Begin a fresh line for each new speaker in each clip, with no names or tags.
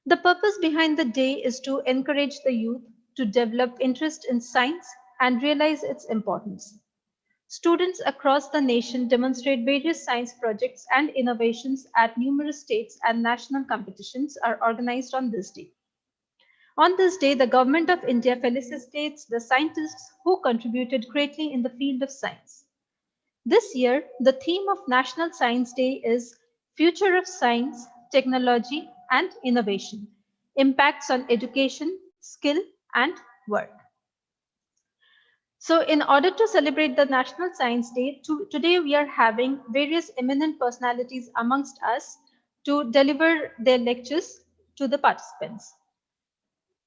The purpose behind the day is to encourage the youth to develop interest in science and realize its importance. Students across the nation demonstrate various science projects and innovations at numerous states and national competitions are organized on this day. On this day, the Government of India felicitates the scientists who contributed greatly in the field of science. This year, the theme of National Science Day is Future of Science, Technology and Innovation, Impacts on Education, Skill and Work. So, in order to celebrate the National Science Day, today we are having various eminent personalities amongst us to deliver their lectures to the participants.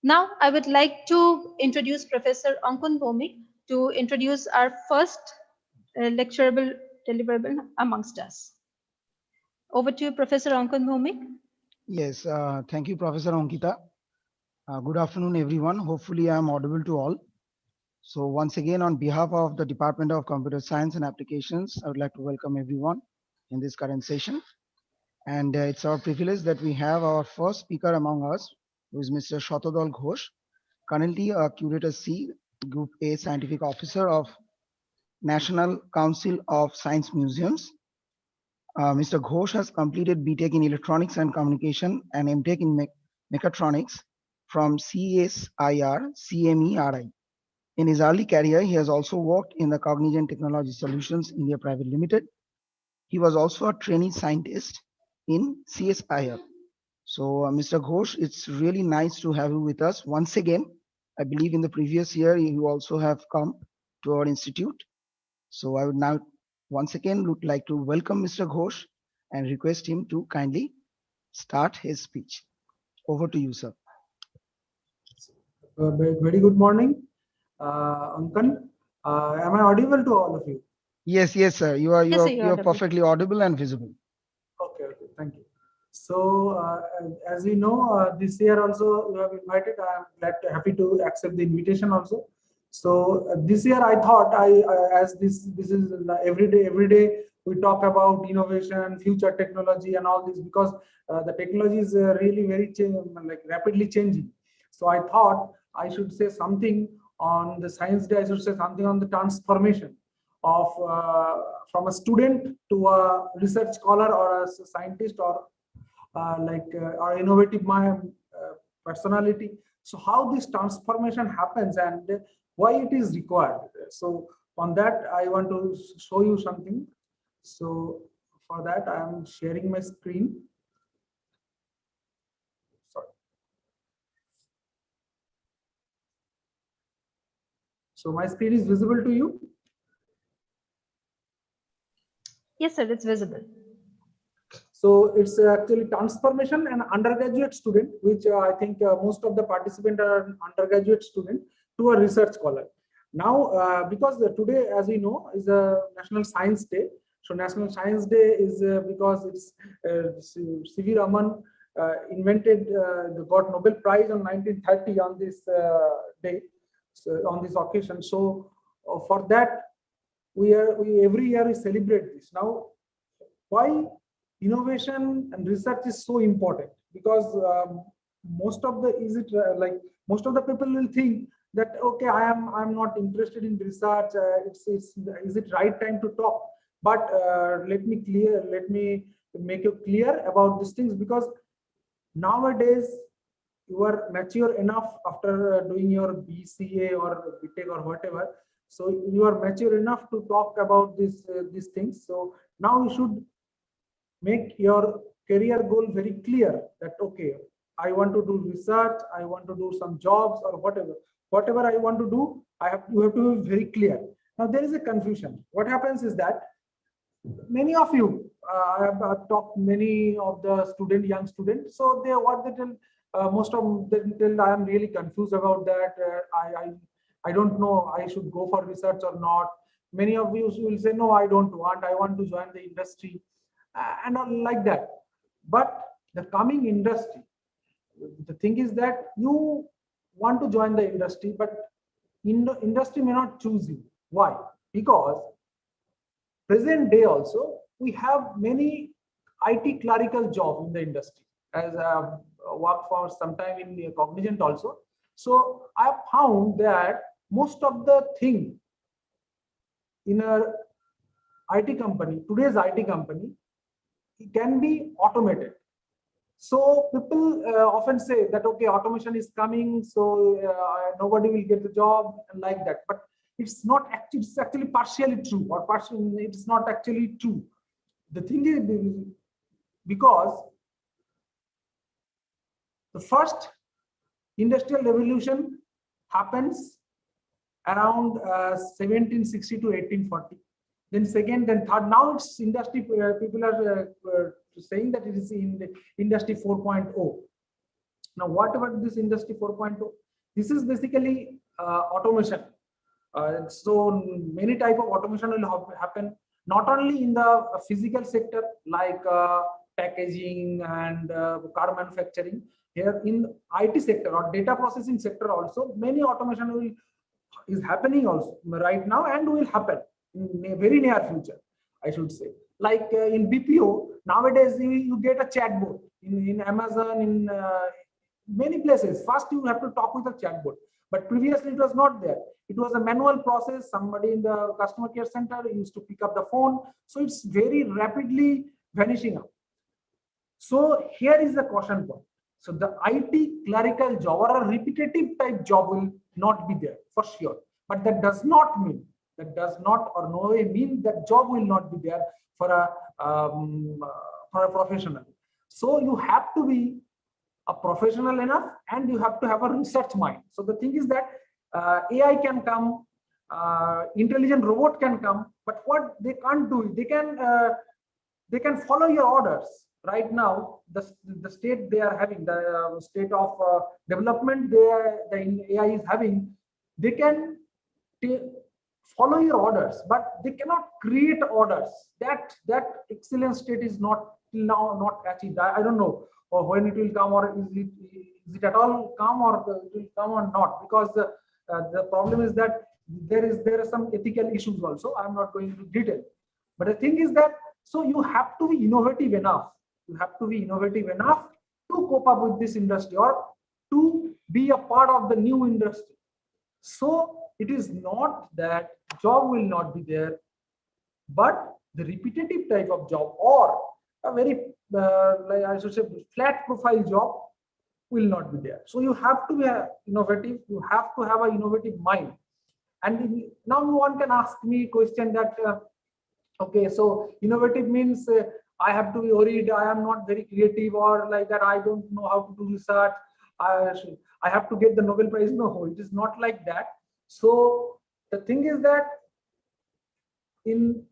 Now, I would like to introduce Professor Ankun Bhomik to introduce our first lecturable deliverable amongst us. Over to you, Professor Ankun Bhomik.
Yes, thank you, Professor Ankita. Good afternoon, everyone. Hopefully, I am audible to all. So, once again, on behalf of the Department of Computer Science and Applications, I would like to welcome everyone in this current session. And it's our privilege that we have our first speaker among us, who is Mr. Shatadol Ghosh, currently a Curator C, Group A Scientific Officer of National Council of Science Museums. Mr. Ghosh has completed BTech in Electronics and Communication and MTech in Mechatronics from CSIR CMERI. In his early career, he has also worked in the Cognizant Technology Solutions India Private Limited. He was also a trainee scientist in CSIR. So, Mr. Ghosh, it's really nice to have you with us once again. I believe in the previous year you also have come to our institute. So, I would now once again would like to welcome Mr. Ghosh and request him to kindly start his speech. Over to you, sir.
Very good morning, Ankan. Am I audible to all of you?
Yes, yes, sir. You are
Yes, sir, you're audible.
perfectly audible and visible.
Okay, thank you. So, as you know, this year also you have invited. I am happy to accept the invitation also. So this year I thought as this is every day we talk about innovation, future technology, and all this because the technology is really very like rapidly changing. So I thought I should say something on the science day. I should say something on the transformation of from a student to a research scholar or a scientist or or innovative personality. So how this transformation happens and why it is required. So on that I want to show you something. So for that I am sharing my screen. Sorry. So my screen is visible to you?
Yes, sir, it's visible.
So it's actually transformation and undergraduate student, which I think most of the participants are undergraduate student to a research scholar. Now, because today, as we know, is a National Science Day. So National Science Day is because it's C.V. Raman invented, got Nobel Prize on 1930 on this day, so on this occasion. So for that, we every year we celebrate this. Now, why innovation and research is so important? Because most of the most of the people will think that okay, I'm not interested in research. Is it right time to talk? But let me make you clear about these things, because nowadays you are mature enough after doing your BCA or BTech or whatever. So you are mature enough to talk about these things. So now you should make your career goal very clear that okay, I want to do research, I want to do some jobs or whatever I want to do. You have to be very clear. Now there is a confusion. What happens is that many of you I've talked many of the young students, so what they tell, most of them tell I am really confused about that. I don't know I should go for research or not. Many of you will say no, I don't want, I want to join the industry and not like that. But the coming industry, the thing is that you want to join the industry, but industry may not choose you. Why? Because present day also we have many IT clerical jobs in the industry, as worked for some time in Cognizant also. So I have found that most of the thing in a IT company, today's IT company, it can be automated. So people often say that, okay, automation is coming, so nobody will get the job and like that. But it's not actually, it's actually partially true, or partially it's not actually true. The thing is, because the first industrial revolution happens around 1760 to 1840. Then second, then third. Now it's industry. People are saying that it is in the industry 4.0. Now, what about this industry 4.0? This is basically automation. So many type of automation will happen, not only in the physical sector like packaging and car manufacturing. Here in IT sector or data processing sector also, many automation is happening also right now and will happen in a very near future, I should say. Like in BPO, nowadays you get a chatbot in Amazon, in many places. First, you have to talk with a chatbot, but previously it was not there. It was a manual process. Somebody in the customer care center used to pick up the phone. So it's very rapidly vanishing out. So here is the caution point. So the IT clerical job or a repetitive type job will not be there for sure. But that does not mean, that does not or no way mean that job will not be there for a professional. So you have to be a professional enough and you have to have a research mind. So the thing is that AI can come, intelligent robot can come, but what they can't do, they can follow your orders. Right now, the state they are having, the state of development the AI is having, they can follow your orders, but they cannot create orders. That excellent state is not till now not achieved. I don't know or when it will come, or is it at all come, or it will come or not, because the problem is that there are some ethical issues also. I'm not going into detail, but the thing is that, so you have to be innovative enough. You have to be innovative enough to cope up with this industry or to be a part of the new industry. So it is not that job will not be there, but the repetitive type of job or a very, like I should say, flat profile job will not be there. So you have to be innovative. You have to have an innovative mind. And now one can ask me a question that, okay, so innovative means I have to be worried, I am not very creative, or like that, I don't know how to do research, I have to get the Nobel Prize. No, it is not like that. So the thing is that in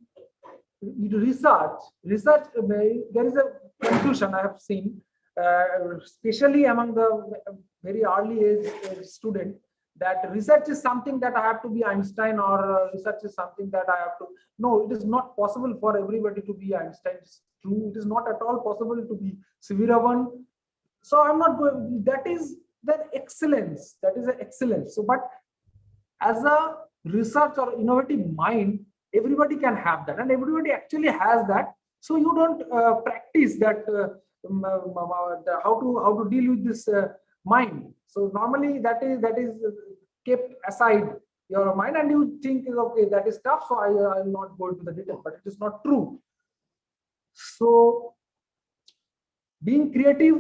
research, there is a confusion I have seen, especially among the very early age student, that research is something that I have to be Einstein, or research is something that I have to. No, it is not possible for everybody to be Einstein. It's true. It is not at all possible to be C.V. Raman. So I'm not going. That is the excellence. That is the excellence. So, but as a research or innovative mind, everybody can have that, and everybody actually has that. So you don't practice that how to deal with this mind. So normally that is kept aside your mind, and you think, okay, that is tough, so I will not go into the detail, but it is not true. So being creative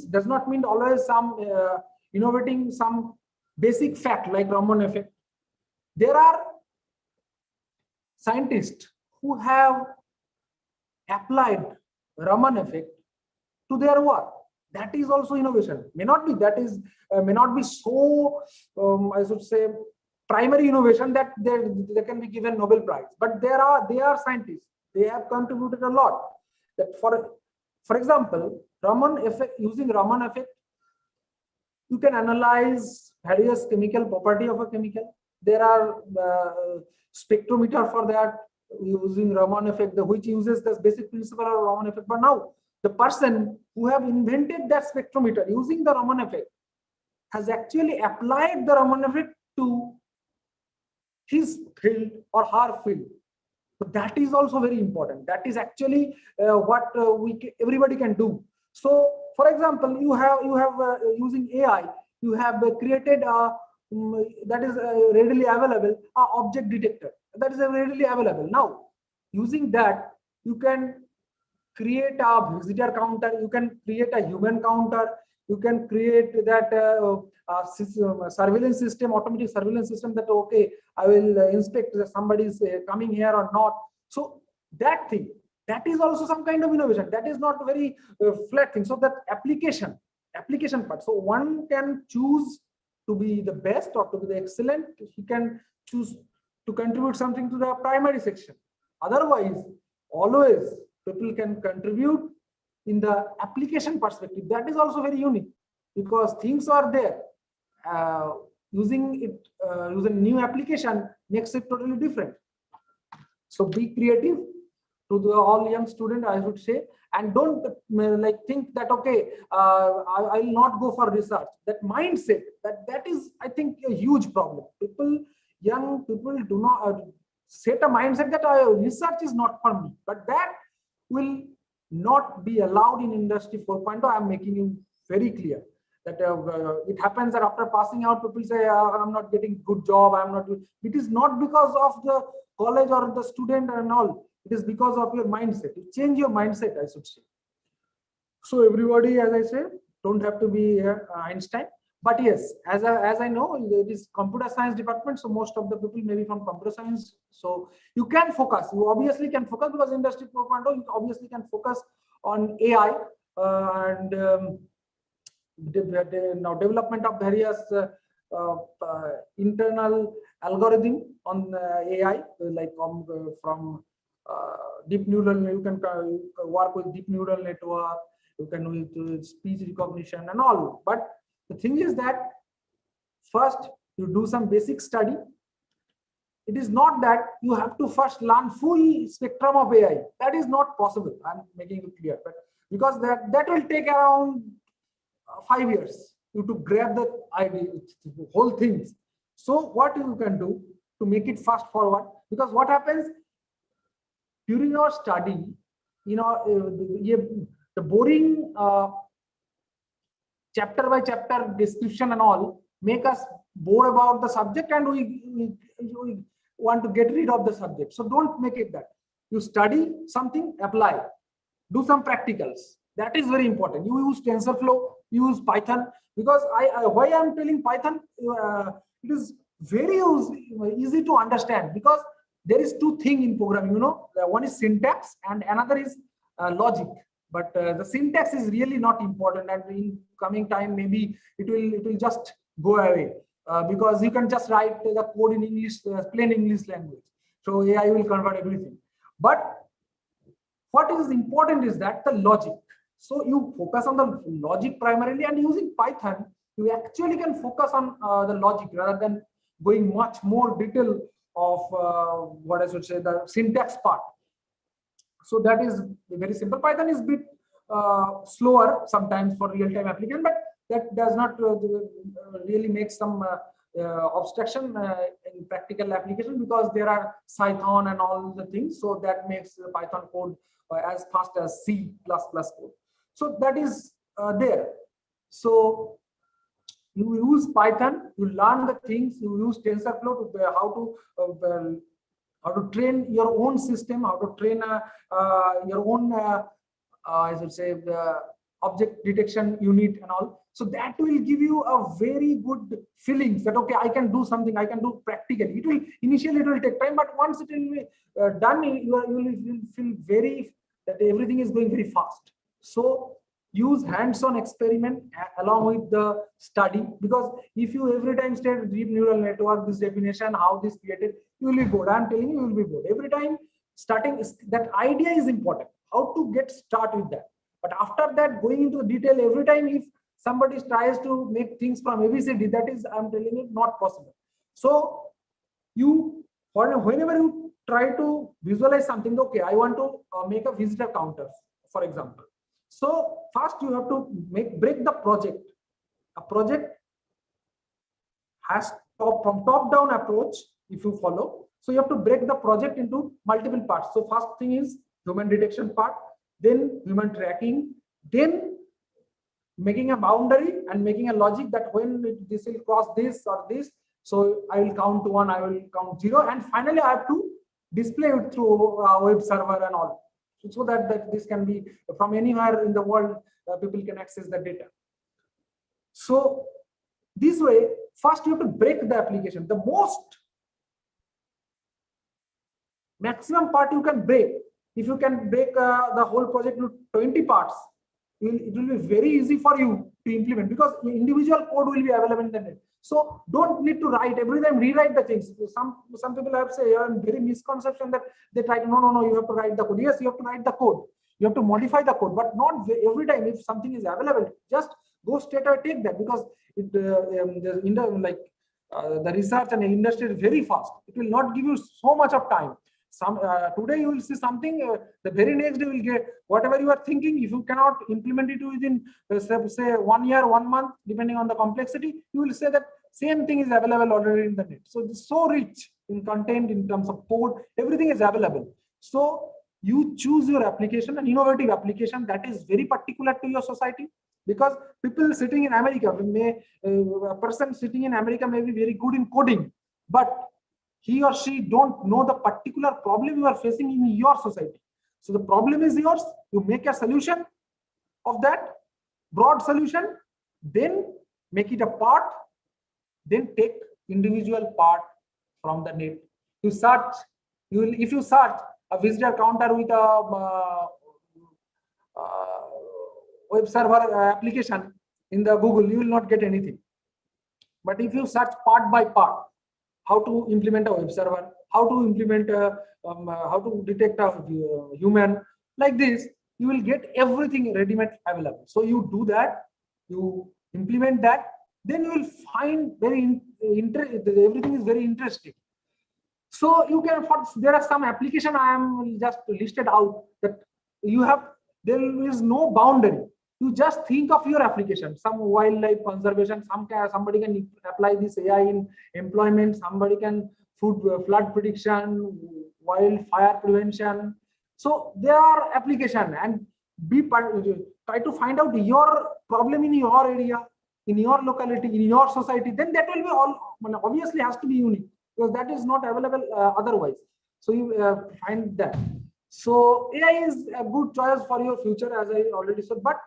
does not mean always some innovating some basic fact like Raman effect. There are scientists who have applied Raman effect to their work. That is also innovation. May not be so I should say primary innovation that they can be given Nobel Prize, but they are scientists. They have contributed a lot. That for example, Raman effect, using Raman effect, you can analyze various chemical property of a chemical. There are spectrometer for that using Raman effect, which uses the basic principle of Raman effect. But now the person who have invented that spectrometer using the Raman effect has actually applied the Raman effect to his field or her field. So that is also very important. That is actually what everybody can do. So for example, you have using AI, you have created that is readily available object detector, that is readily available. Now using that, you can create a visitor counter, you can create a human counter, you can create that surveillance system, automatic surveillance system, that okay, I will inspect if somebody is coming here or not. So that thing, that is also some kind of innovation. That is not very flat thing. So that application part. So one can choose to be the best or to be the excellent. He can choose to contribute something to the primary section. Otherwise, always people can contribute in the application perspective. That is also very unique, because things are there. Using new application makes it totally different. So be creative to the all young student, I would say, and don't like think that okay, I will not go for research. That mindset, that is, I think, a huge problem. Young people do not set a mindset that research is not for me, but that will not be allowed in Industry 4.0. I am making you very clear that it happens that after passing out, people say, I'm not getting good job, I'm not. It is not because of the college or the student and all. It is because of your mindset. You change your mindset, I should say. So everybody, as I say, don't have to be Einstein. But yes, as I know, it is computer science department. So most of the people may be from computer science. So you can focus. You obviously can focus, because Industry 4.0, you obviously can focus on AI and now development of various internal algorithm on AI, like from deep neural. You can work with deep neural network. You can with speech recognition and all. But the thing is that first you do some basic study. It is not that you have to first learn full spectrum of AI. That is not possible. I'm making it clear, but because that will take around 5 years you to grab the idea, the whole things. So what you can do to make it fast forward, because what happens during your study, the boring chapter by chapter description and all make us bored about the subject, and we want to get rid of the subject. So don't make it that. You study something, apply, do some practicals. That is very important. You use TensorFlow, use Python, because why I'm telling Python, it is very easy to understand, because there is two things in programming. One is syntax and another is logic. But the syntax is really not important, and in coming time maybe it will just go away, because you can just write the code in English, plain English language. So AI will convert everything. But what is important is that the logic. So you focus on the logic primarily, and using Python, you actually can focus on the logic rather than going much more detail of what I should say, the syntax part. So that is very simple. Python is a bit slower sometimes for real-time application, but that does not really make some obstruction in practical application, because there are Python and all the things. So that makes the Python code as fast as C++ code. So that is there. So you use Python, you learn the things, you use TensorFlow to how to train your own system, how to train your own, I should say, object detection unit and all. So that will give you a very good feeling that, okay, I can do something, I can do practically. Initially it will take time, but once it will be done, you will feel that everything is going very fast. So use hands-on experiment along with the study, because if you every time state deep neural network, this definition, how this created, you will be bored. I'm telling you will be bored. Every time starting, that idea is important, how to get started with that. But after that, going into detail, every time if somebody tries to make things from ABCD, that is, I'm telling you, not possible. So whenever you try to visualize something, okay, I want to make a visitor counter, for example. So first you have to break the project. A project has from top-down approach, if you follow. So you have to break the project into multiple parts. So first thing is human detection part, then human tracking, then making a boundary and making a logic that when this will cross this or this, so I will count to 1, I will count 0, and finally I have to display it through a web server and all, so that this can be from anywhere in the world, people can access the data. So this way, first you have to break the application. The most maximum part you can break, if you can break the whole project into 20 parts, it will be very easy for you to implement, because individual code will be available in the net. So don't need to write every time, rewrite the things. Some people have say very misconception that they try to no, you have to write the code. Yes, you have to write the code, you have to modify the code, but not every time. If something is available, just go straight away, take that, because it the research and the industry is very fast. It will not give you so much of time. Today you will see something, the very next day you will get whatever you are thinking. If you cannot implement it within say 1 year, 1 month, depending on the complexity, you will say that same thing is available already in the net. So it's so rich in content, in terms of code, everything is available. So you choose your application, an innovative application that is very particular to your society, because people sitting in America a person sitting in America may be very good in coding, but he or she don't know the particular problem you are facing in your society. So the problem is yours, you make a solution of that broad solution, then make it a part, then take individual part from the net. You search, if you search a visitor counter with a web server application in the Google, you will not get anything. But if you search part by part, how to implement a web server, how to implement how to detect a human, like this, you will get everything ready-made available. So you do that, you implement that, then you will find everything is very interesting. So you can, there are some application I am just listed out that you have, there is no boundary. You just think of your application, some wildlife conservation, somebody can apply this AI in employment, somebody can flood prediction, wildfire prevention. So there are application, and try to find out your problem in your area, in your locality, in your society. Then that will be all, obviously has to be unique, because that is not available otherwise. So you find that. So AI is a good choice for your future, as I already said, but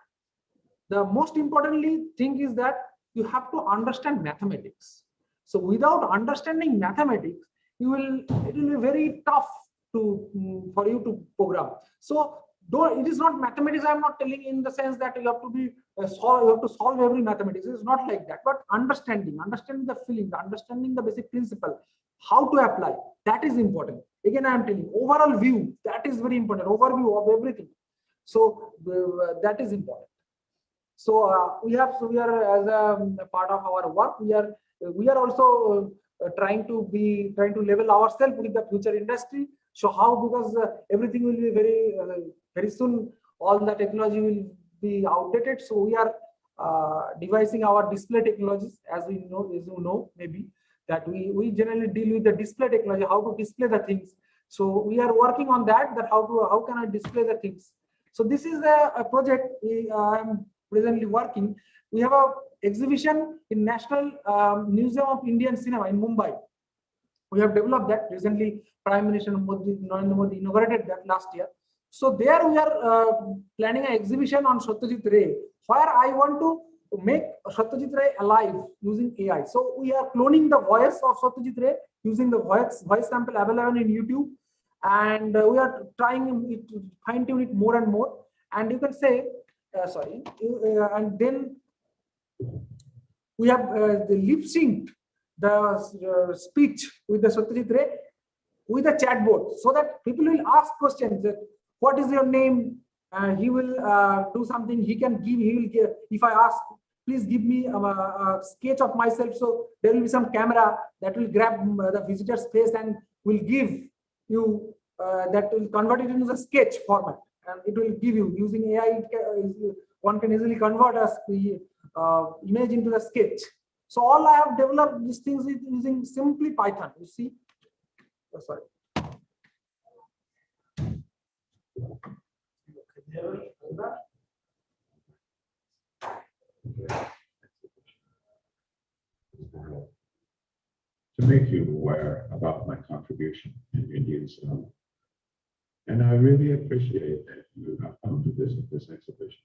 the most importantly thing is that you have to understand mathematics. So without understanding mathematics, it will be very tough for you to program. So it is not mathematics. I am not telling in the sense that you have to be you have to solve every mathematics. It's not like that. But understanding the feeling, understanding the basic principle, how to apply, that is important. Again, I am telling overall view, that is very important. Overview of everything. So that is important. So we are as a part of our work, we are also trying to level ourselves with the future industry. So how, because everything will be very soon, all the technology will be outdated. So we are devising our display technologies, as you know maybe that we generally deal with the display technology, how to display the things. So we are working on that how can I display the things. So this is a project I'm presently working. We have a exhibition in National Museum of Indian Cinema in Mumbai. We have developed that recently. Prime Minister Narendra Modi inaugurated that last year. So there we are planning an exhibition on Satyajit Ray, where I want to make Satyajit Ray alive using AI. So we are cloning the voice of Satyajit Ray using the voice sample available in YouTube, and we are trying to fine tune it more and more. And you can say, and then we have the lip sync the speech with the Satyajit Ray with a chatbot, so that people will ask questions that what is your name, he will do something, he will give, if I ask please give me a sketch of myself, so there will be some camera that will grab the visitor's face and will give you that will convert it into the sketch format, and it will give you using AI. One can easily convert the image into the sketch. So all I have developed these things using simply Python. You see, sorry.
to make you aware about my contribution in Indian cinema. And I really appreciate that you have come to visit this exhibition.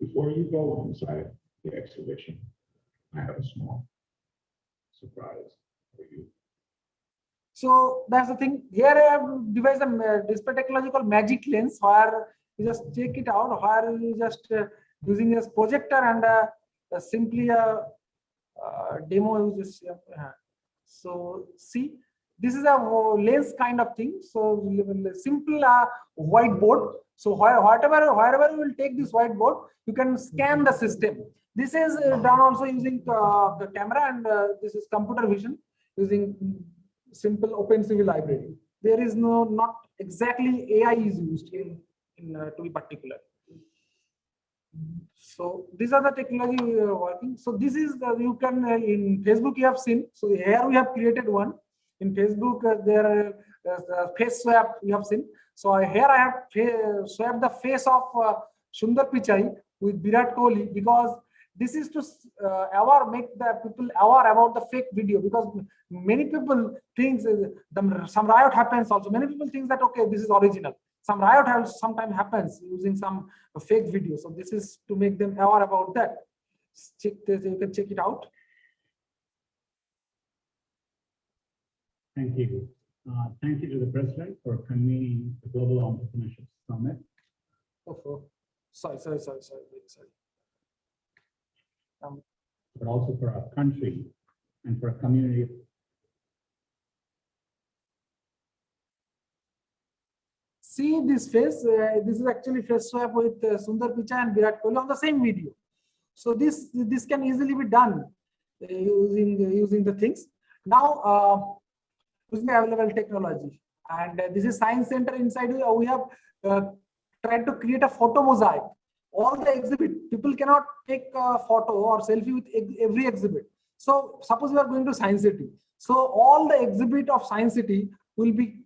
Before you go inside the exhibition, I have a small surprise for you.
So that's the thing. Here I have devised a display technology called Magic Lens, where you just check it out, where you just using a projector and simply a demo. You just so see, this is a lens kind of thing. So simple whiteboard. So wherever you will take this whiteboard, you can scan the system. This is done also using the camera, and this is computer vision using simple OpenCV library. There is not exactly AI is used in to be particular. So these are the technology we are working. So this is you can in Facebook you have seen. So here we have created one. In Facebook there face swap you have seen. So here I have swapped the face of Sundar Pichai with Virat Kohli, because this is to make the people aware about the fake video, because many people think some riot happens also. Many people think that okay, this is original. Some riot sometimes happens using some fake video. So this is to make them aware about that. Check this, you can check it out.
Thank you. Thank you to the President for convening the Global Entrepreneurship Summit.
Sorry.
But also for our country and for a community.
See this face, this is actually face swap with Sundar Pichai and Virat Kohli on the same video. So this can easily be done using the things. Now, using available technology. And this is Science Center. Inside we have tried to create a photo mosaic. All the exhibit, people cannot take a photo or selfie with every exhibit. So suppose we are going to Science City. So all the exhibit of Science City will be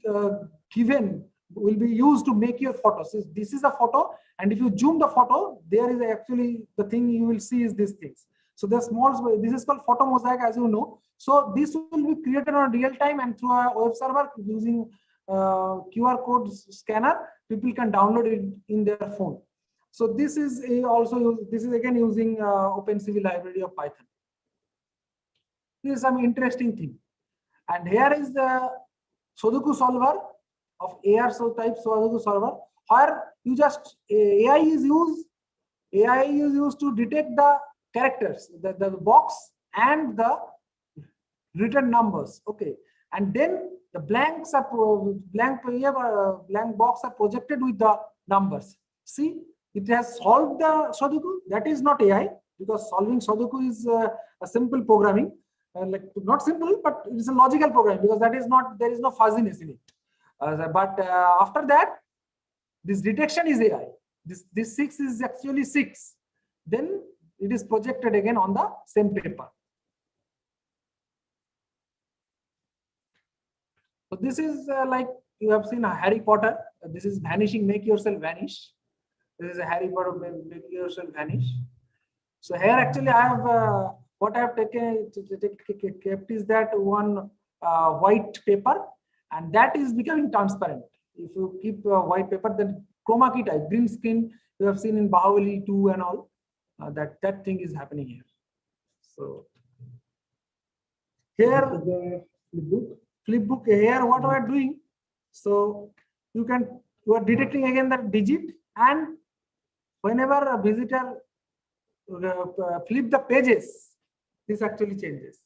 will be used to make your photos. So this is a photo, and if you zoom the photo, there is actually the thing you will see is these things. So the small, this is called photo mosaic, as you know. So this will be created on real time and through a web server using QR code scanner. People can download it in their phone. So this is this is again using OpenCV library of Python. This is some interesting thing. And here is the Sudoku solver of AR type Sudoku solver, where you just AI is used to detect the characters, the box and the written numbers. Okay, and then the blank box are projected with the numbers. See, it has solved the Sudoku. That is not AI, because solving Sudoku is a simple programming. Like not simple, but it's a logical programming, because that is not, there is no fuzziness in it. But after that, this detection is AI. This 6 is actually 6. Then it is projected again on the same paper. So this is like you have seen a Harry Potter. This is vanishing, make yourself vanish. This is a Harry Potter, make yourself vanish. So here actually I have what I have kept is that one white paper, and that is becoming transparent. If you keep white paper, then chroma key type, green screen, you have seen in Bahubali 2 and all, that thing is happening here. So here the flipbook here, what we are doing, so you are detecting again the digit, and whenever a visitor flip the pages, this actually changes.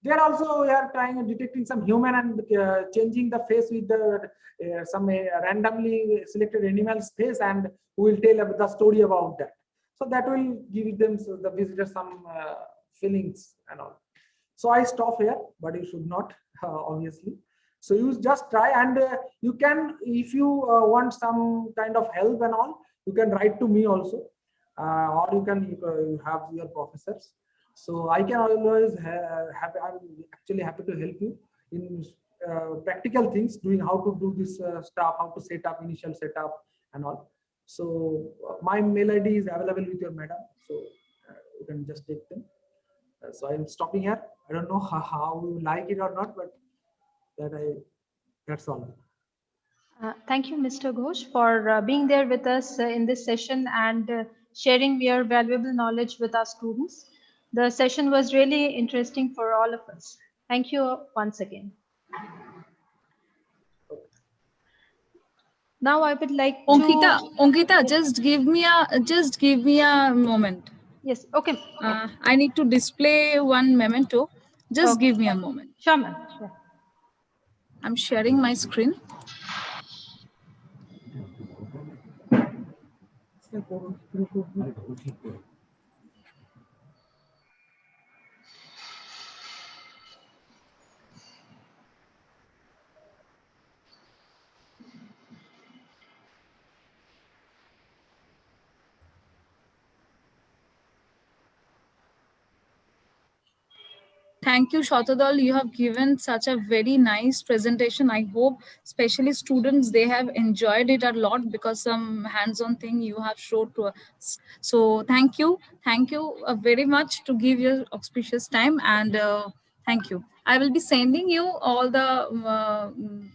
There also we are trying detecting some human and changing the face with the some randomly selected animal's face, and we will tell the story about that. So that will give them, the visitor, some feelings and all. So I stop here, but you should not obviously. So you just try, and you can, if you want some kind of help and all, you can write to me also, or you can have your professors. So I can always I'm actually happy to help you in practical things, doing how to do this stuff, how to set up initial setup and all. So my mail ID is available with your madam. So can just take them. So I'm stopping here. I don't know how you like it or not, but that's all.
Thank you, Mr. Ghosh, for being there with us in this session and sharing your valuable knowledge with our students. The session was really interesting for all of us. Thank you once again. Now I would like
Ankita,
to...
Ankita,
Yes.
just give me a moment.
Yes, okay.
I need to display one memento. Just
Okay.
give me a moment.
Sure, ma'am. Sure.
I'm sharing my screen. Thank you, Shatadal. You have given such a very nice presentation. I hope, especially students, they have enjoyed it a lot because some hands-on thing you have showed to us. So thank you very much to give your auspicious time, and thank you. I will be sending you all the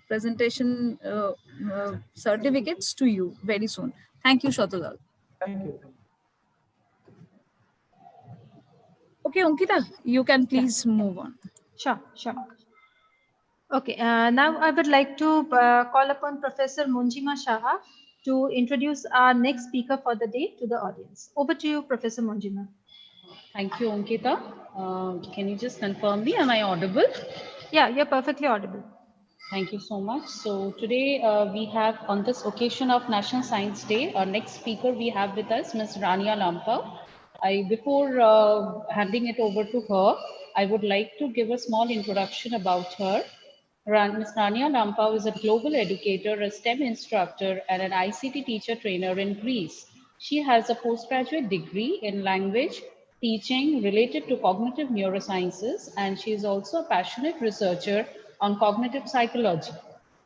presentation certificates to you very soon. Thank you, Shatadal.
Thank you.
Okay, Ankita, you can please move on.
Sure, sure. Okay, now I would like to call upon Professor Munjima Shaha to introduce our next speaker for the day to the audience. Over to you, Professor Munjima.
Thank you, Ankita. Can you just confirm me? Am I audible?
Yeah, you're perfectly audible.
Thank you so much. So today we have, on this occasion of National Science Day, our next speaker we have with us, Ms. Rania Lampa. Before handing it over to her, I would like to give a small introduction about her. Ms. Rania Lampa is a global educator, a STEM instructor, and an ICT teacher trainer in Greece. She has a postgraduate degree in language teaching related to cognitive neurosciences, and she is also a passionate researcher on cognitive psychology,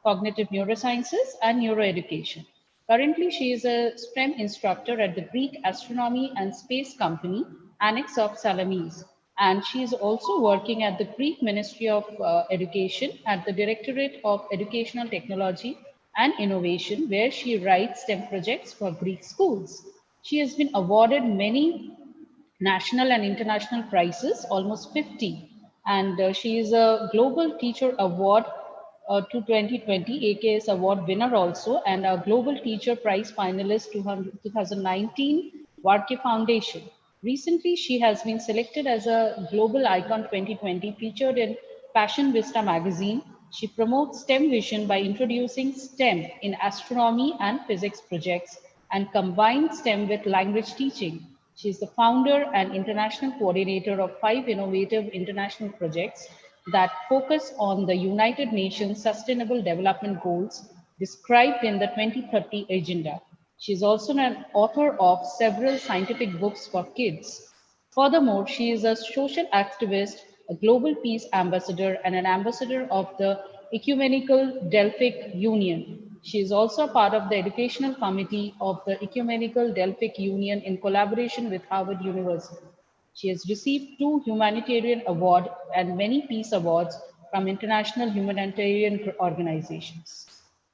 cognitive neurosciences, and neuroeducation. Currently, she is a STEM instructor at the Greek Astronomy and Space Company, annex of Salamis. And she is also working at the Greek Ministry of Education at the Directorate of Educational Technology and Innovation, where she writes STEM projects for Greek schools. She has been awarded many national and international prizes, almost 50. And she is a Global Teacher Award to 2020 AKS Award winner also, and a Global Teacher Prize finalist 2019 Warke Foundation. Recently, she has been selected as a Global Icon 2020 featured in Passion Vista magazine. She promotes STEM vision by introducing STEM in astronomy and physics projects and combines STEM with language teaching. She is the founder and international coordinator of 5 innovative international projects that focus on the United Nations Sustainable Development Goals described in the 2030 Agenda. She is also an author of several scientific books for kids. Furthermore, she is a social activist, a global peace ambassador, and an ambassador of the Ecumenical Delphic Union. She is also a part of the educational committee of the Ecumenical Delphic Union in collaboration with Harvard University. She has received 2 humanitarian awards and many peace awards from international humanitarian organizations.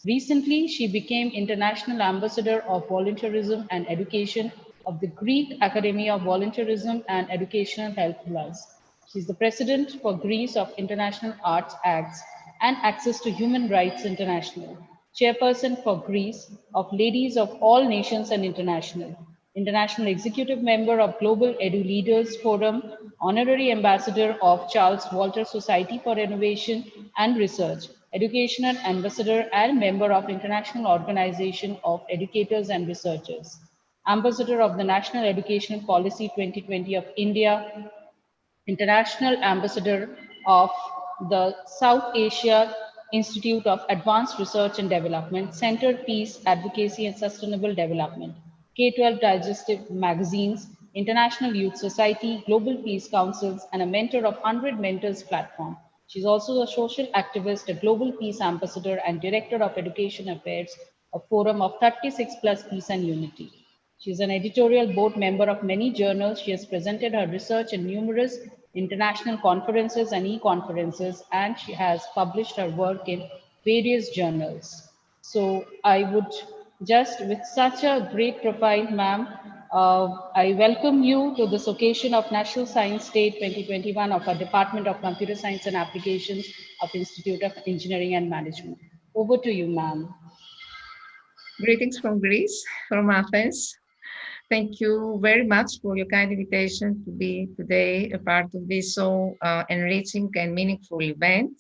Recently, she became International Ambassador of Volunteerism and Education of the Greek Academy of Volunteerism and Educational Health Plus. She is the President for Greece of International Arts Acts and Access to Human Rights International, Chairperson for Greece of Ladies of All Nations and International Executive Member of Global Edu Leaders Forum, Honorary Ambassador of Charles Walter Society for Innovation and Research, Educational Ambassador and Member of International Organization of Educators and Researchers, Ambassador of the National Educational Policy 2020 of India, International Ambassador of the South Asia Institute of Advanced Research and Development, Center Peace, Advocacy and Sustainable Development, K-12 Digestive Magazines, International Youth Society, Global Peace Councils, and a mentor of 100 Mentors platform. She's also a social activist, a Global Peace Ambassador, and Director of Education Affairs, a forum of 36 plus Peace and Unity. She's an editorial board member of many journals. She has presented her research in numerous international conferences and e-conferences, and she has published her work in various journals. So I would just, with such a great profile, ma'am, I welcome you to this occasion of National Science Day 2021 of our Department of Computer Science and Applications of Institute of Engineering and Management. Over to you, ma'am.
Greetings from Greece, from Athens. Thank you very much for your kind invitation to be today a part of this so enriching and meaningful event.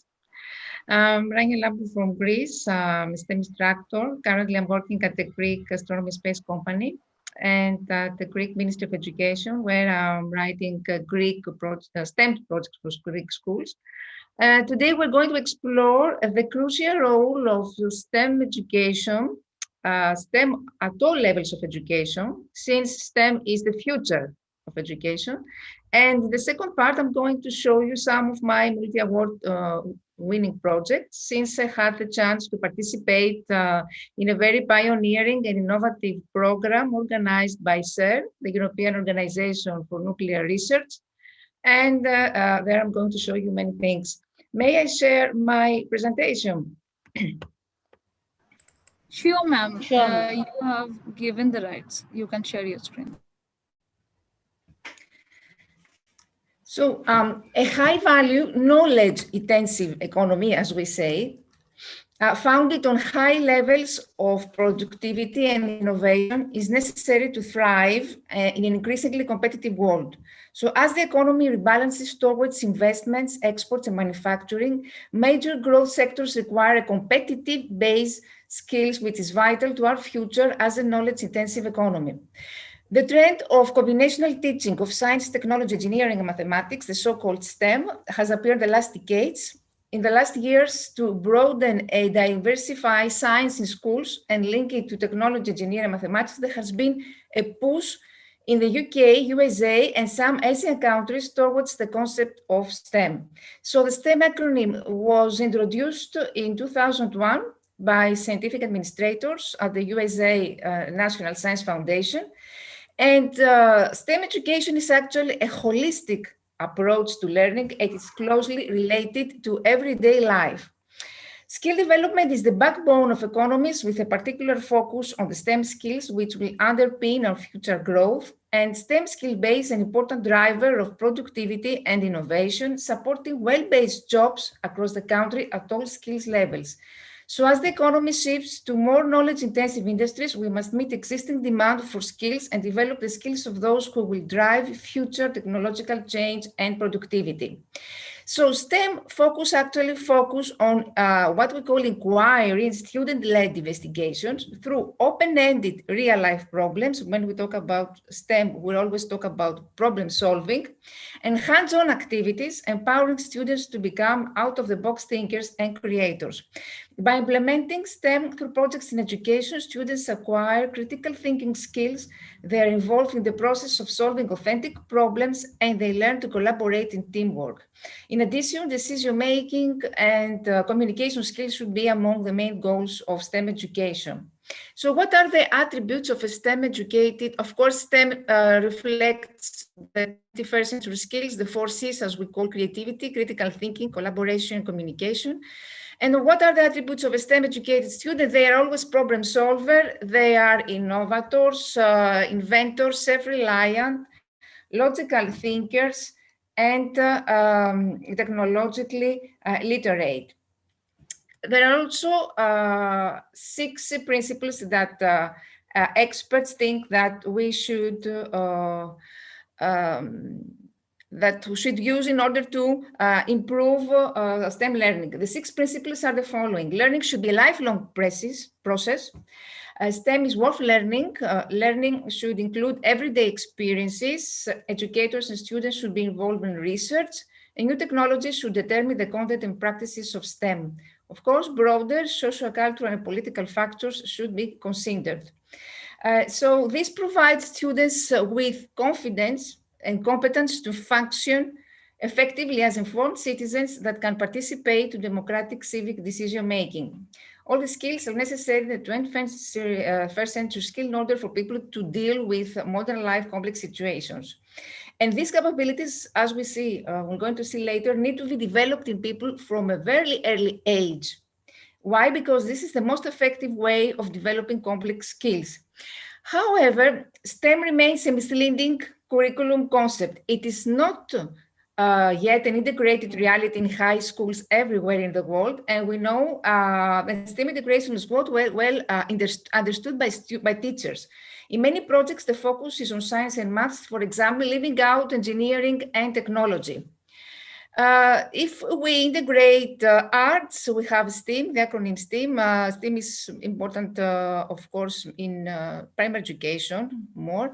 Rania Lampou from Greece, STEM instructor. Currently, I'm working at the Greek Astronomy Space Company and at the Greek Ministry of Education, where I'm writing Greek STEM projects for Greek schools. Today, we're going to explore the crucial role of STEM education, STEM at all levels of education, since STEM is the future of education. And in the second part, I'm going to show you some of my multi-award winning projects, since I had the chance to participate in a very pioneering and innovative program organized by CERN, the European Organization for Nuclear Research. And there I'm going to show you many things. May I share my presentation?
Sure, ma'am.
Sure.
You have given the rights. You can share your screen.
So a high-value, knowledge-intensive economy, as we say, founded on high levels of productivity and innovation is necessary to thrive in an increasingly competitive world. So as the economy rebalances towards investments, exports, and manufacturing, major growth sectors require a competitive base skills, which is vital to our future as a knowledge-intensive economy. The trend of combinational teaching of science, technology, engineering, and mathematics, the so-called STEM, has appeared the last decades. In the last years, to broaden and diversify science in schools and link it to technology, engineering, and mathematics, there has been a push in the UK, USA, and some Asian countries towards the concept of STEM. So the STEM acronym was introduced in 2001 by scientific administrators at the USA National Science Foundation. And STEM education is actually a holistic approach to learning. It is closely related to everyday life. Skill development is the backbone of economies, with a particular focus on the STEM skills, which will underpin our future growth. And STEM skill base is an important driver of productivity and innovation, supporting well-based jobs across the country at all skills levels. So as the economy shifts to more knowledge-intensive industries, we must meet existing demand for skills and develop the skills of those who will drive future technological change and productivity. So STEM actually focus on what we call inquiry and student-led investigations through open-ended real-life problems. When we talk about STEM, we always talk about problem solving, and hands-on activities, empowering students to become out-of-the-box thinkers and creators. By implementing STEM through projects in education, students acquire critical thinking skills. They are involved in the process of solving authentic problems, and they learn to collaborate in teamwork. In addition, decision-making and communication skills should be among the main goals of STEM education. So what are the attributes of a STEM educated? Of course, STEM reflects the 21st century skills, the 4 C's, as we call creativity, critical thinking, collaboration, and communication. And what are the attributes of a STEM educated student? They are always problem solver. They are innovators, inventors, self-reliant, logical thinkers, and technologically literate. There are also 6 principles that experts think that we should use in order to improve STEM learning. The 6 principles are the following. Learning should be a lifelong process. STEM is worth learning. Learning should include everyday experiences. Educators and students should be involved in research, and new technologies should determine the content and practices of STEM. Of course, broader social, cultural, and political factors should be considered. So this provides students with confidence and competence to function effectively as informed citizens that can participate in democratic civic decision-making. All the skills are necessary in the 21st century skill in order for people to deal with modern life complex situations. And these capabilities, as we see, we're going to see later, need to be developed in people from a very early age. Why? Because this is the most effective way of developing complex skills. However, STEM remains a misleading curriculum concept. It is not yet an integrated reality in high schools everywhere in the world. And we know that STEM integration is not well understood by teachers. In many projects, the focus is on science and maths, for example, leaving out engineering and technology. If we integrate arts, we have STEAM, the acronym STEAM. STEAM is important, of course, in primary education more.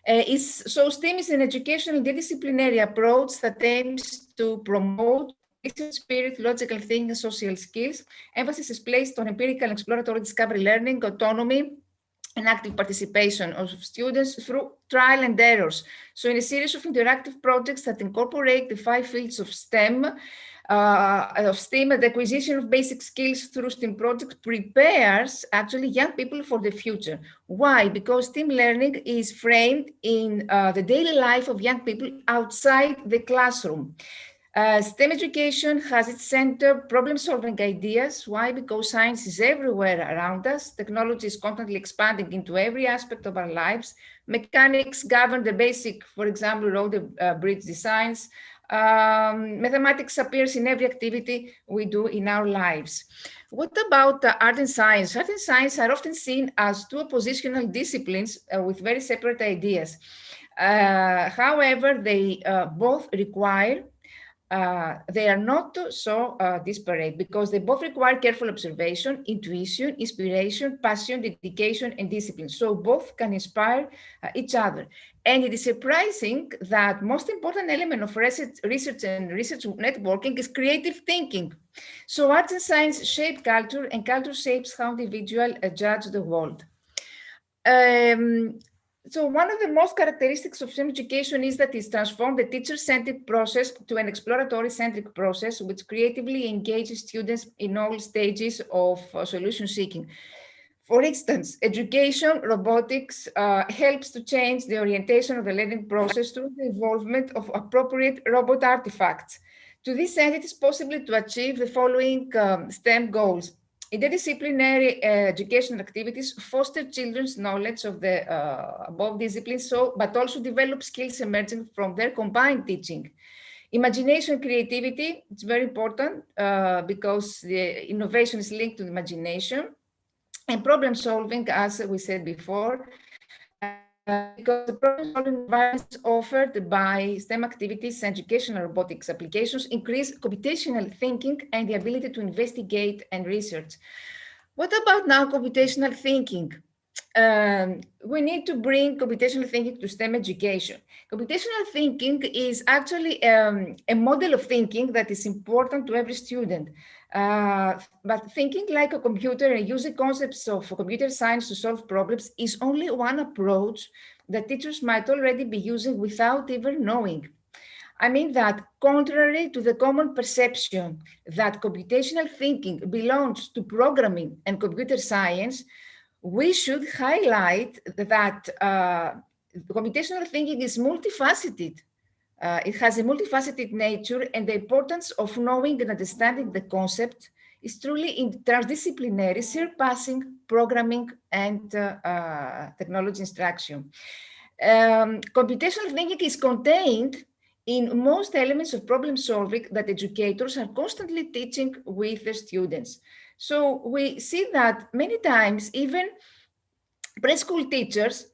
So STEAM is an educational interdisciplinary approach that aims to promote research spirit, logical thinking, and social skills. Emphasis is placed on empirical and exploratory discovery learning, autonomy, and active participation of students through trial and errors. So in a series of interactive projects that incorporate the 5 fields of STEM, the acquisition of basic skills through STEM projects prepares actually young people for the future. Why? Because STEM learning is framed in the daily life of young people outside the classroom. STEM education has its center problem-solving ideas. Why? Because science is everywhere around us. Technology is constantly expanding into every aspect of our lives. Mechanics govern the basic, for example, road bridge designs. Mathematics appears in every activity we do in our lives. What about art and science? Art and science are often seen as two oppositional disciplines with very separate ideas. However, they both require they are not so disparate because they both require careful observation, intuition, inspiration, passion, dedication, and discipline. So both can inspire each other. And it is surprising that most important element of research and research networking is creative thinking. So arts and science shape culture, and culture shapes how individuals judge the world. So one of the most characteristics of STEM education is that it's transformed the teacher-centric process to an exploratory-centric process, which creatively engages students in all stages of solution seeking. For instance, education robotics helps to change the orientation of the learning process through the involvement of appropriate robot artifacts. To this end, it is possible to achieve the following STEM goals. Interdisciplinary educational activities foster children's knowledge of the above disciplines, but also develop skills emerging from their combined teaching. Imagination, creativity, it's very important because the innovation is linked to imagination, and problem solving, as we said before, because the problem-solving environments offered by STEM activities and educational robotics applications increase computational thinking and the ability to investigate and research. What about now computational thinking? We need to bring computational thinking to STEM education. Computational thinking is actually a model of thinking that is important to every student. But thinking like a computer and using concepts of computer science to solve problems is only one approach that teachers might already be using without even knowing. I mean that contrary to the common perception that computational thinking belongs to programming and computer science, we should highlight that computational thinking is multifaceted. It has a multifaceted nature, and the importance of knowing and understanding the concept is truly transdisciplinary, surpassing programming and technology instruction. Computational thinking is contained in most elements of problem solving that educators are constantly teaching with their students. So we see that many times, even preschool teachers,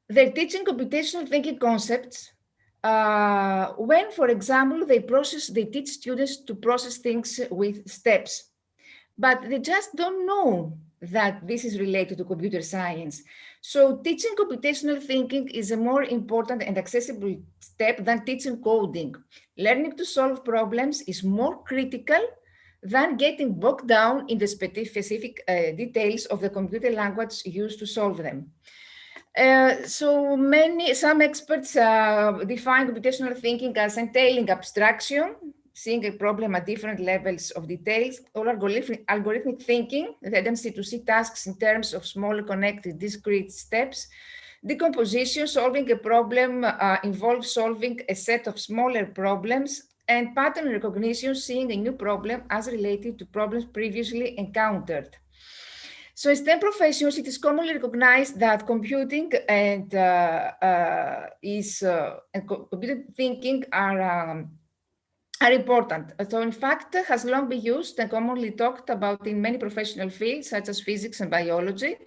they're teaching computational thinking concepts when, for example, they teach students to process things with steps, but they just don't know that this is related to computer science. So teaching computational thinking is a more important and accessible step than teaching coding. Learning to solve problems is more critical than getting bogged down in the specific details of the computer language used to solve them. Some experts define computational thinking as entailing abstraction, seeing a problem at different levels of details, or algorithmic thinking, the tendency to see tasks in terms of smaller connected discrete steps. Decomposition, solving a problem involves solving a set of smaller problems, and pattern recognition, seeing a new problem as related to problems previously encountered. So in STEM professions, it is commonly recognized that computing and computer thinking are important. So in fact, has long been used and commonly talked about in many professional fields, such as physics and biology,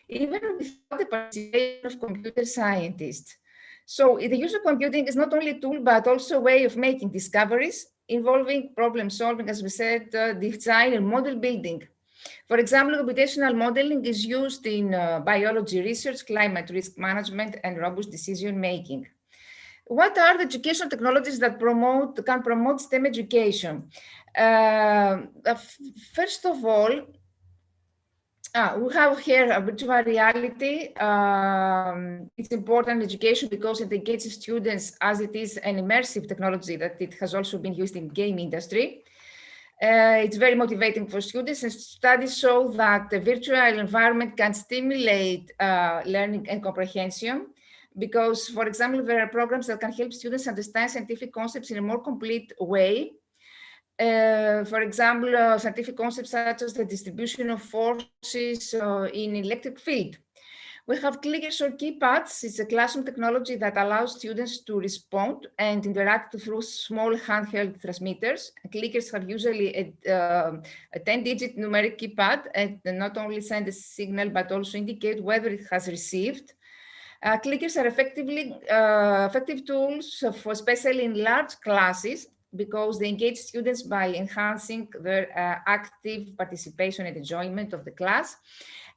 even without the participation of computer scientists. So the use of computing is not only a tool, but also a way of making discoveries involving problem solving, as we said, design and model building. For example, computational modeling is used in biology research, climate risk management, and robust decision making. What are the educational technologies that can promote STEM education? First of all, we have here a virtual reality. It's important in education because it engages students, as it is an immersive technology that it has also been used in game industry. It's very motivating for students, and studies show that the virtual environment can stimulate learning and comprehension because, for example, there are programs that can help students understand scientific concepts in a more complete way. For example, scientific concepts such as the distribution of forces in electric field. We have clickers or keypads. It's a classroom technology that allows students to respond and interact through small handheld transmitters. Clickers have usually a 10-digit numeric keypad and not only send a signal, but also indicate whether it has received. Clickers are effective tools, especially in large classes, because they engage students by enhancing their active participation and enjoyment of the class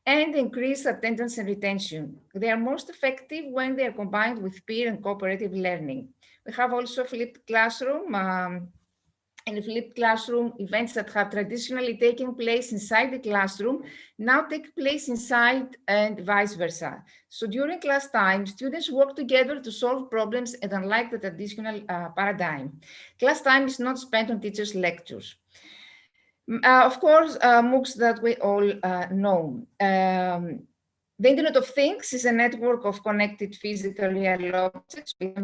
and increase attendance and retention. They are most effective when they are combined with peer and cooperative learning. We have also flipped classroom. In a flipped classroom, events that have traditionally taken place inside the classroom now take place inside and vice versa. So during class time, students work together to solve problems, and unlike the traditional paradigm, class time is not spent on teachers' lectures. Of course, MOOCs that we all know. The Internet of Things is a network of connected physical real objects with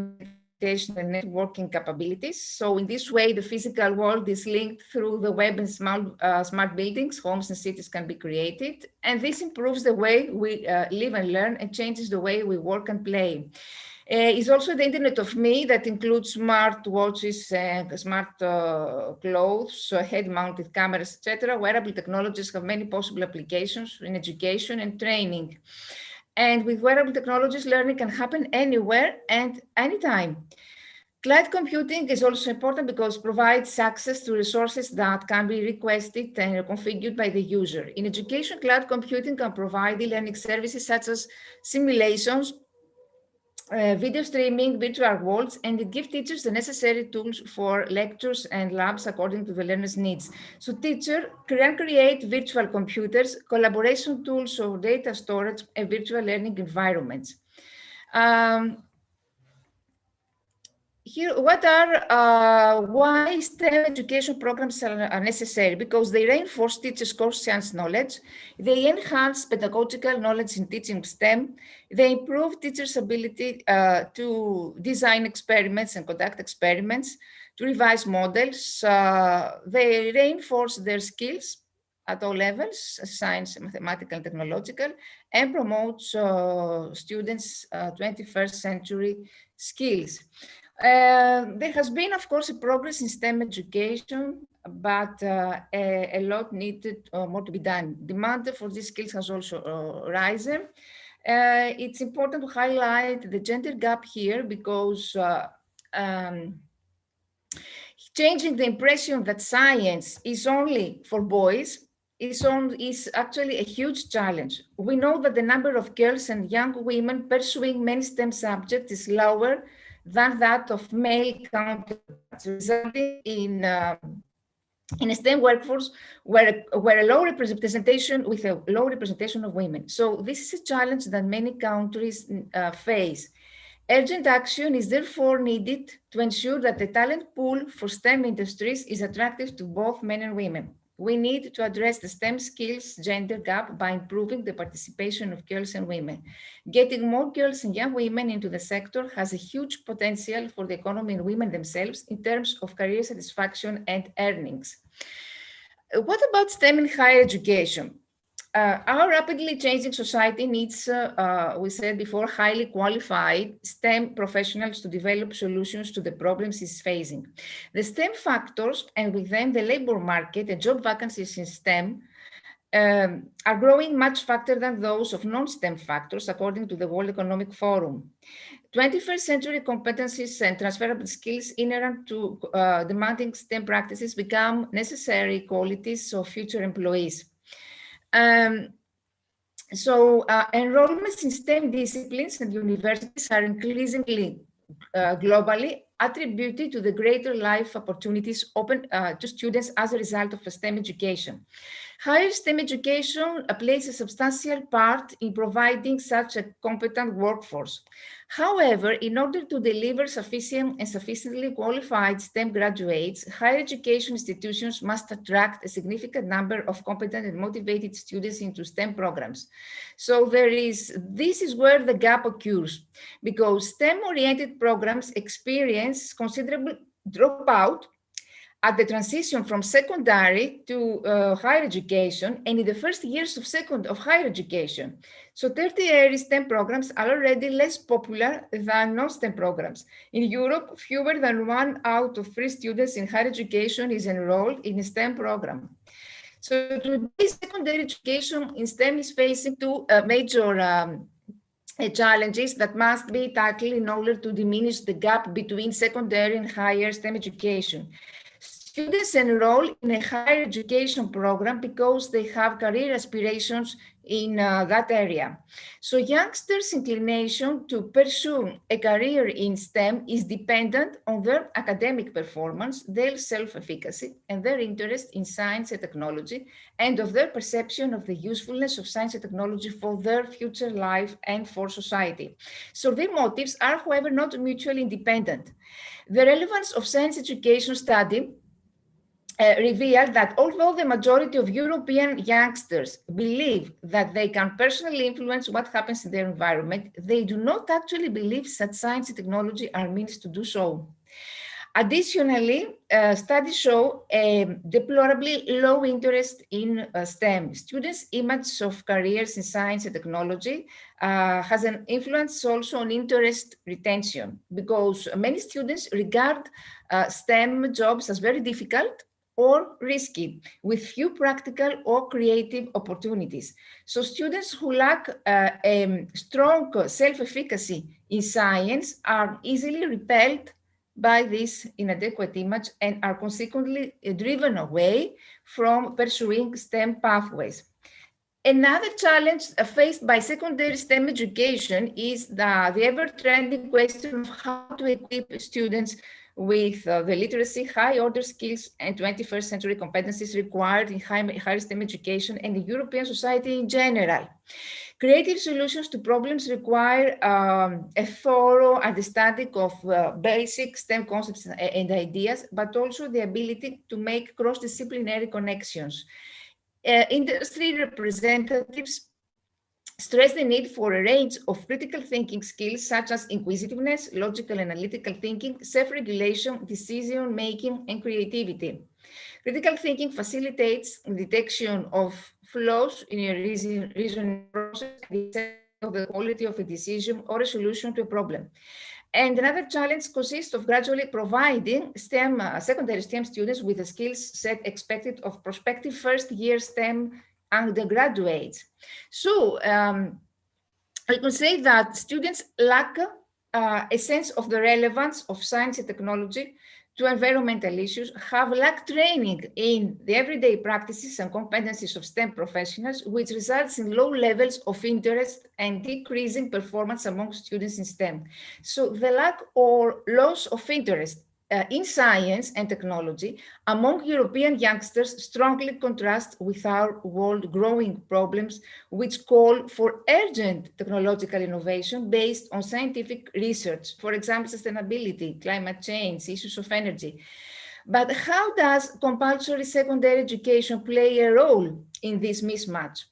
and networking capabilities. So in this way, the physical world is linked through the web, and smart buildings, homes and cities can be created. And this improves the way we live and learn and changes the way we work and play. It's also the Internet of Me that includes smart watches and smart clothes, head-mounted cameras, etc. Wearable technologies have many possible applications in education and training. And with wearable technologies, learning can happen anywhere and anytime. Cloud computing is also important because it provides access to resources that can be requested and configured by the user. In education, cloud computing can provide e-learning services such as simulations, video streaming, virtual worlds, and it gives teachers the necessary tools for lectures and labs according to the learner's needs. So teachers can create virtual computers, collaboration tools for data storage, and virtual learning environments. Here, why STEM education programs are necessary? Because they reinforce teachers' core science knowledge, they enhance pedagogical knowledge in teaching STEM, they improve teachers' ability to design experiments and conduct experiments, to revise models, they reinforce their skills at all levels, science, mathematical, and technological, and promotes students' 21st century skills. There has been, of course, a progress in STEM education, but a lot needed more to be done. Demand for these skills has also risen. It's important to highlight the gender gap here because changing the impression that science is only for boys is actually a huge challenge. We know that the number of girls and young women pursuing many STEM subjects is lower than that of male counterparts, resulting in a STEM workforce where a low representation with a low representation of women. So this is a challenge that many countries face. Urgent action is therefore needed to ensure that the talent pool for STEM industries is attractive to both men and women. We need to address the STEM skills gender gap by improving the participation of girls and women. Getting more girls and young women into the sector has a huge potential for the economy and women themselves in terms of career satisfaction and earnings. What about STEM in higher education? Our rapidly changing society needs, we said before, highly qualified STEM professionals to develop solutions to the problems it's facing. The STEM factors, and with them the labor market and job vacancies in STEM, are growing much faster than those of non-STEM factors, according to the World Economic Forum. 21st century competencies and transferable skills inherent to demanding STEM practices become necessary qualities of future employees. Enrollments in STEM disciplines and universities are increasingly globally attributed to the greater life opportunities open to students as a result of STEM education. Higher STEM education plays a substantial part in providing such a competent workforce. However, in order to deliver sufficient and sufficiently qualified STEM graduates, higher education institutions must attract a significant number of competent and motivated students into STEM programs. So this is where the gap occurs, because STEM-oriented programs experience considerable dropout at the transition from secondary to higher education and in the first years of higher education. So tertiary STEM programs are already less popular than non-STEM programs. In Europe, fewer than 1 out of 3 students in higher education is enrolled in a STEM program. So today, secondary education in STEM is facing two major challenges that must be tackled in order to diminish the gap between secondary and higher STEM education. Students enroll in a higher education program because they have career aspirations in that area. So youngsters' inclination to pursue a career in STEM is dependent on their academic performance, their self-efficacy, and their interest in science and technology, and of their perception of the usefulness of science and technology for their future life and for society. So their motives are, however, not mutually independent. The relevance of science education study revealed that although the majority of European youngsters believe that they can personally influence what happens in their environment, they do not actually believe that science and technology are means to do so. Additionally, studies show a deplorably low interest in STEM. Students' image of careers in science and technology has an influence also on interest retention, because many students regard STEM jobs as very difficult or risky, with few practical or creative opportunities. So students who lack a strong self-efficacy in science are easily repelled by this inadequate image and are consequently driven away from pursuing STEM pathways. Another challenge faced by secondary STEM education is the ever-trending question of how to equip students with the literacy, high-order skills, and 21st century competencies required in higher STEM education and in European society in general. Creative solutions to problems require a thorough understanding of basic STEM concepts and ideas, but also the ability to make cross-disciplinary connections. Industry representatives stress the need for a range of critical thinking skills such as inquisitiveness, logical analytical thinking, self-regulation, decision-making, and creativity. Critical thinking facilitates detection of flaws in a reasoning process and of the quality of a decision or a solution to a problem. And another challenge consists of gradually providing secondary STEM students with the skills set expected of prospective first-year STEM undergraduates. So I can say that students lack a sense of the relevance of science and technology to environmental issues, have lacked training in the everyday practices and competencies of STEM professionals, which results in low levels of interest and decreasing performance among students in STEM. So the lack or loss of interest in science and technology among European youngsters strongly contrasts with our world growing problems, which call for urgent technological innovation based on scientific research, for example, sustainability, climate change, issues of energy. But how does compulsory secondary education play a role in this mismatch?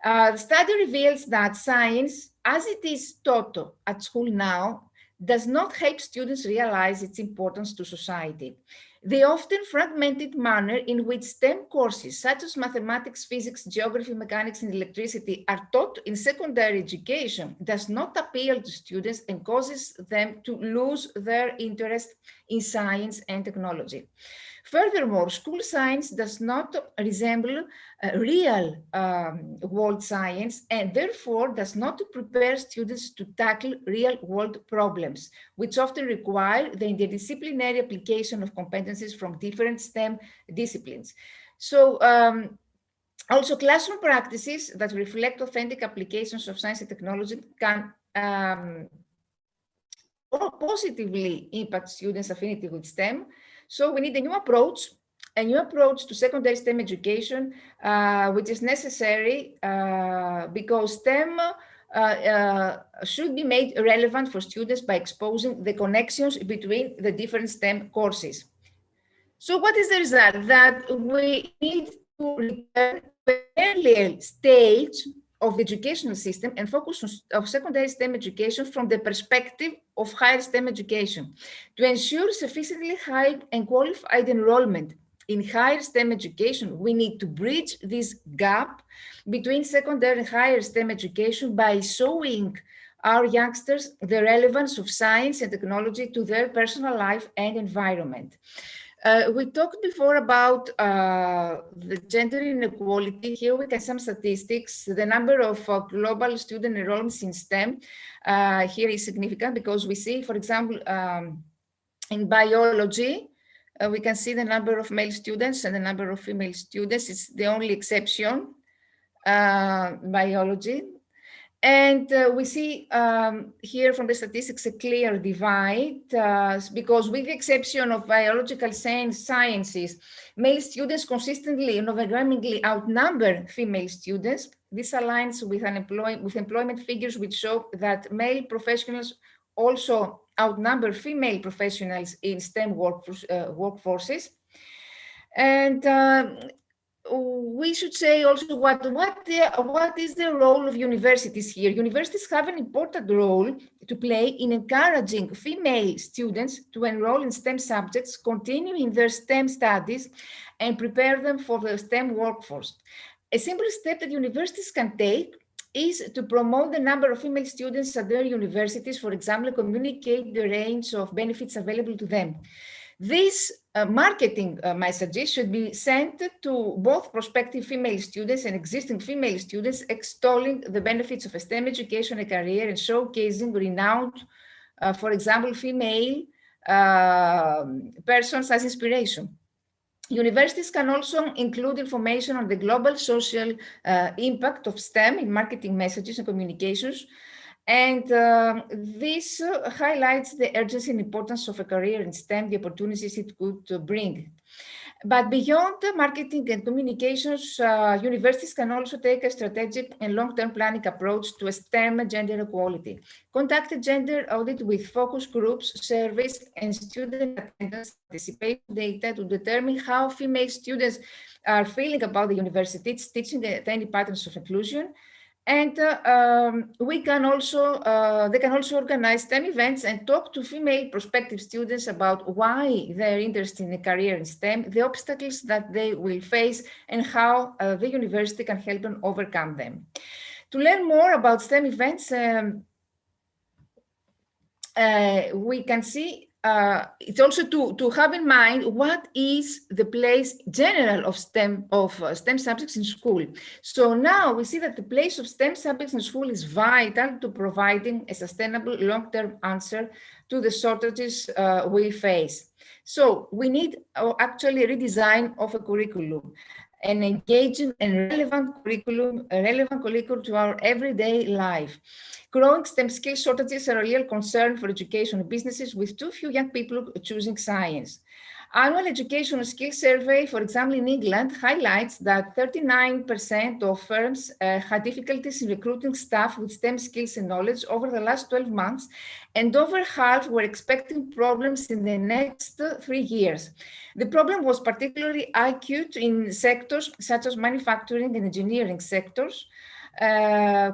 The study reveals that science, as it is taught at school now, does not help students realize its importance to society. The often fragmented manner in which STEM courses such as mathematics, physics, geography, mechanics, and electricity are taught in secondary education does not appeal to students and causes them to lose their interest in science and technology. Furthermore, school science does not resemble real world science and therefore does not prepare students to tackle real world problems, which often require the interdisciplinary application of competencies from different STEM disciplines. So also classroom practices that reflect authentic applications of science and technology can positively impact students' affinity with STEM. So we need a new approach to secondary STEM education, which is necessary because STEM should be made relevant for students by exposing the connections between the different STEM courses. So what is the result? That we need to return to an earlier stage of the educational system and focus on secondary STEM education from the perspective of higher STEM education to ensure sufficiently high and qualified enrollment in higher STEM education. We need to bridge this gap between secondary and higher STEM education by showing our youngsters the relevance of science and technology to their personal life and environment. We talked before about the gender inequality. Here we get some statistics. The number of global student enrollments in STEM here is significant because we see, for example, in biology, we can see the number of male students and the number of female students. It's the only exception, biology. And we see here from the statistics a clear divide because with the exception of biological sciences, male students consistently and overwhelmingly outnumber female students. This aligns with employment figures which show that male professionals also outnumber female professionals in STEM workforces. And we should say also what is the role of universities here. Universities have an important role to play in encouraging female students to enroll in STEM subjects, continue in their STEM studies, and prepare them for the STEM workforce. A simple step that universities can take is to promote the number of female students at their universities, for example, communicate the range of benefits available to them. These marketing messages should be sent to both prospective female students and existing female students, extolling the benefits of a STEM education and career and showcasing renowned, for example, female persons as inspiration. Universities can also include information on the global social impact of STEM in marketing messages and communications. And this highlights the urgency and importance of a career in STEM, the opportunities it could bring. But beyond the marketing and communications, universities can also take a strategic and long-term planning approach to a STEM gender equality. Conduct a gender audit with focus groups, surveys, and student attendance participation data to determine how female students are feeling about the university's teaching and any patterns of inclusion. And they can also organize STEM events and talk to female prospective students about why they're interested in a career in STEM, the obstacles that they will face, and how the university can help them overcome them. To learn more about STEM events, we can see it's also to have in mind what is the place general of STEM subjects in school. So now we see that the place of STEM subjects in school is vital to providing a sustainable long-term answer to the shortages we face. So we need actually a redesign of a curriculum. an engaging and relevant curriculum to our everyday life. Growing STEM skill shortages are a real concern for education businesses, with too few young people choosing science. Annual educational skill survey, for example, in England, highlights that 39% of firms had difficulties in recruiting staff with STEM skills and knowledge over the last 12 months, and over half were expecting problems in the next 3 years. The problem was particularly acute in sectors such as manufacturing and engineering sectors,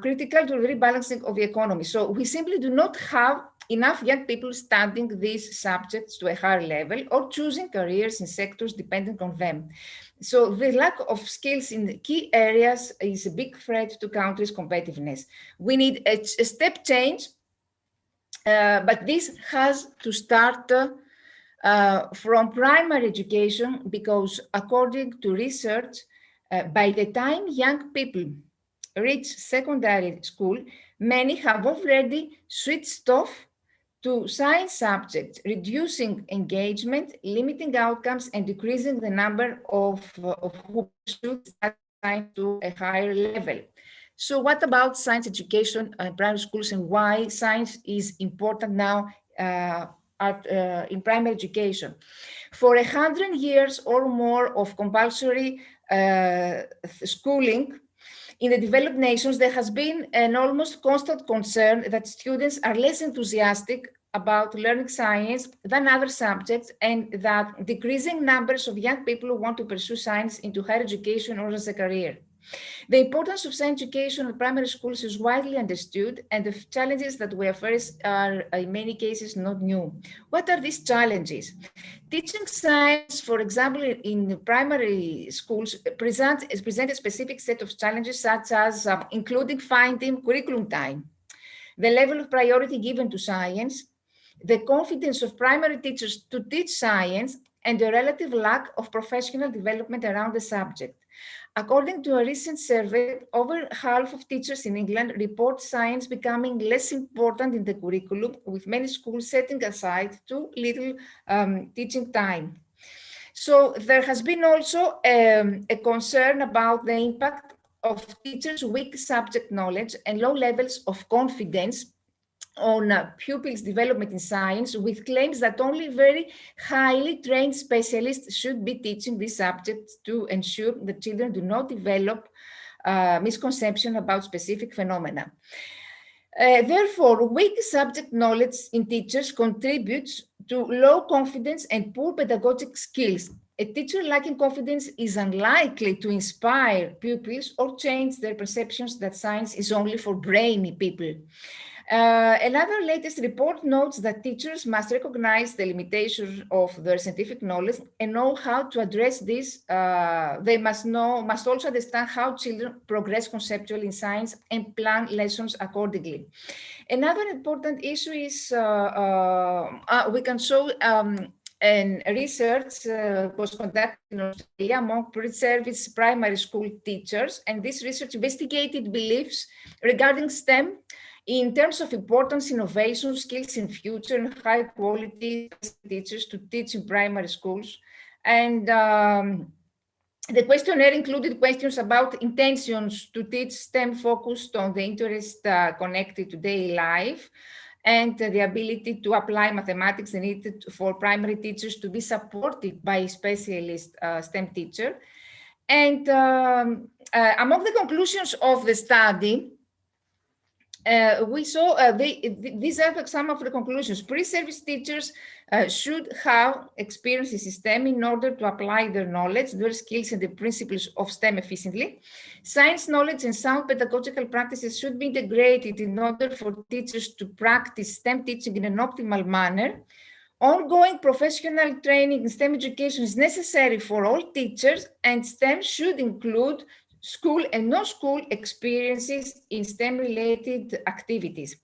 critical to the rebalancing of the economy. So we simply do not have enough young people studying these subjects to a higher level or choosing careers in sectors dependent on them. So the lack of skills in key areas is a big threat to countries' competitiveness. We need a step change, but this has to start from primary education, because according to research, by the time young people reach secondary school, many have already switched off to science subjects, reducing engagement, limiting outcomes, and decreasing the number of who pursue science to a higher level. So what about science education in primary schools, and why science is important now in primary education? For 100 years or more of compulsory schooling, in the developed nations, there has been an almost constant concern that students are less enthusiastic about learning science than other subjects, and that decreasing numbers of young people who want to pursue science into higher education or as a career. The importance of science education in primary schools is widely understood, and the challenges that we face are in many cases not new. What are these challenges? Teaching science, for example, in primary schools presents a specific set of challenges, such as including finding curriculum time, the level of priority given to science, the confidence of primary teachers to teach science, and the relative lack of professional development around the subject. According to a recent survey, over half of teachers in England report science becoming less important in the curriculum, with many schools setting aside too little teaching time. So there has been also a concern about the impact of teachers' weak subject knowledge and low levels of confidence on pupils' development in science, with claims that only very highly trained specialists should be teaching these subjects to ensure that children do not develop misconceptions about specific phenomena. Therefore, weak subject knowledge in teachers contributes to low confidence and poor pedagogic skills. A teacher lacking confidence is unlikely to inspire pupils or change their perceptions that science is only for brainy people. Another latest report notes that teachers must recognize the limitations of their scientific knowledge and know how to address this. They must also understand how children progress conceptually in science and plan lessons accordingly. Another important issue is we can show and research was conducted in Australia among pre-service primary school teachers, and this research investigated beliefs regarding STEM in terms of importance, innovation, skills in future, and high quality teachers to teach in primary schools. And the questionnaire included questions about intentions to teach STEM focused on the interest connected to daily life, and the ability to apply mathematics needed for primary teachers to be supported by a specialist STEM teacher. And among the conclusions of the study, we saw these are some of the conclusions. Pre-service teachers should have experience in STEM in order to apply their knowledge, their skills, and the principles of STEM efficiently. Science knowledge and sound pedagogical practices should be integrated in order for teachers to practice STEM teaching in an optimal manner. Ongoing professional training in STEM education is necessary for all teachers, and STEM should include school and no-school experiences in STEM-related activities.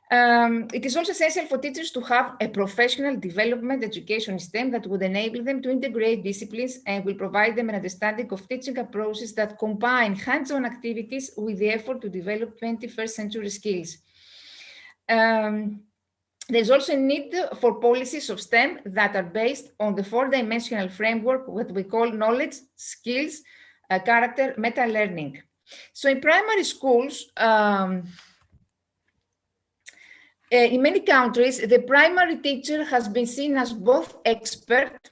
It is also essential for teachers to have a professional development education in STEM that would enable them to integrate disciplines and will provide them an understanding of teaching approaches that combine hands-on activities with the effort to develop 21st century skills. There's also a need for policies of STEM that are based on the four-dimensional framework, what we call knowledge, skills, character meta-learning. So in primary schools, in many countries, the primary teacher has been seen as both expert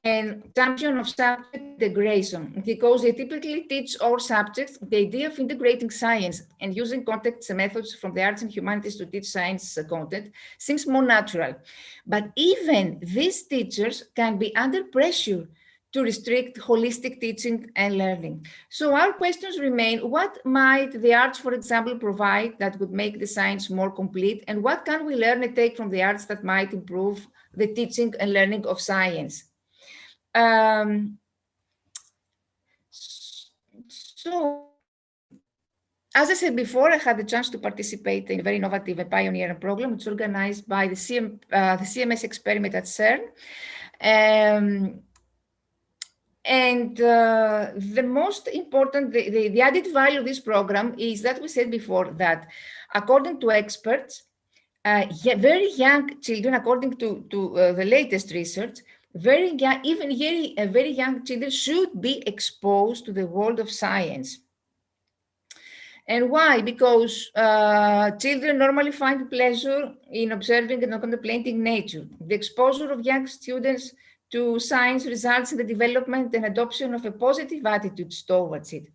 and champion of subject integration, because they typically teach all subjects. The idea of integrating science and using contexts and methods from the arts and humanities to teach science content seems more natural. But even these teachers can be under pressure to restrict holistic teaching and learning. So our questions remain: what might the arts, for example, provide that would make the science more complete? And what can we learn and take from the arts that might improve the teaching and learning of science? So, as I said before, I had the chance to participate in a very innovative and pioneering program, which is organized by the CMS experiment at CERN. The most important, the added value of this program is that we said before that, according to experts, very young children, according to the latest research, very young, even very young children should be exposed to the world of science. And why? Because children normally find pleasure in observing and contemplating nature. The exposure of young students to science results in the development and adoption of a positive attitude towards it.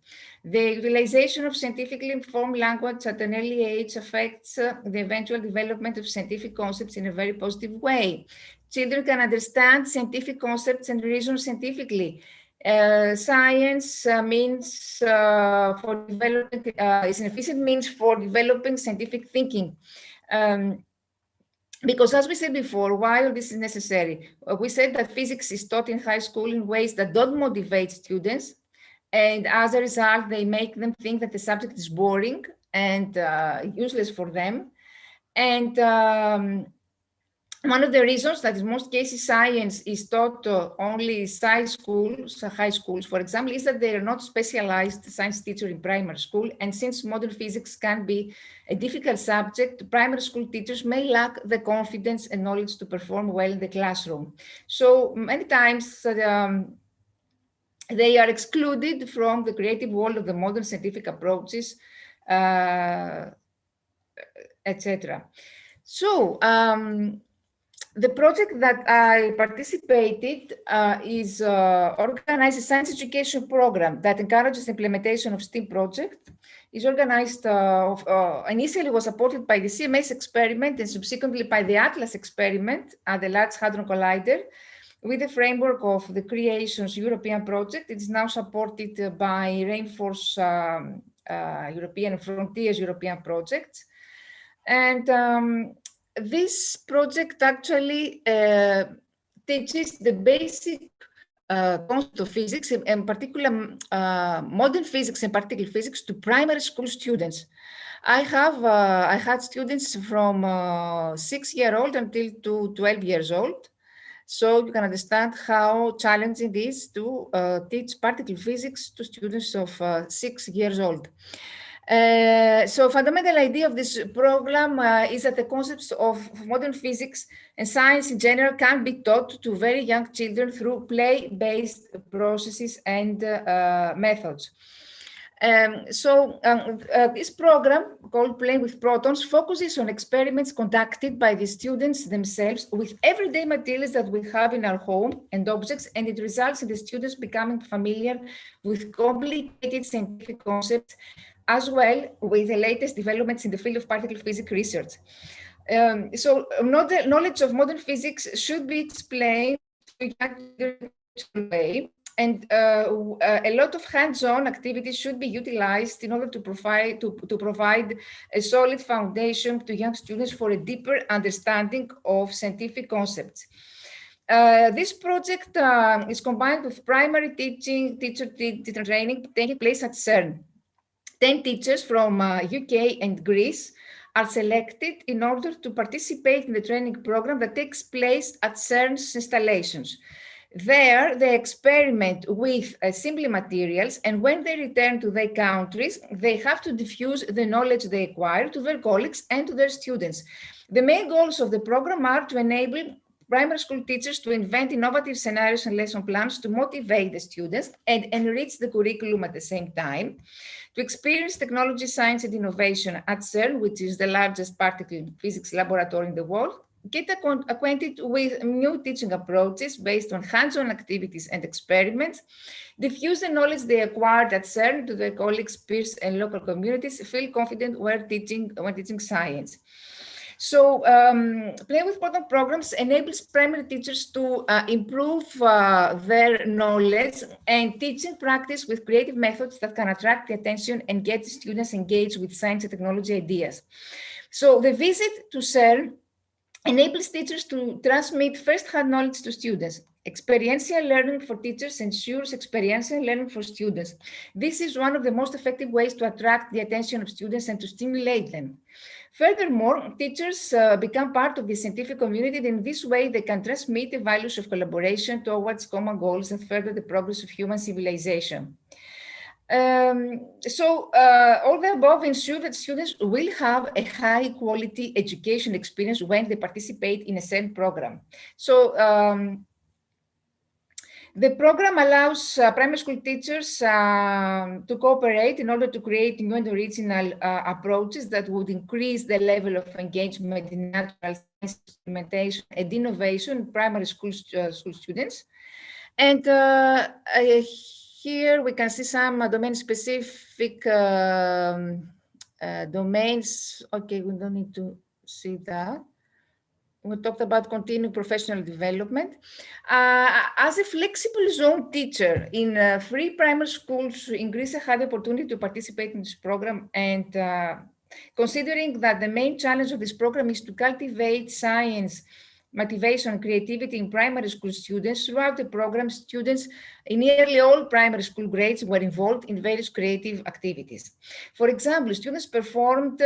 The utilization of scientifically informed language at an early age affects the eventual development of scientific concepts in a very positive way. Children can understand scientific concepts and reason scientifically. Science means for developing is an efficient means for developing scientific thinking. Because as we said before, while this is necessary, we said that physics is taught in high school in ways that don't motivate students. And as a result, they make them think that the subject is boring and useless for them. And one of the reasons that in most cases science is taught only high schools, for example, is that they are not specialized science teacher in primary school. And since modern physics can be a difficult subject, primary school teachers may lack the confidence and knowledge to perform well in the classroom. So many times they are excluded from the creative world of the modern scientific approaches, etc. So the project that I participated is organized a science education program that encourages the implementation of STEAM project. Is organized, initially was supported by the CMS experiment and subsequently by the Atlas experiment at the Large Hadron Collider with the framework of the Creations European project. It is now supported by Rainforest European Frontiers European projects. And this project actually teaches the basic concept of physics, in particular modern physics and particle physics, to primary school students. I had students from 6-year-old until to 12 years old. So you can understand how challenging it is to teach particle physics to students of 6 years old. So fundamental idea of this program is that the concepts of modern physics and science in general can be taught to very young children through play-based processes and methods. This program, called Playing with Protons, focuses on experiments conducted by the students themselves with everyday materials that we have in our home and objects, and it results in the students becoming familiar with complicated scientific concepts, as well with the latest developments in the field of particle physics research. Knowledge of modern physics should be explained in a way, and a lot of hands-on activities should be utilized in order to provide a solid foundation to young students for a deeper understanding of scientific concepts. This project is combined with primary teacher training taking place at CERN. 10 teachers from UK and Greece are selected in order to participate in the training program that takes place at CERN's installations. There, they experiment with simple materials, and when they return to their countries, they have to diffuse the knowledge they acquire to their colleagues and to their students. The main goals of the program are to enable primary school teachers to invent innovative scenarios and lesson plans to motivate the students and enrich the curriculum at the same time, to experience technology, science, and innovation at CERN, which is the largest particle physics laboratory in the world, get acquainted with new teaching approaches based on hands-on activities and experiments, diffuse the knowledge they acquired at CERN to their colleagues, peers, and local communities, feel confident when teaching science. So Play with Proton programs enables primary teachers to improve their knowledge and teaching practice with creative methods that can attract the attention and get students engaged with science and technology ideas. So the visit to CERN enables teachers to transmit first-hand knowledge to students. Experiential learning for teachers ensures experiential learning for students. This is one of the most effective ways to attract the attention of students and to stimulate them. Furthermore, teachers become part of the scientific community, and in this way they can transmit the values of collaboration towards common goals that further the progress of human civilization. All the above ensure that students will have a high quality education experience when they participate in a CERN program. The program allows primary school teachers to cooperate in order to create new and original approaches that would increase the level of engagement in natural science experimentation and innovation in primary school students. And here we can see some domain-specific domains. Okay, we don't need to see that. We talked about continuing professional development. As a flexible zone teacher in 3 primary schools in Greece, I had the opportunity to participate in this program. And considering that the main challenge of this program is to cultivate science, motivation, and creativity in primary school students, throughout the program, students in nearly all primary school grades were involved in various creative activities. For example, students performed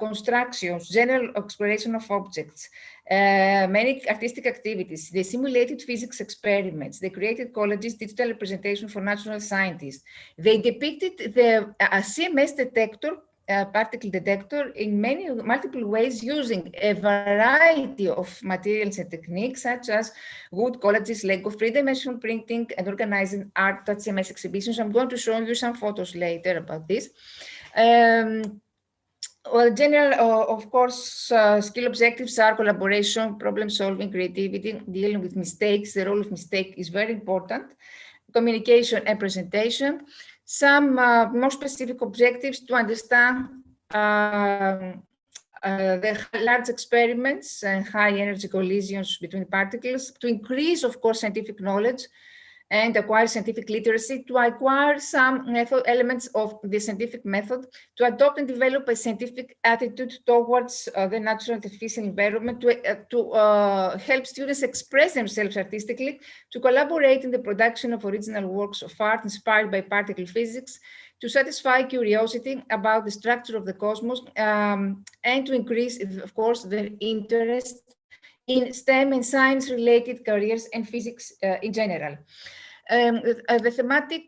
constructions, general exploration of objects, many artistic activities. They simulated physics experiments. They created colleges, digital representation for natural scientists. They depicted a CMS detector, particle detector, in multiple ways, using a variety of materials and techniques such as wood, collages, Lego, three-dimensional printing, and organizing art at CMS exhibitions. I'm going to show you some photos later about this. Well, general, of course, skill objectives are collaboration, problem solving, creativity, dealing with mistakes. The role of mistake is very important. Communication and presentation. Some more specific objectives to understand the large experiments and high energy collisions between particles, to increase, of course, scientific knowledge and acquire scientific literacy, to acquire some elements of the scientific method, to adopt and develop a scientific attitude towards the natural and artificial environment, to help students express themselves artistically, to collaborate in the production of original works of art inspired by particle physics, to satisfy curiosity about the structure of the cosmos, and to increase, of course, their interest in STEM and science-related careers and physics in general. The thematic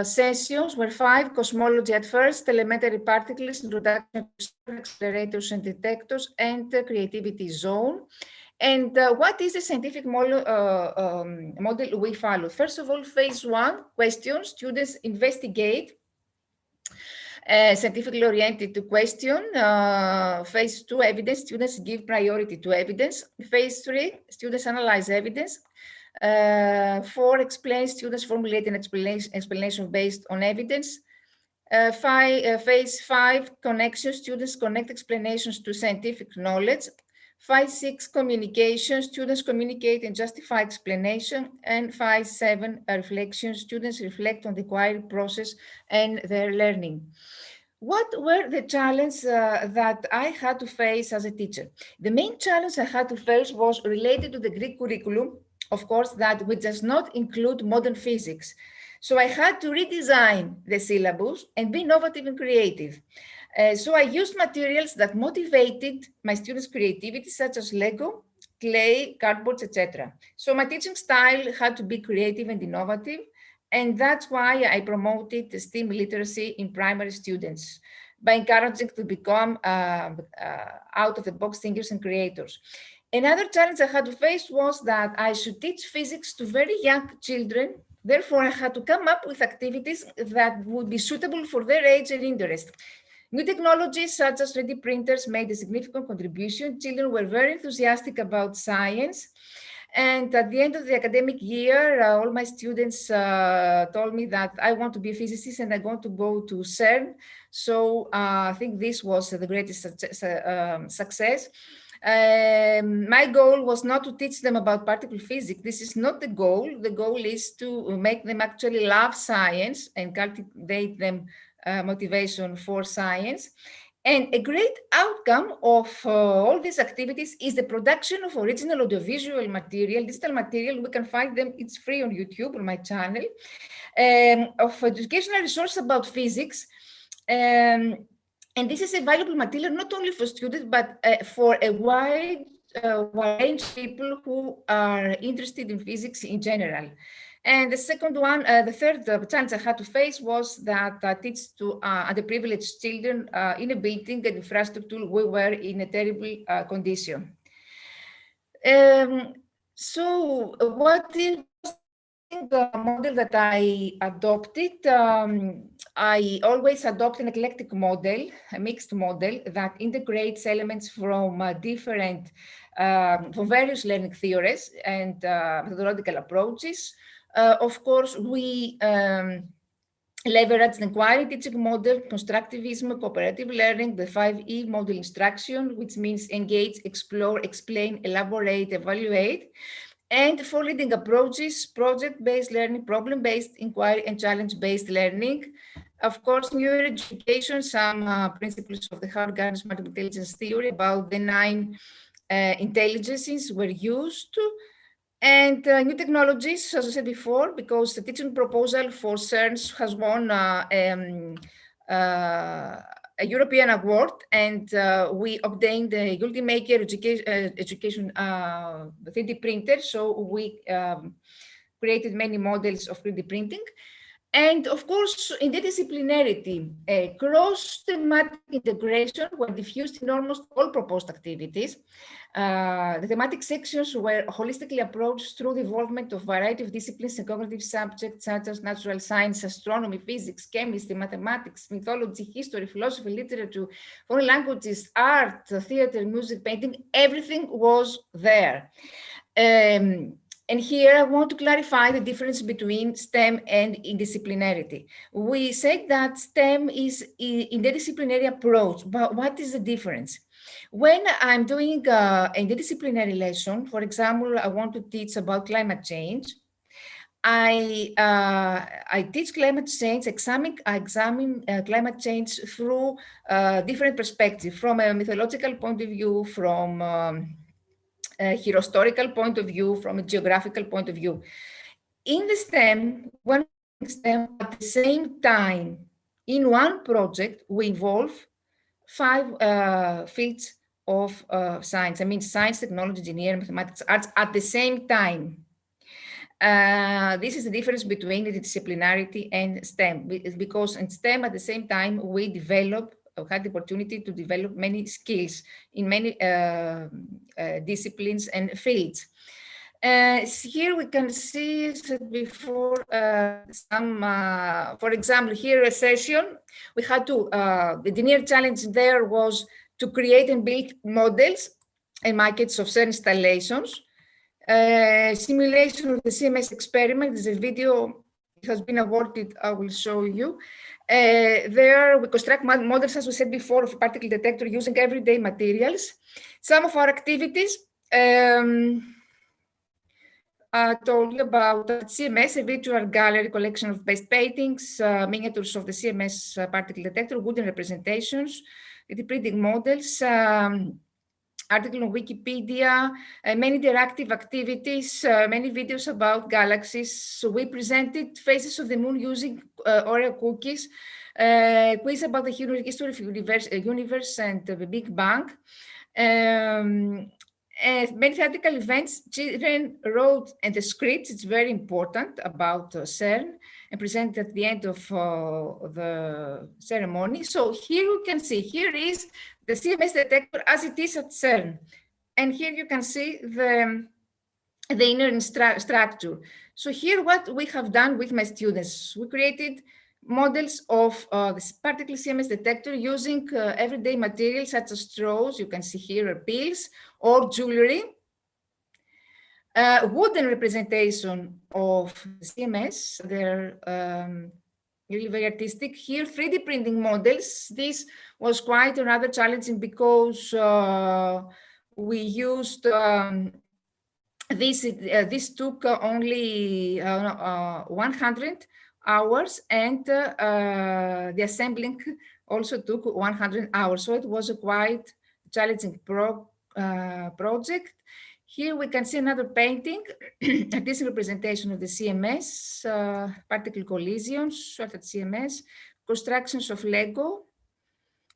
sessions were 5: cosmology at first, elementary particles, introduction to accelerators and detectors, and creativity zone. And what is the scientific model we follow? First of all, phase 1, questions. Students investigate scientifically oriented to question. Phase 2, evidence. Students give priority to evidence. Phase 3, students analyze evidence. 4, explain. Students formulate an explanation based on evidence. Phase 5, connection. Students connect explanations to scientific knowledge. Phase 6, communication. Students communicate and justify explanation. And phase 7, reflection. Students reflect on the acquired process and their learning. What were the challenges that I had to face as a teacher? The main challenge I had to face was related to the Greek curriculum, of course, that which does not include modern physics. So I had to redesign the syllabus and be innovative and creative. So I used materials that motivated my students' creativity, such as Lego, clay, cardboards, etc. So my teaching style had to be creative and innovative. And that's why I promoted the STEAM literacy in primary students by encouraging to become out-of-the-box thinkers and creators. Another challenge I had to face was that I should teach physics to very young children. Therefore, I had to come up with activities that would be suitable for their age and interest. New technologies such as 3D printers made a significant contribution. Children were very enthusiastic about science. And at the end of the academic year, all my students told me that I want to be a physicist and I want to go to CERN. So I think this was the greatest success. My goal was not to teach them about particle physics. This is not the goal. The goal is to make them actually love science and cultivate them motivation for science. And a great outcome of all these activities is the production of original audiovisual material, digital material. We can find them, it's free on YouTube on my channel, of educational resources about physics. And this is a valuable material, not only for students, but for a wide range of people who are interested in physics in general. And the second one, the third challenge I had to face was that I teach to underprivileged children in a building and infrastructure we were in a terrible condition. So what is the model that I adopted? I always adopt an eclectic model, a mixed model that integrates elements from from various learning theories and methodological approaches. Of course, we leverage the inquiry teaching model, constructivism, cooperative learning, the 5E model instruction, which means engage, explore, explain, elaborate, evaluate. And for leading approaches, project-based learning, problem-based inquiry, and challenge-based learning. Of course, neuroeducation, some principles of the Howard-Gardner multiple intelligence theory about the 9 intelligences were used. And new technologies, as I said before, because the teaching proposal for CERN has won a European award, and we obtained the Ultimaker education 3D printer. So we created many models of 3D printing. And of course, interdisciplinarity, cross-thematic integration were diffused in almost all proposed activities. The thematic sections were holistically approached through the involvement of a variety of disciplines and cognitive subjects such as natural science, astronomy, physics, chemistry, mathematics, mythology, history, philosophy, literature, foreign languages, art, theater, music, painting, everything was there. And here I want to clarify the difference between STEM and interdisciplinarity. We said that STEM is interdisciplinary approach, but what is the difference? When I'm doing an interdisciplinary lesson, for example, I want to teach about climate change, I teach climate change, I examine climate change through different perspectives, from a mythological point of view, from a historical point of view, from a geographical point of view. In the STEM, when STEM at the same time, in one project, we involve 5 fields of science. I mean, science, technology, engineering, mathematics, arts at the same time. This is the difference between the disciplinarity and STEM, because in STEM at the same time, we had the opportunity to develop many skills in many disciplines and fields. Here we can see before some, for example, here a session, we had to, the engineer challenge there was to create and build models and maquettes of certain installations. Simulation of the CMS experiment is a video, it has been awarded, I will show you. There we construct models, as we said before, of a particle detector using everyday materials. Some of our activities, I told you about CMS, a virtual gallery collection of best paintings, miniatures of the CMS particle detector, wooden representations, 3D printing models, article on Wikipedia, many interactive activities, many videos about galaxies. So we presented Faces of the Moon using Oreo cookies, quiz about the history of the universe and the Big Bang. Many theatrical events, children wrote and the scripts, it's very important, about CERN, and presented at the end of the ceremony. So here you can see, here is the CMS detector as it is at CERN. And here you can see the inner structure. So here what we have done with my students, we created models of this particle CMS detector using everyday materials such as straws, you can see here, pills, or jewelry. Wooden representation of CMS, they're really very artistic. Here, 3D printing models. This was quite rather challenging because we used this took only 100 hours, and the assembling also took 100 hours. So it was a quite challenging project. Here we can see another painting, this representation of the CMS, particle collisions, short at CMS, constructions of Lego,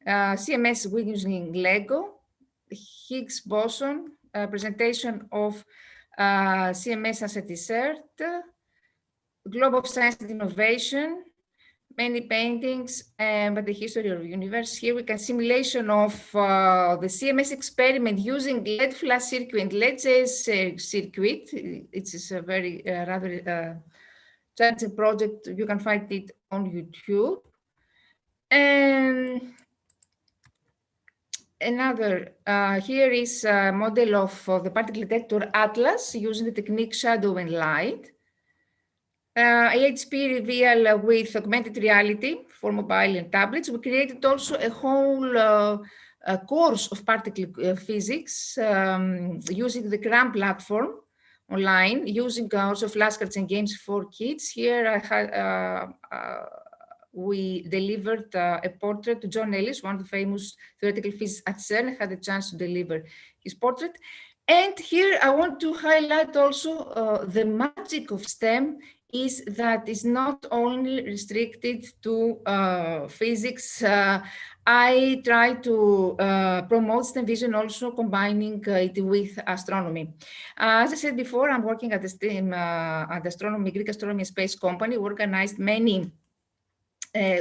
CMS using Lego, Higgs boson, presentation of CMS as a dessert, Globe of Science and Innovation, many paintings, but the history of the universe. Here we can simulation of the CMS experiment using LED flash circuit and LED circuit. It is a very rather challenging project. You can find it on YouTube. And another, here is a model of the particle detector Atlas using the technique shadow and light. AHP reveal with augmented reality for mobile and tablets. We created also a whole course of particle physics using the CRAM platform online, using also flashcards and games for kids. Here I had, we delivered a portrait to John Ellis, one of the famous theoretical physicists at CERN. I had a chance to deliver his portrait. And here I want to highlight also the magic of STEM is that it's not only restricted to physics. I try to promote STEM vision also combining it with astronomy. As I said before, I'm working at the STEM, at the astronomy, Greek Astronomy and Space Company. We organized many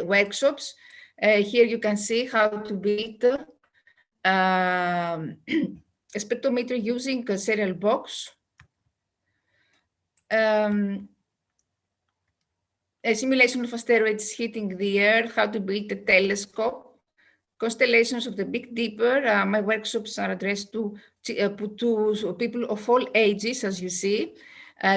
workshops. Here you can see how to build a spectrometer using a serial box. A simulation of asteroids hitting the Earth, how to build a telescope, constellations of the Big Dipper. My workshops are addressed to people of all ages, as you see.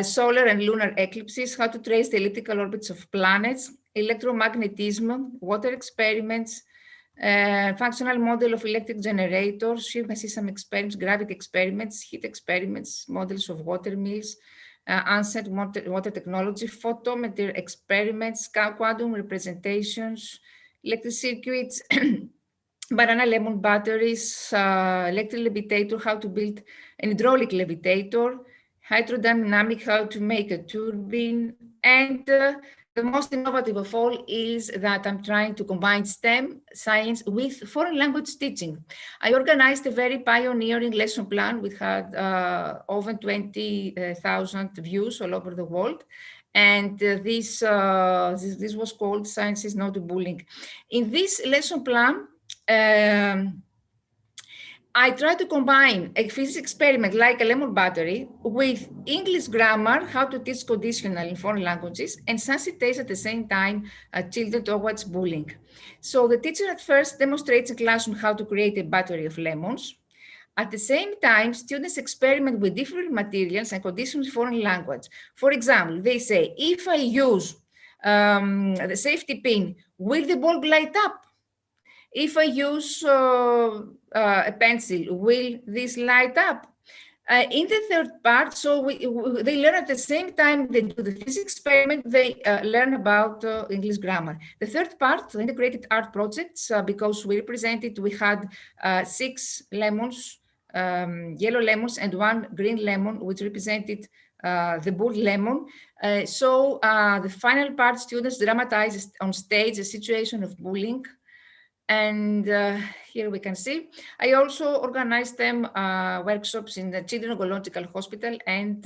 Solar and lunar eclipses, how to trace the elliptical orbits of planets, electromagnetism, water experiments, functional model of electric generators. Here you can see some experiments, gravity experiments, heat experiments, models of water mills, unset water technology, photometer experiments, quantum representations, electric circuits, banana lemon batteries, electric levitator, how to build an hydraulic levitator, hydrodynamic, how to make a turbine, and the most innovative of all is that I'm trying to combine STEM science with foreign language teaching. I organized a very pioneering lesson plan. We had over 20,000 views all over the world. And this was called Science is Not Bullying. In this lesson plan, I try to combine a physics experiment like a lemon battery with English grammar, how to teach conditional in foreign languages, and sensitize at the same time children towards bullying. So the teacher at first demonstrates in classroom how to create a battery of lemons. At the same time, students experiment with different materials and conditions in foreign language. For example, they say, if I use the safety pin, will the bulb light up? If I use a pencil, will this light up? In the third part, so they learn at the same time they do the physics experiment, they learn about English grammar. The third part, the integrated art projects, because we represented, we had 6 lemons, yellow lemons and 1 green lemon, which represented the bull lemon. So the final part, students dramatize on stage a situation of bullying. And here we can see, I also organized them workshops in the Children's Oncological Hospital and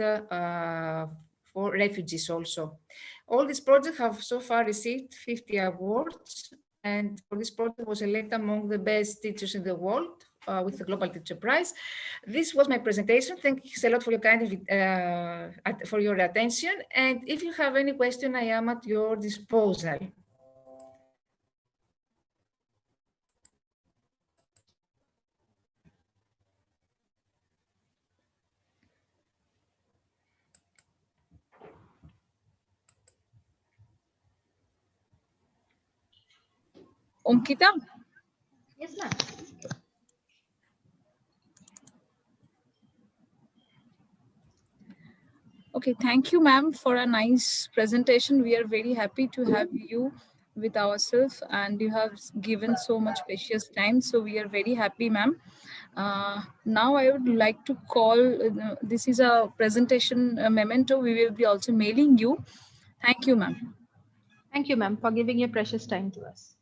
for refugees also. All these projects have so far received 50 awards. And for this project was elected among the best teachers in the world with the Global Teacher Prize. This was my presentation. Thanks a lot for your for your attention. And if you have any question, I am at your disposal.
Ankita?
Yes, ma'am.
Okay, thank you, ma'am, for a nice presentation. We are very happy to have you with ourselves, and you have given so much precious time. So we are very happy, ma'am. Now I would like to call, this is a presentation memento. We will be also mailing you. Thank you, ma'am.
Thank you, ma'am, for giving your precious time to us.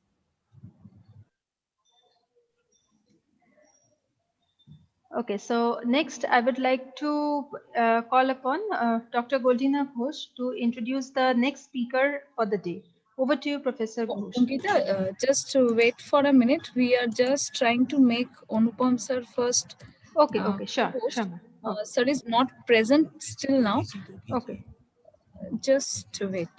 Okay, so next I would like to call upon Dr. Goldina Ghosh to introduce the next speaker for the day. Over to you, Professor Ghosh.
Ankita, just to wait for a minute. We are just trying to make Anupam sir first.
Okay, okay, sure,
host.
sure, ma'am. Okay.
Sir is not present still now.
Okay.
Just wait.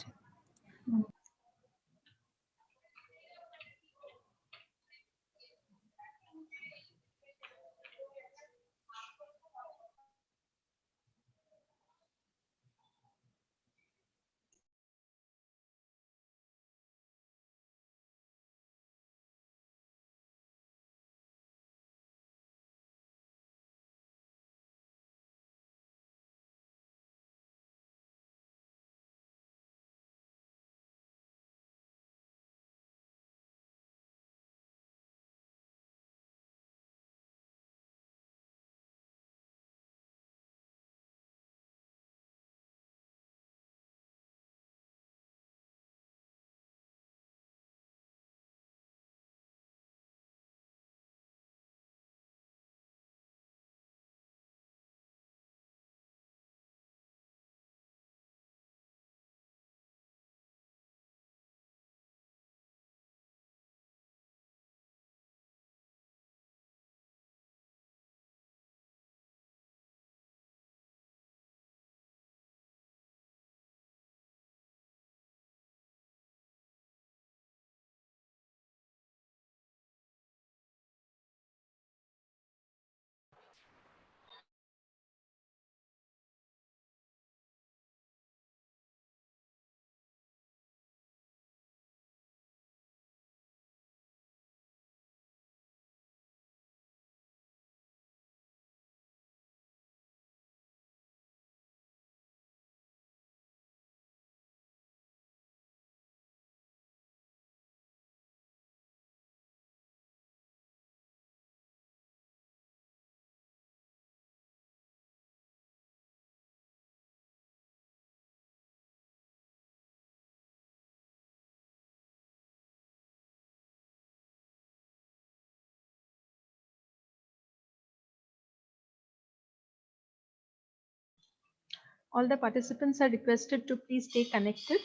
All the participants are requested to please stay connected.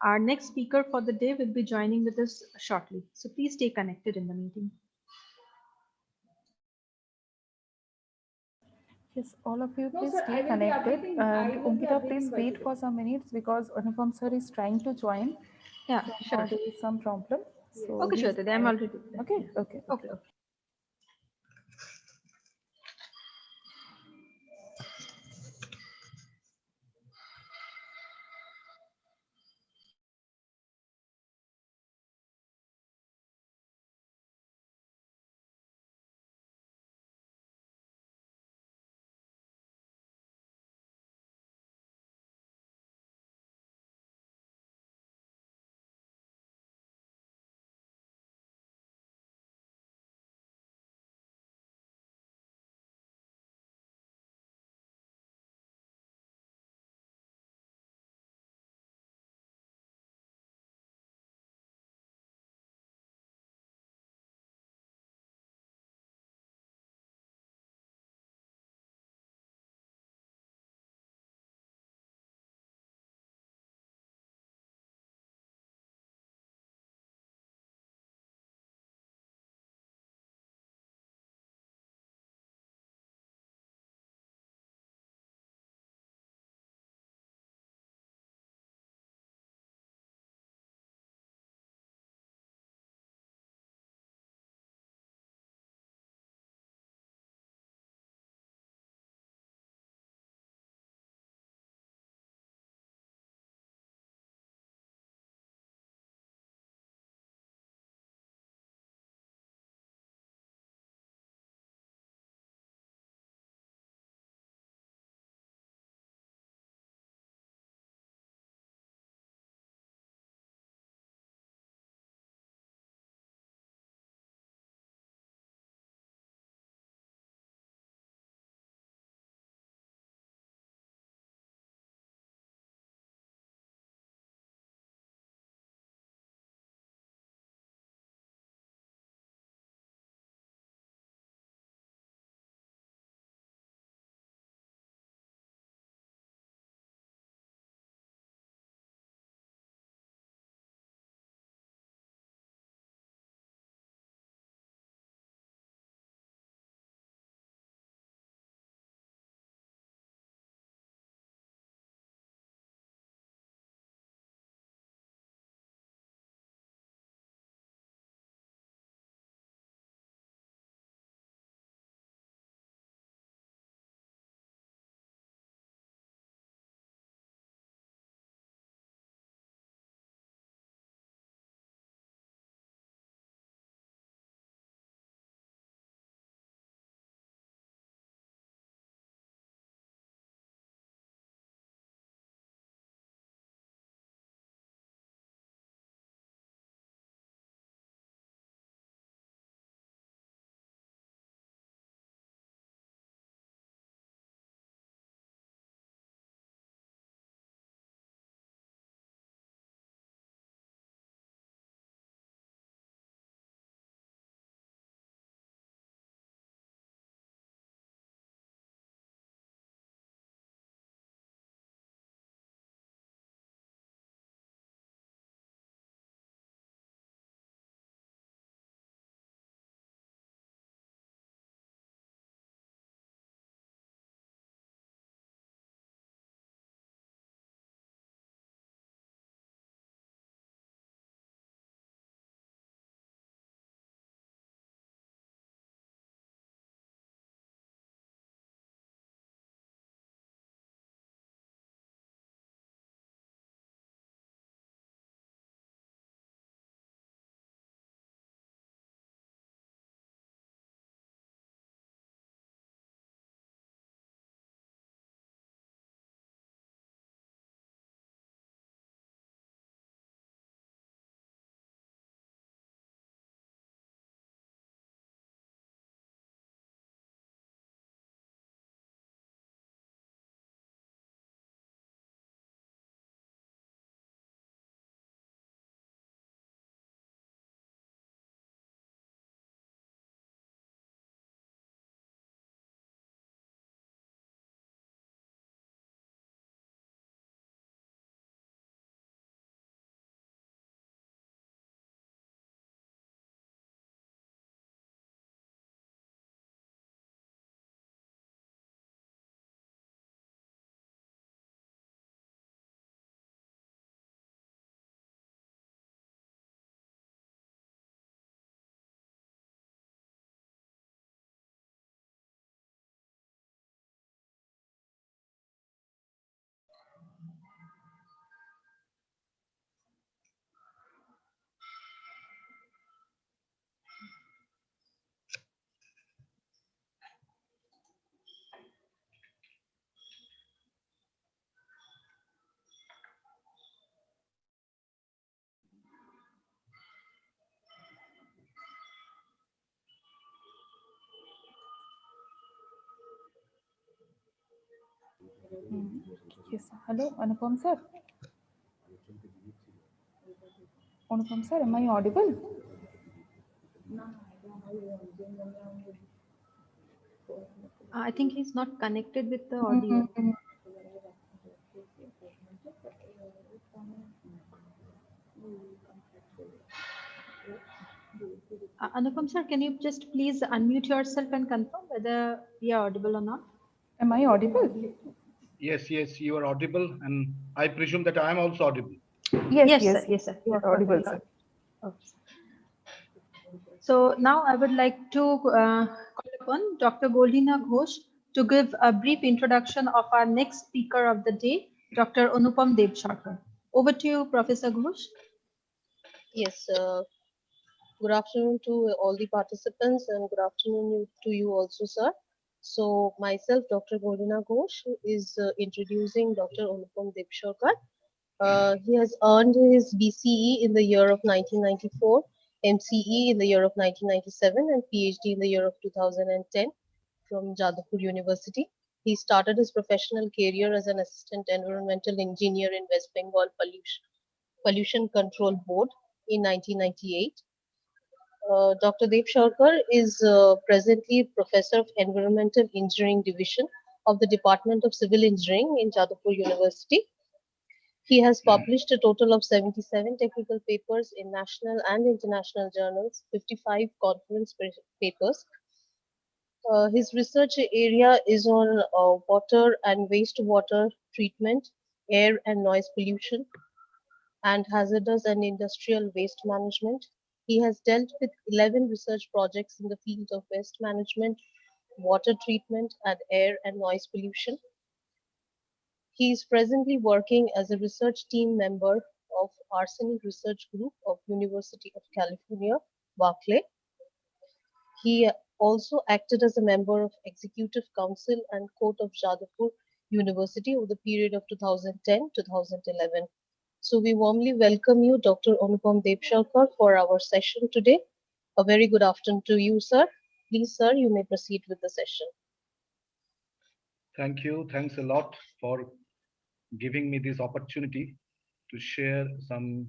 Our next speaker for the day will be joining with us shortly. So please stay connected in the meeting.
Yes, all of you please stay connected. And Ankita, please wait for some minutes because Anupam sir is trying to join.
Yeah, sure.
There is some problem. So
Okay, sure. I'm already.
okay, okay.
Okay.
Yes. Hello, Anupam sir. Anupam sir, am I audible?
I think he's not connected with the audio. Anupam sir, can you just please unmute yourself and confirm whether we are audible or not?
Am I audible?
Yes, you are audible, and I presume that I am also audible.
Yes,
Sir. Yes, sir.
you are audible, sir.
Okay. So now I would like to call upon Dr. Goldina Ghosh to give a brief introduction of our next speaker of the day, Dr. Anupam Debsharkar. Over to you, Professor Ghosh.
Yes, good afternoon to all the participants and good afternoon to you also, sir. So myself, Dr. Goldina Ghosh, is introducing Dr. Anupam Debsharkar. He has earned his BCE in the year of 1994, MCE in the year of 1997, and PhD in the year of 2010 from Jadavpur University. He started his professional career as an assistant environmental engineer in West Bengal Pollution Control Board in 1998. Dr. Debsharkar is presently Professor of Environmental Engineering Division of the Department of Civil Engineering in Jadavpur University. He has published a total of 77 technical papers in national and international journals, 55 conference papers. His research area is on water and wastewater treatment, air and noise pollution, and hazardous and industrial waste management. He has dealt with 11 research projects in the field of waste management, water treatment, and air and noise pollution. He is presently working as a research team member of Arsenic Research Group of University of California, Berkeley. He also acted as a member of Executive Council and Court of Jadavpur University over the period of 2010-2011. So we warmly welcome you, Dr. Anupam Debsharkar, for our session today. A very good afternoon to you, sir. Please, sir, you may proceed with the session.
Thank you. Thanks a lot for giving me this opportunity to share some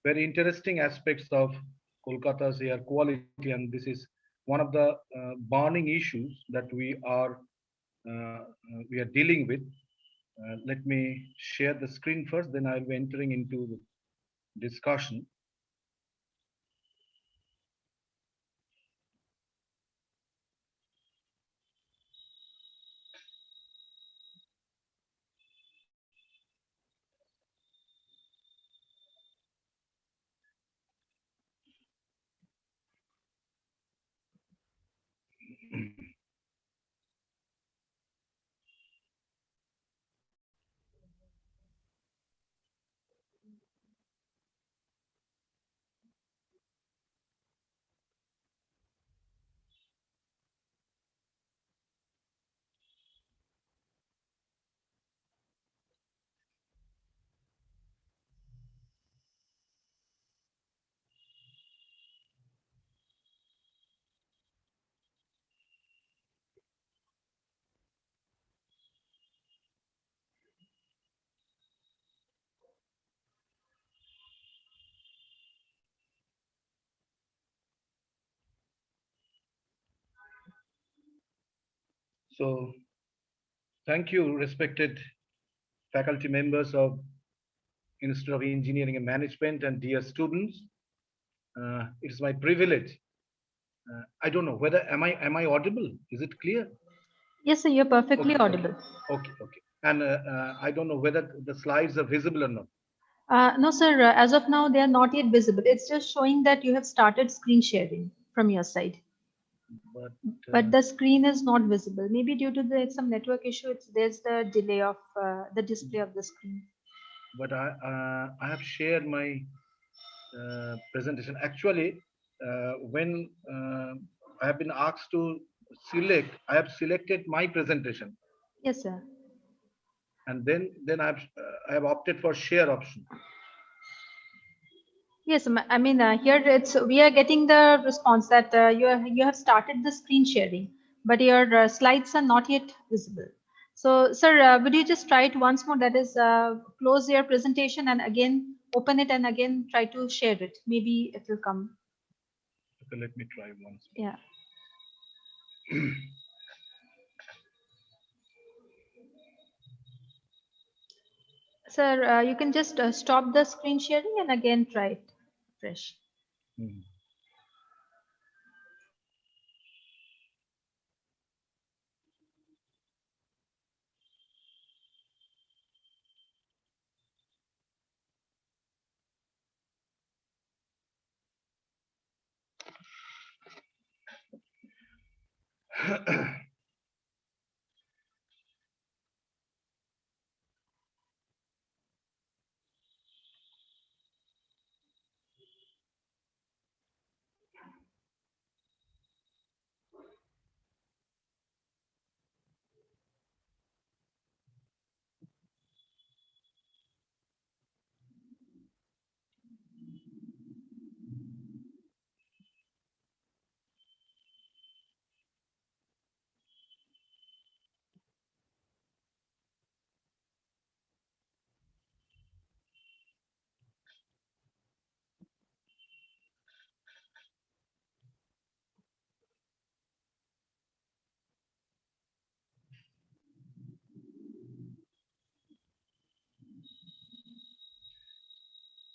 very interesting aspects of Kolkata's air quality, and this is one of the burning issues that we are dealing with. Let me share the screen first, then I'll be entering into the discussion. So, thank you, respected faculty members of Institute of Engineering and Management and dear students. It is my privilege. I don't know whether am I audible? Is it clear?
Yes, sir, you're perfectly audible.
Okay. And I don't know whether the slides are visible or not.
No, sir, as of now, they are not yet visible. It's just showing that you have started screen sharing from your side. But the screen is not visible. Maybe due to some network issue, there's the delay of the display of the screen.
But I have shared my presentation. Actually, when I have been asked to select, I have selected my presentation.
Yes, sir.
And then I have opted for share option.
Yes, I mean here we are getting the response that you have started the screen sharing, but your slides are not yet visible. So, sir, would you just try it once more? That is, close your presentation and again open it and again try to share it. Maybe it will come.
Okay, let me try once.
Yeah. Sir, you can just stop the screen sharing and again try it fresh.
Hmm.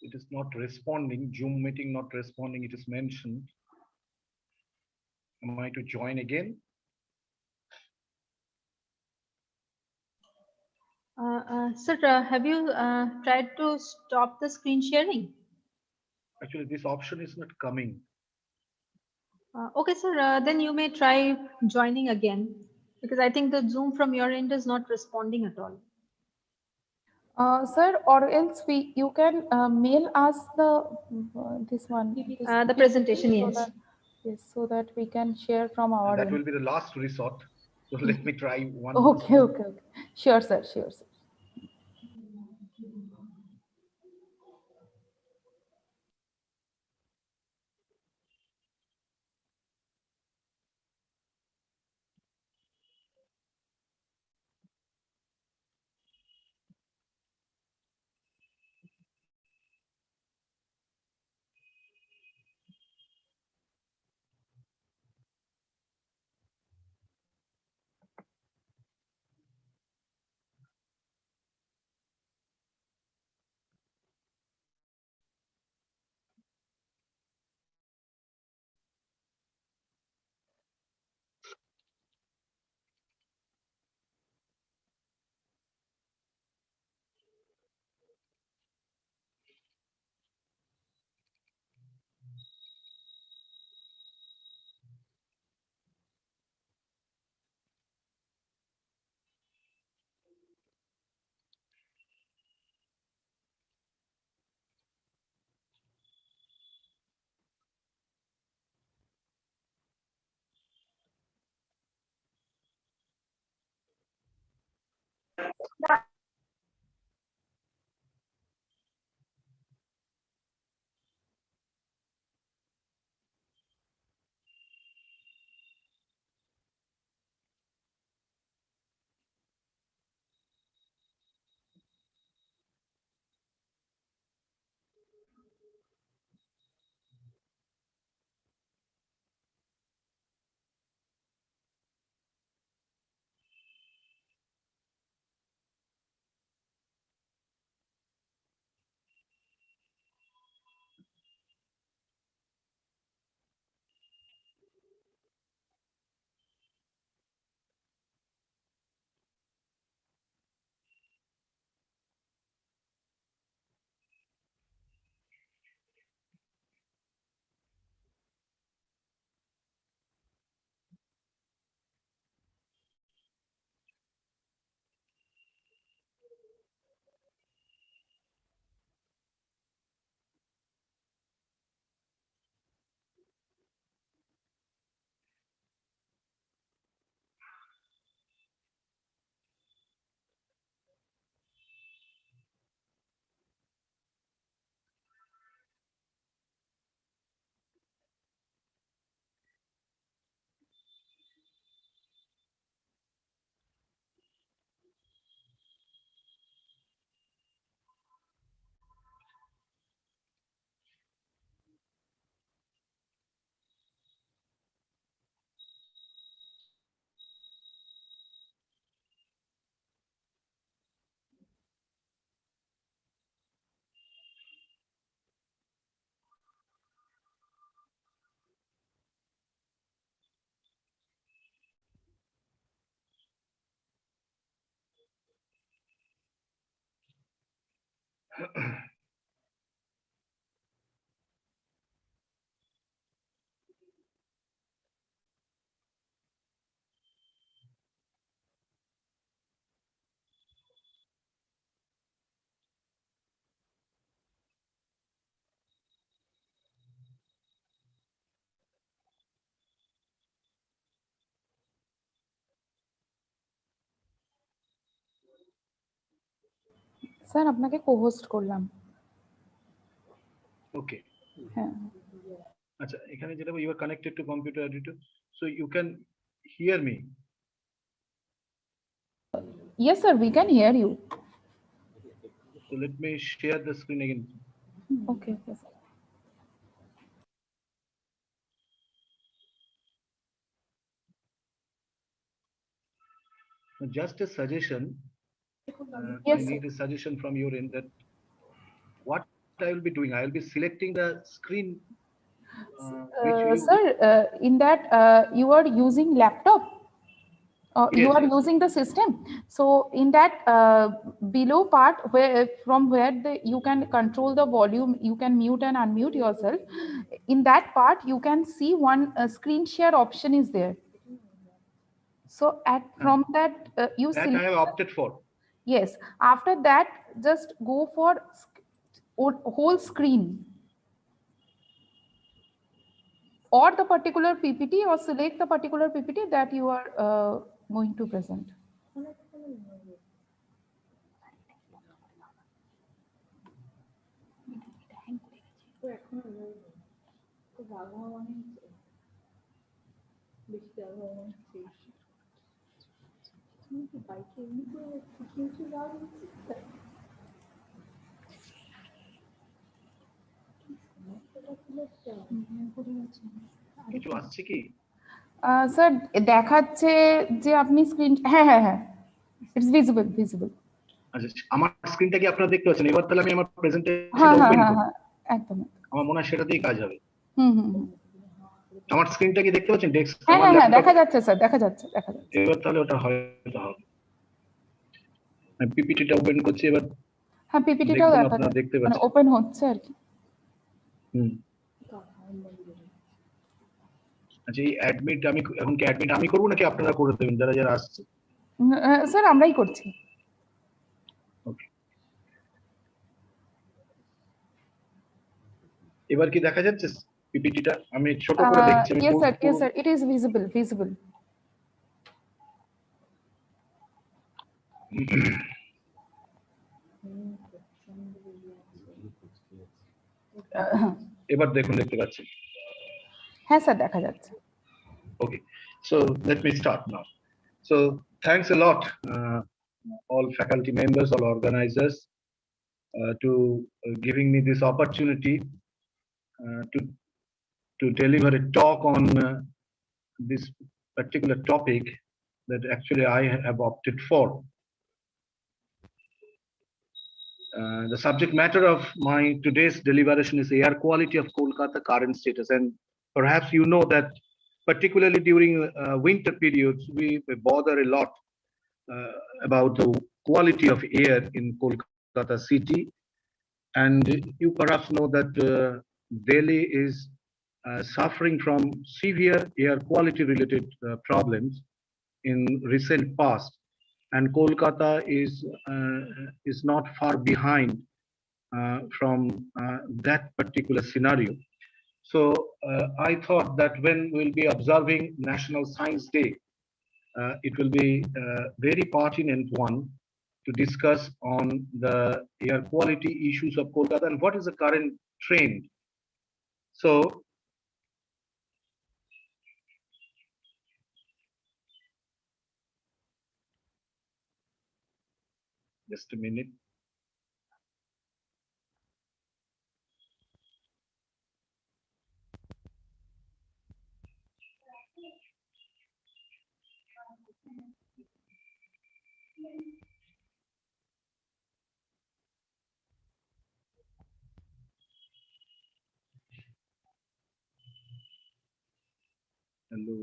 It is not responding. Zoom meeting not responding. It is mentioned. Am I to join again?
Sir, have you tried to stop the screen sharing?
Actually, this option is not coming.
Okay, sir, then you may try joining again because I think the Zoom from your end is not responding at all.
Sir, or else you can mail us this one,
The presentation,
so
yes.
that, yes, so that we can share from our
That
end.
will be the last resort. So let me try one.
Okay, okay, okay. Sure, sir. Sure, sir. Sir আপনাকে co-host করলাম।
ওকে,
হ্যাঁ।
আচ্ছা, এখানে যেটা you are connected to computer editor, so you can hear me.
Yes sir, we can hear you.
So let me share the screen again.
Okay, yes.
Just a suggestion.
Yes,
I need a suggestion from your end that what I will be doing. I will be selecting the screen. Which you,
Sir, in that you are using laptop. You
Yes,
are
yes.
using the system. So in that below part from where you can control the volume, you can mute and unmute yourself. In that part, you can see one screen share option is there. So from that you
That I
select.
have opted for.
Yes. After that, just go for whole screen or the particular PPT, or select the particular PPT that you are going to present.
কিছু আসছে কি?
Sir দেখাচ্ছে যে আপনি screen, হ্যাঁ হ্যাঁ হ্যাঁ, it's visible.
আচ্ছা, আমার স্ক্রিনটা কি আপনারা দেখতে পাচ্ছেন? এবার তাহলে আমি আমার প্রেজেন্টেশন
হ্যাঁ হ্যাঁ
ওপেন
হ্যাঁ
করব।
হ্যাঁ, একদম।
আমার মনে হয় সেটাতেই কাজ হবে।
হুম হুম হুম।
আমার স্ক্রিনটা কি দেখতে পাচ্ছেন? ডেস্ক
হ্যাঁ
আমার
হ্যাঁ হ্যাঁ,
ল্যাপটপ।
দেখা যাচ্ছে স্যার, দেখা যাচ্ছে।
এবার তাহলে ওটা হয়তো হবে। আমি পিপিটিটা ওপেন করছি এবার।
হ্যাঁ, পিপিটিটাও দেখা
আপনারা
যাচ্ছে,
দেখতে
মানে
পাচ্ছেন।
ওপেন হচ্ছে আর কি।
হুম। আচ্ছা, এই অ্যাডমিট আমি এখন কি অ্যাডমিট আমি করব নাকি আপনারা করে দেবেন যারা যারা আসছে?
স্যার আমরাই করছি।
ওকে। এবার কি দেখা যাচ্ছে পিপিটিটা? আমি ছোট করে দেখছি।
Yes sir, it is visible.
এবার দেখুন, দেখতে পাচ্ছেন?
হ্যাঁ স্যার, দেখা যাচ্ছে।
Okay, so let me start now. So thanks a lot, all faculty members, all organizers, to giving me this opportunity to deliver a talk on this particular topic that actually I have opted for. The subject matter of my today's deliberation is air quality of Kolkata current status, and perhaps you know that particularly during winter periods we bother a lot about the quality of air in Kolkata city, and you perhaps know that Delhi is suffering from severe air quality related problems in recent past, and Kolkata is not far behind from that particular scenario. So I thought that when we'll be observing National Science Day, it will be very pertinent one to discuss on the air quality issues of Kolkata and what is the current trend. So just a minute. Hello.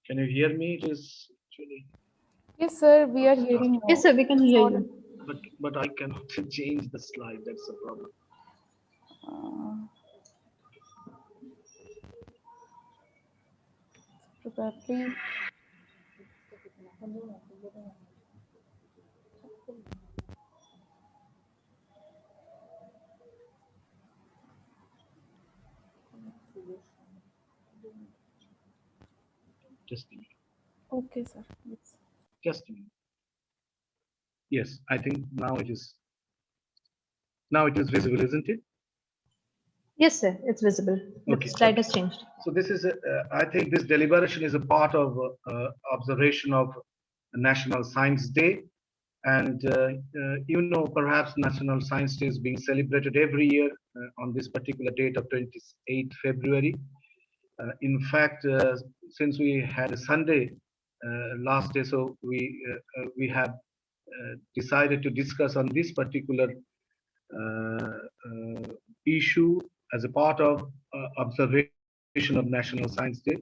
Can you hear me? It is actually,
Yes, sir, we are hearing you.
Yes, sir, we can hear you.
but I cannot change the slide. That's the problem.
Probably.
Just a minute.
Okay, sir. Yes.
Just a minute. Yes, I think now it is. Now it is visible, isn't it?
Yes, sir, it's visible. The
Okay.
slide has changed.
So this is, I think this deliberation is a part of observation of National Science Day. And you know, perhaps National Science Day is being celebrated every year on this particular date of 28th February. In fact, since we had a Sunday last day, so we have decided to discuss on this particular issue as a part of observation of National Science Day.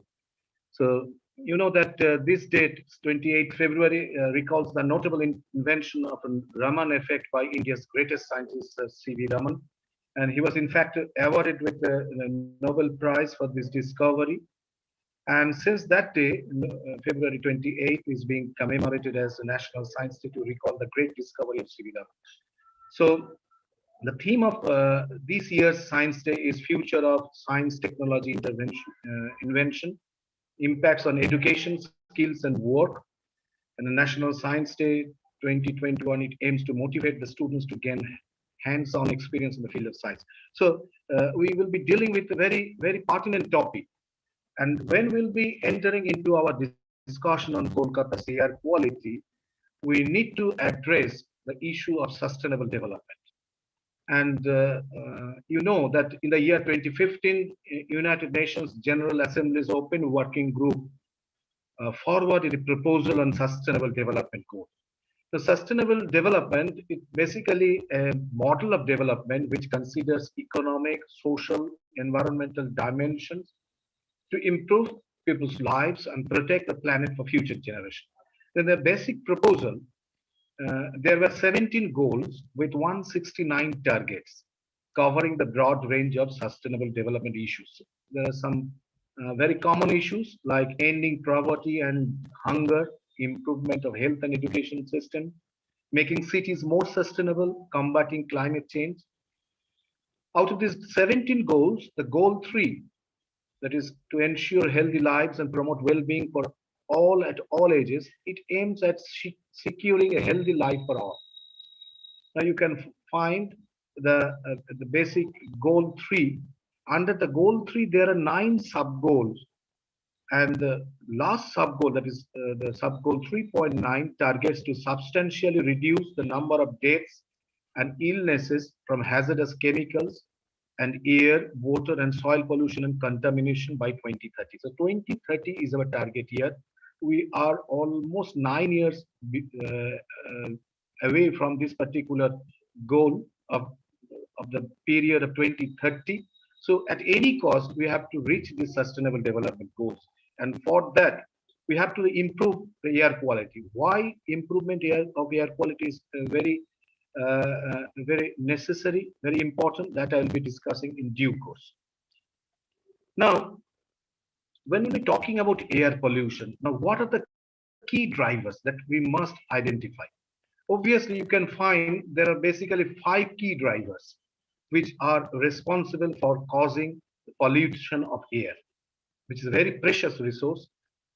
So you know that this date, 28th February, recalls the notable invention of a Raman effect by India's greatest scientist, C.V. Raman. And he was in fact awarded with the Nobel Prize for this discovery. And since that day, February 28th, is being commemorated as a National Science Day to recall the great discovery of C.V. Raman. So the theme of this year's Science Day is Future of Science Technology Invention, Impacts on Education, Skills and Work. And the National Science Day 2021, it aims to motivate the students to gain hands-on experience in the field of science. So we will be dealing with a very, very pertinent topic. And when we'll be entering into our discussion on Kolkata's air quality, we need to address the issue of sustainable development. And you know that in the year 2015, United Nations General Assembly's Open Working Group forwarded a proposal on sustainable development goals. The sustainable development is basically a model of development which considers economic, social, environmental dimensions to improve people's lives and protect the planet for future generations. Then the basic proposal, there were 17 goals with 169 targets covering the broad range of sustainable development issues. There are some very common issues like ending poverty and hunger, improvement of health and education system, making cities more sustainable, combating climate change. Out of these 17 goals, the goal 3, that is to ensure healthy lives and promote well-being for all at all ages, it aims at securing a healthy life for all. Now you can find the basic goal 3. Under the goal 3, there are 9 sub-goals. And the last sub-goal, that is the sub-goal 3.9, targets to substantially reduce the number of deaths and illnesses from hazardous chemicals and air, water, and soil pollution and contamination by 2030. So 2030 is our target year. We are almost 9 years away from this particular goal of the period of 2030. So at any cost, we have to reach these sustainable development goals. And for that, we have to improve the air quality. Why improvement of air quality is very necessary, very important, that I will be discussing in due course. Now, when we are talking about air pollution, now what are the key drivers that we must identify? Obviously, you can find there are basically 5 key drivers which are responsible for causing the pollution of air, which is a very precious resource.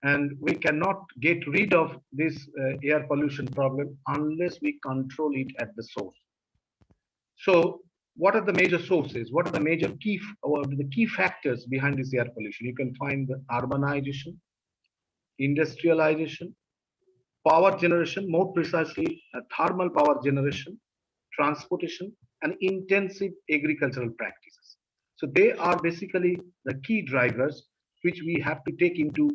And we cannot get rid of this air pollution problem unless we control it at the source. So what are the major sources? What are the major key factors behind this air pollution? You can find the urbanization, industrialization, power generation, more precisely thermal power generation, transportation, and intensive agricultural practices. So they are basically the key drivers which we have to take into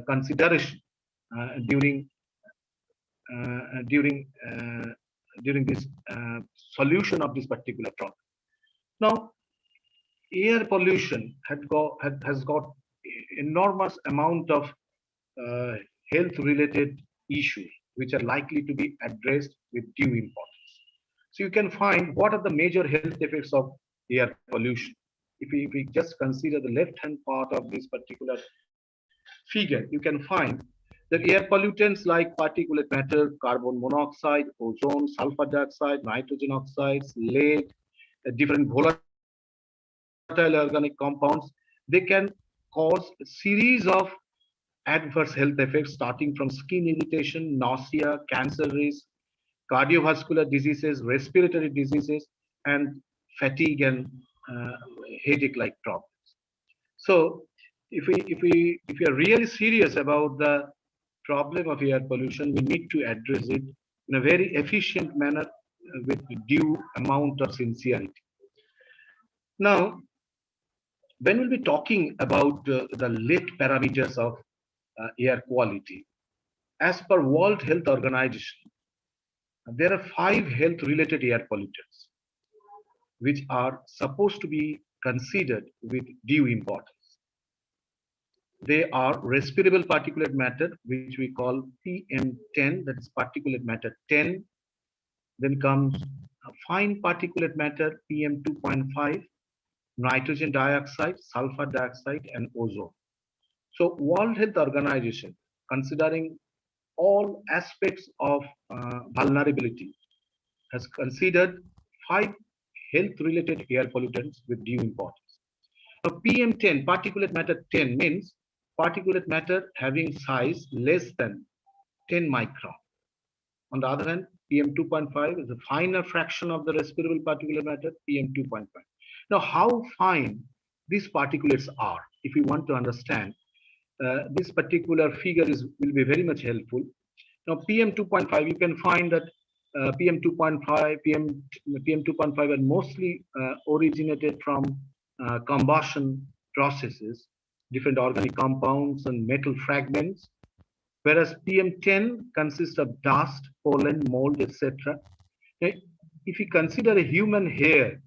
consideration during this solution of this particular problem. Now, air pollution has got enormous amount of health-related issues which are likely to be addressed with due importance. So you can find what are the major health effects of air pollution. If we just consider the left-hand part of this particular figure, you can find that air pollutants like particulate matter, carbon monoxide, ozone, sulfur dioxide, nitrogen oxides, lead, different volatile organic compounds, they can cause a series of adverse health effects starting from skin irritation, nausea, cancer risk, cardiovascular diseases, respiratory diseases, and fatigue and headache-like problems. So if we are really serious about the problem of air pollution, we need to address it in a very efficient manner with due amount of sincerity. Now, when we'll be talking about the lit parameters of air quality, as per World Health Organization, there are 5 health-related air pollutants which are supposed to be considered with due importance. They are respirable particulate matter, which we call PM10, that is particulate matter 10. Then comes fine particulate matter, PM2.5, nitrogen dioxide, sulfur dioxide, and ozone. So World Health Organization, considering all aspects of vulnerability, has considered 5 health-related air pollutants with due importance. Now, PM10, particulate matter 10, means particulate matter having size less than 10 micron. On the other hand, PM2.5 is a finer fraction of the respirable particulate matter, PM2.5. Now, how fine these particulates are, if you want to understand, this particular figure will be very much helpful. Now, PM2.5, you can find that PM2.5, PM2.5 are mostly originated from combustion processes, different organic compounds and metal fragments, whereas PM10 consists of dust, pollen, mold, etc. If you consider a human hair,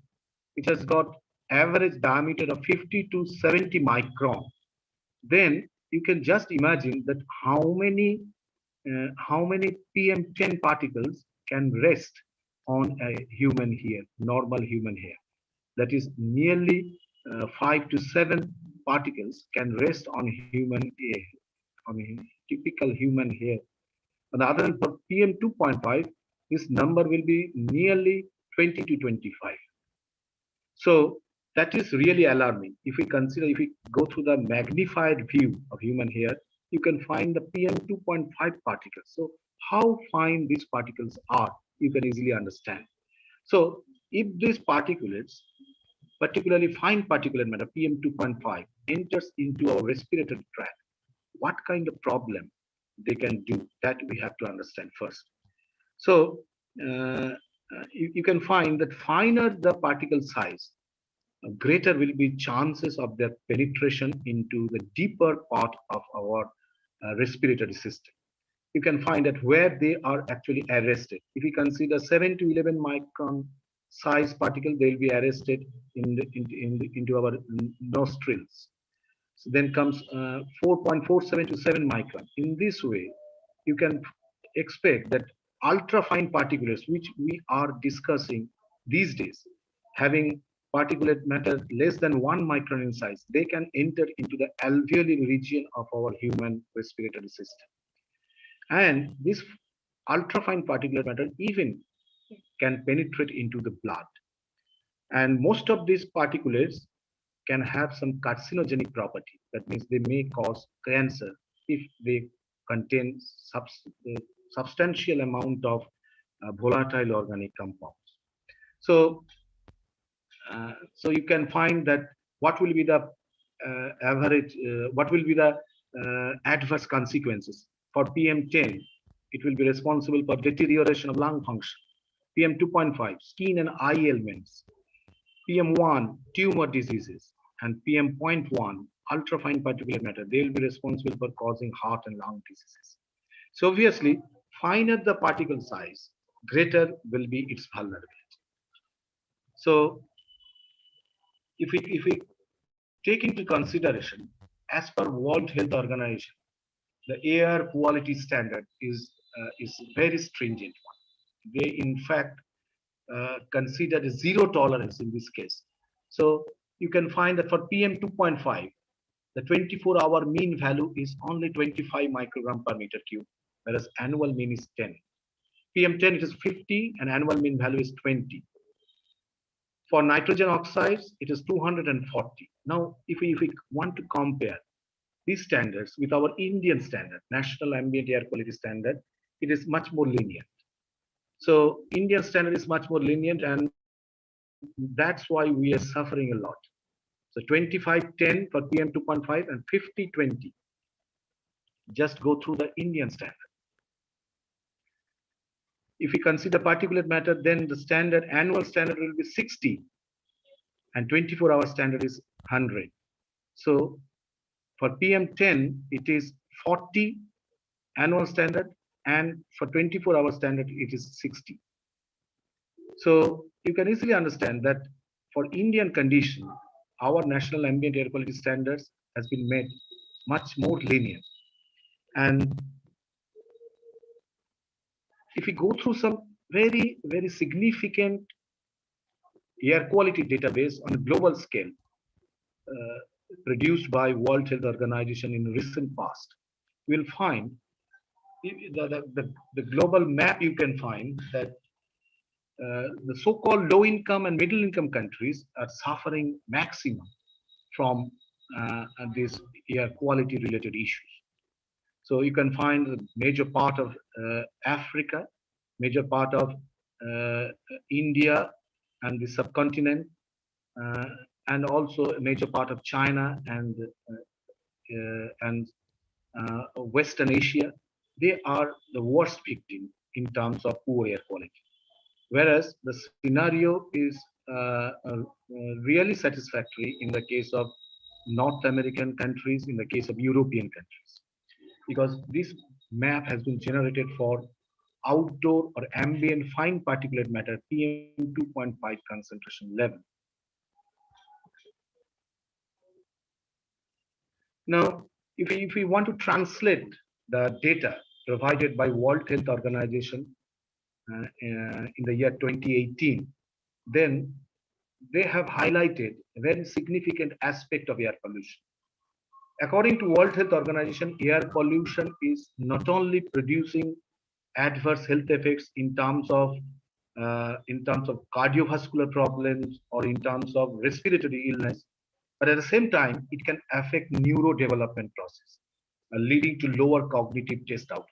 which has got average diameter of 50 to 70 micron, then you can just imagine that how many PM10 particles can rest on a human hair, normal human hair. That is nearly 5 to 7 particles can rest on human hair, on a typical human hair. On the other hand, for PM2.5, this number will be nearly 20 to 25. So that is really alarming. If we consider, if we go through the magnified view of human hair, you can find the PM2.5 particles. So how fine these particles are, you can easily understand. So if these particulates, particularly fine particulate matter, PM2.5, enters into our respiratory tract, what kind of problem they can do, that we have to understand first. So you can find that finer the particle size, greater will be chances of their penetration into the deeper part of our respiratory system. You can find that where they are actually arrested. If we consider 7 to 11 micron size particle, they will be arrested into our nostrils. So then comes 4.47 to 7 micron. In this way, you can expect that ultra-fine particulates, which we are discussing these days, having particulate matter less than 1 micron in size, they can enter into the alveolar region of our human respiratory system. And this ultrafine particulate matter even can penetrate into the blood. And most of these particulates can have some carcinogenic property. That means they may cause cancer if they contain substantial amount of volatile organic compounds. So you can find that what will be the adverse consequences for PM10. It will be responsible for deterioration of lung function. PM2.5, skin and eye ailments. PM1, tumor diseases, and PM0.1, ultrafine particulate matter. They will be responsible for causing heart and lung diseases. So obviously, finer the particle size, greater will be its vulnerability. So if we take into consideration, as per World Health Organization, the air quality standard is very stringent one. They in fact consider a zero tolerance in this case. So you can find that for PM 2.5, the 24-hour mean value is only 25 microgram per meter cube, whereas annual mean is 10. PM 10 it is 50 and annual mean value is 20. For nitrogen oxides, it is 240. Now, if we want to compare these standards with our Indian standard, National Ambient Air Quality Standard, it is much more lenient. So Indian standard is much more lenient, and that's why we are suffering a lot. So 2510 for PM 2.5 and 5020. Just go through the Indian standard. If we consider particulate matter, then the standard annual standard will be 60 and 24-hour standard is 100. So for PM10, it is 40 annual standard, and for 24-hour standard, it is 60. So you can easily understand that for Indian condition, our national ambient air quality standards has been made much more lenient. And if we go through some very, very significant air quality database on a global scale, produced by World Health Organization in recent past, we'll find the global map. You can find that the so-called low-income and middle-income countries are suffering maximum from these air quality-related issues. So you can find a major part of Africa, major part of India and the subcontinent, and also a major part of China and Western Asia. They are the worst victim in terms of poor air quality. Whereas the scenario is really satisfactory in the case of North American countries, in the case of European countries, because this map has been generated for outdoor or ambient fine particulate matter PM 2.5 concentration level. Now, if we want to translate the data provided by World Health Organization in the year 2018, then they have highlighted a very significant aspect of air pollution. According to World Health Organization, air pollution is not only producing adverse health effects in terms of cardiovascular problems or in terms of respiratory illness, but at the same time, it can affect neurodevelopment process, leading to lower cognitive test outcomes.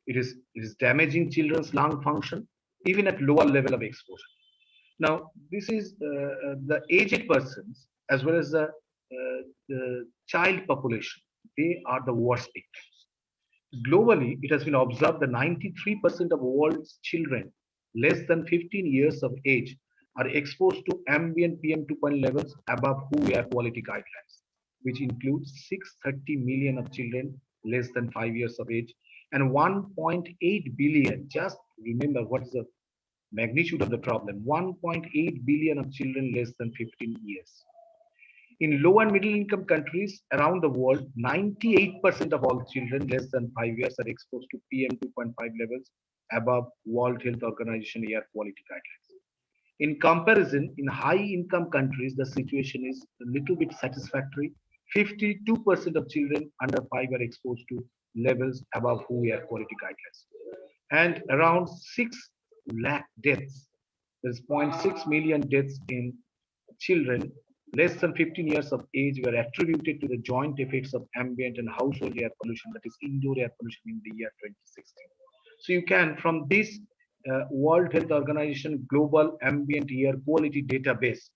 It is damaging children's lung function, even at lower level of exposure. Now, this is the aged persons as well as the child population. They are the worst victims. Globally, it has been observed that 93% of world's children less than 15 years of age are exposed to ambient PM 2.0 levels above WHO air quality guidelines, which includes 630 million of children less than 5 years of age and 1.8 billion. Just remember what is the magnitude of the problem. 1.8 billion of children less than 15 years. In low and middle income countries around the world, 98% of all children less than 5 years are exposed to PM 2.5 levels above World Health Organization air quality guidelines. In comparison, in high income countries, the situation is a little bit satisfactory. 52% of children under 5 are exposed to levels above WHO air quality guidelines. And around 6 lakh deaths, there's 0.6 million deaths in children less than 15 years of age were attributed to the joint effects of ambient and household air pollution, that is indoor air pollution in the year 2016. So you can, from this World Health Organization Global Ambient Air Quality Database,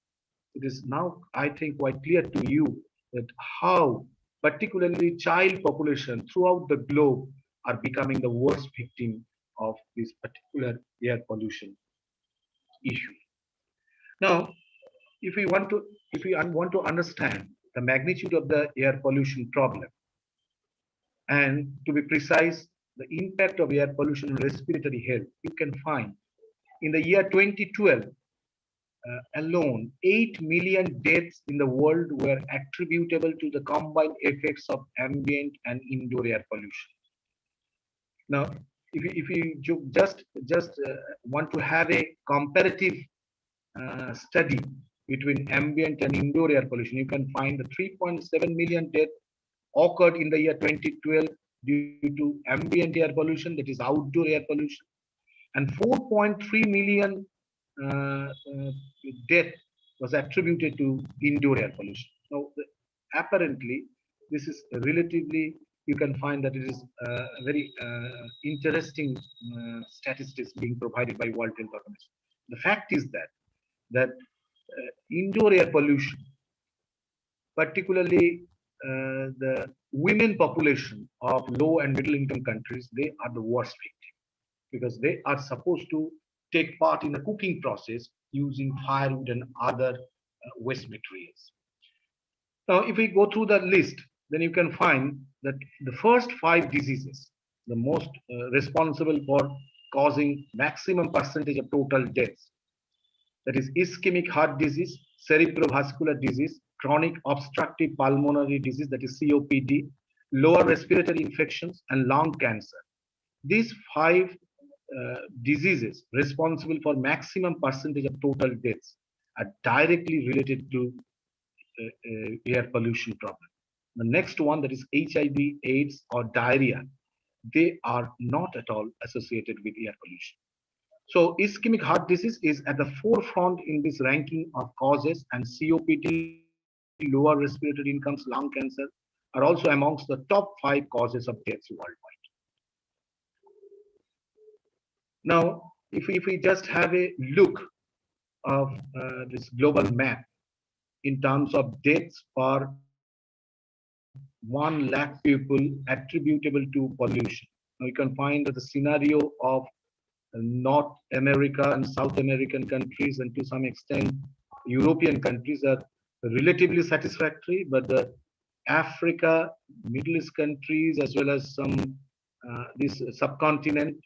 it is now, I think, quite clear to you that how particularly child population throughout the globe are becoming the worst victim of this particular air pollution issue. Now, if we want to understand the magnitude of the air pollution problem, and to be precise, the impact of air pollution on respiratory health, you can find in the year 2012, alone, 8 million deaths in the world were attributable to the combined effects of ambient and indoor air pollution. Now, if you just want to have a comparative study between ambient and indoor air pollution, you can find the 3.7 million deaths occurred in the year 2012 due to ambient air pollution, that is outdoor air pollution, and 4.3 million death was attributed to indoor air pollution. Now, apparently, this is relatively, you can find that it is very interesting statistics being provided by World Health Organization. The fact is that indoor air pollution, particularly the women population of low and middle income countries, they are the worst victim, because they are supposed to take part in the cooking process using firewood and other waste materials. Now, if we go through the list, then you can find that the first 5 diseases, the most responsible for causing maximum percentage of total deaths, that is ischemic heart disease, cerebrovascular disease, chronic obstructive pulmonary disease, that is COPD, lower respiratory infections, and lung cancer. These 5 diseases responsible for maximum percentage of total deaths are directly related to air pollution problem. The next one, that is HIV, AIDS, or diarrhea, they are not at all associated with air pollution. So ischemic heart disease is at the forefront in this ranking of causes, and COPD, lower respiratory incomes, lung cancer are also amongst the top 5 causes of deaths worldwide. Now, if we just have a look of this global map in terms of deaths per 1 lakh people attributable to pollution, now you can find that the scenario of North America and South American countries, and to some extent European countries, are relatively satisfactory, but the Africa, Middle East countries, as well as some this subcontinent,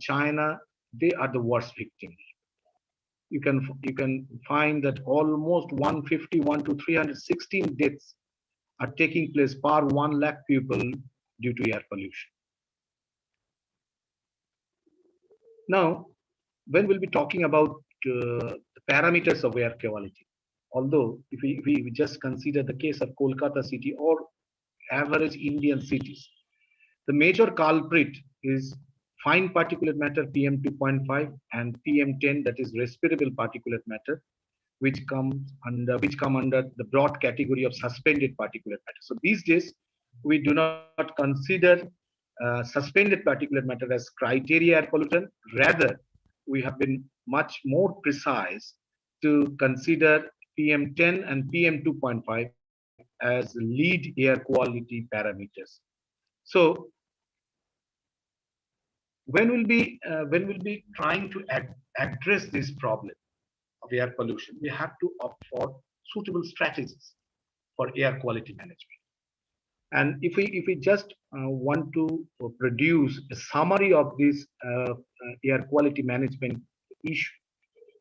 China, they are the worst victims. You can find that almost 151 to 316 deaths are taking place per 1 lakh people due to air pollution. Now, when we'll be talking about the parameters of air quality, although if we just consider the case of Kolkata city or average Indian cities, the major culprit is fine particulate matter PM 2.5 and PM 10, that is respirable particulate matter, which come under the broad category of suspended particulate matter. So these days we do not consider suspended particulate matter as criteria air pollutant. Rather, we have been much more precise to consider PM 10 and PM 2.5 as lead air quality parameters. So when we'll be trying to address this problem of air pollution, we have to opt for suitable strategies for air quality management. And if we just want to produce a summary of this air quality management issue,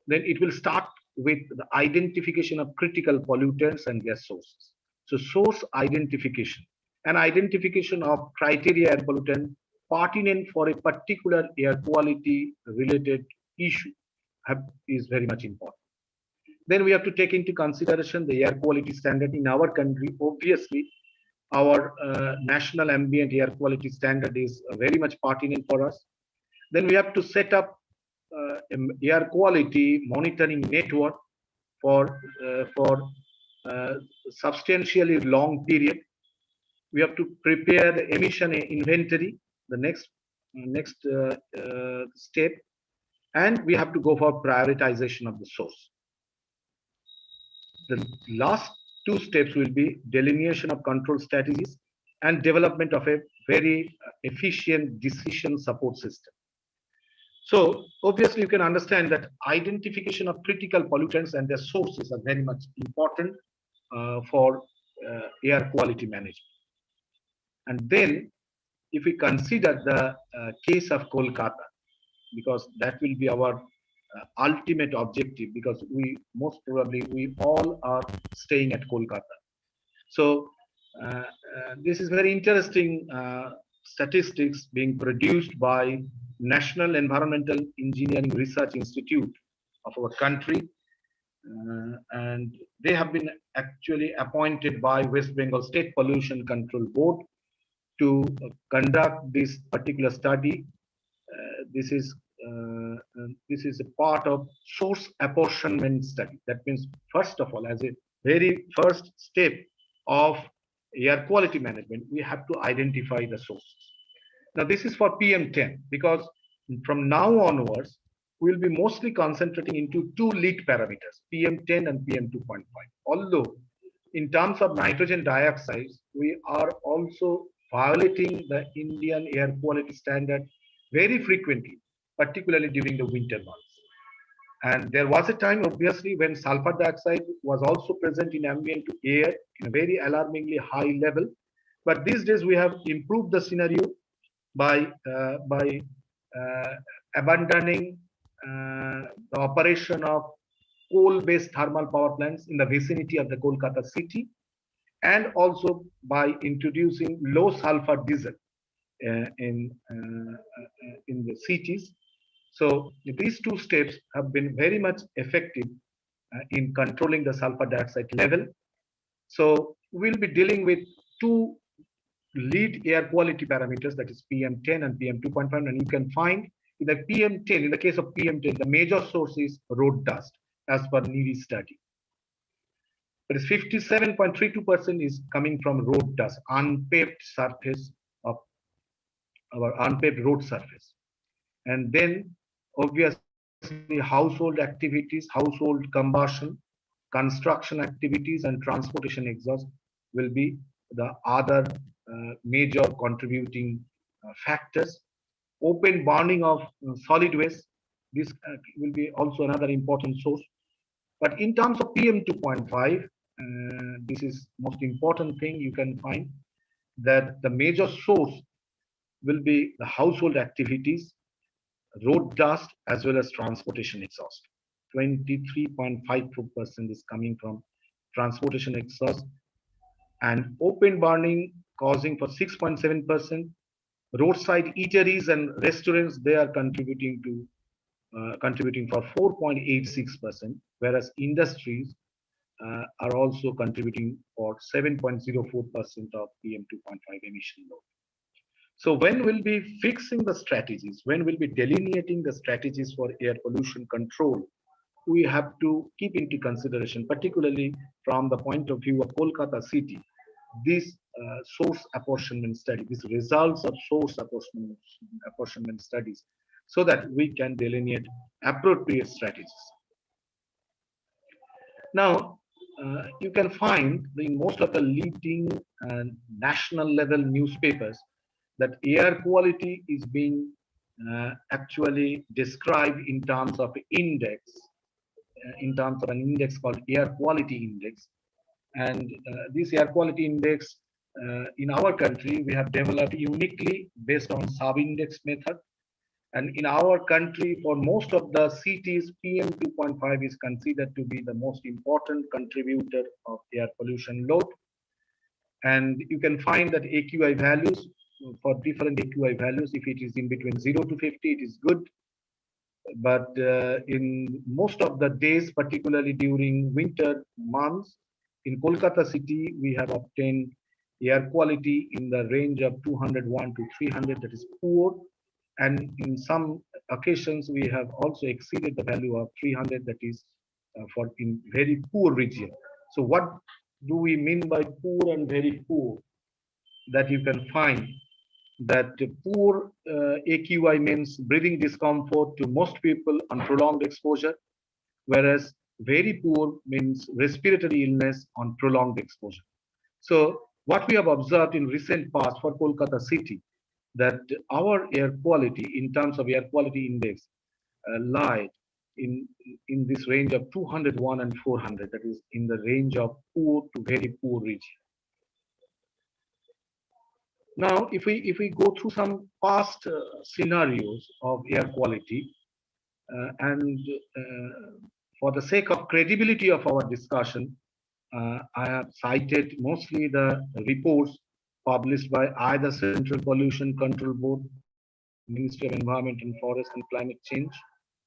then it will start with the identification of critical pollutants and their sources. So source identification and identification of criteria air pollutant pertinent for a particular air quality related issue is very much important. Then we have to take into consideration the air quality standard in our country. Obviously, our national ambient air quality standard is very much pertinent for us. Then we have to set up air quality monitoring network for substantially long period. We have to prepare the emission inventory, the next step, and we have to go for prioritization of the source. The last 2 steps will be delineation of control strategies and development of a very efficient decision support system. So obviously you can understand that identification of critical pollutants and their sources are very much important for air quality management. And then if we consider the case of Kolkata, because that will be our ultimate objective, because we most probably we all are staying at Kolkata. So this is very interesting statistics being produced by National Environmental Engineering Research Institute of our country. And they have been actually appointed by West Bengal State Pollution Control Board to conduct this particular study. This is a part of source apportionment study. That means, first of all, as a very first step of air quality management, we have to identify the sources. Now, this is for PM10, because from now onwards, we'll be mostly concentrating into two lead parameters, PM10 and PM2.5. Although, in terms of nitrogen dioxide, we are also violating the Indian air quality standard very frequently, particularly during the winter months. And there was a time, obviously, when sulfur dioxide was also present in ambient air in a very alarmingly high level. But these days, we have improved the scenario by abandoning the operation of coal-based thermal power plants in the vicinity of the Kolkata city, and also by introducing low sulfur diesel in the cities. So these two steps have been very much effective in controlling the sulfur dioxide level. So we'll be dealing with two lead air quality parameters, that is PM10 and PM2.5, and you can find in the PM10, in the case of PM10, the major source is road dust as per NIRI study. But 57.32% is coming from road dust, unpaved surface of our unpaved road surface. And then obviously household activities, household combustion, construction activities, and transportation exhaust will be the other major contributing factors. Open burning of solid waste, this will be also another important source. But in terms of PM2.5, this is most important thing you can find, that the major source will be the household activities, road dust, as well as transportation exhaust. 23.54% is coming from transportation exhaust, and open burning causing for 6.7%. Roadside eateries and restaurants, they are contributing for 4.86%, whereas industries are also contributing for 7.04% of PM2.5 emission load. So when we'll be fixing the strategies, when we'll be delineating the strategies for air pollution control, we have to keep into consideration, particularly from the point of view of Kolkata city, this source apportionment study, these results of source apportionment studies, so that we can delineate appropriate strategies. Now, you can find in most of the leading national level newspapers that air quality is being actually described in terms of index, in terms of an index called air quality index. And this air quality index in our country, we have developed uniquely based on sub-index method. And in our country, for most of the cities, PM2.5 is considered to be the most important contributor of air pollution load. And you can find that AQI values, for different AQI values, if it is in between 0 to 50, it is good. But in most of the days, particularly during winter months, in Kolkata city, we have obtained air quality in the range of 201 to 300, that is poor. And in some occasions, we have also exceeded the value of 300, that is for in very poor region. So what do we mean by poor and very poor? That you can find that poor AQI means breathing discomfort to most people on prolonged exposure, whereas very poor means respiratory illness on prolonged exposure. So what we have observed in recent past for Kolkata city, that our air quality in terms of air quality index lied in this range of 201 and 400, that is in the range of poor to very poor region. Now, if we go through some past scenarios of air quality, And for the sake of credibility of our discussion, I have cited mostly the reports published by either Central Pollution Control Board, Ministry of Environment and Forest and Climate Change,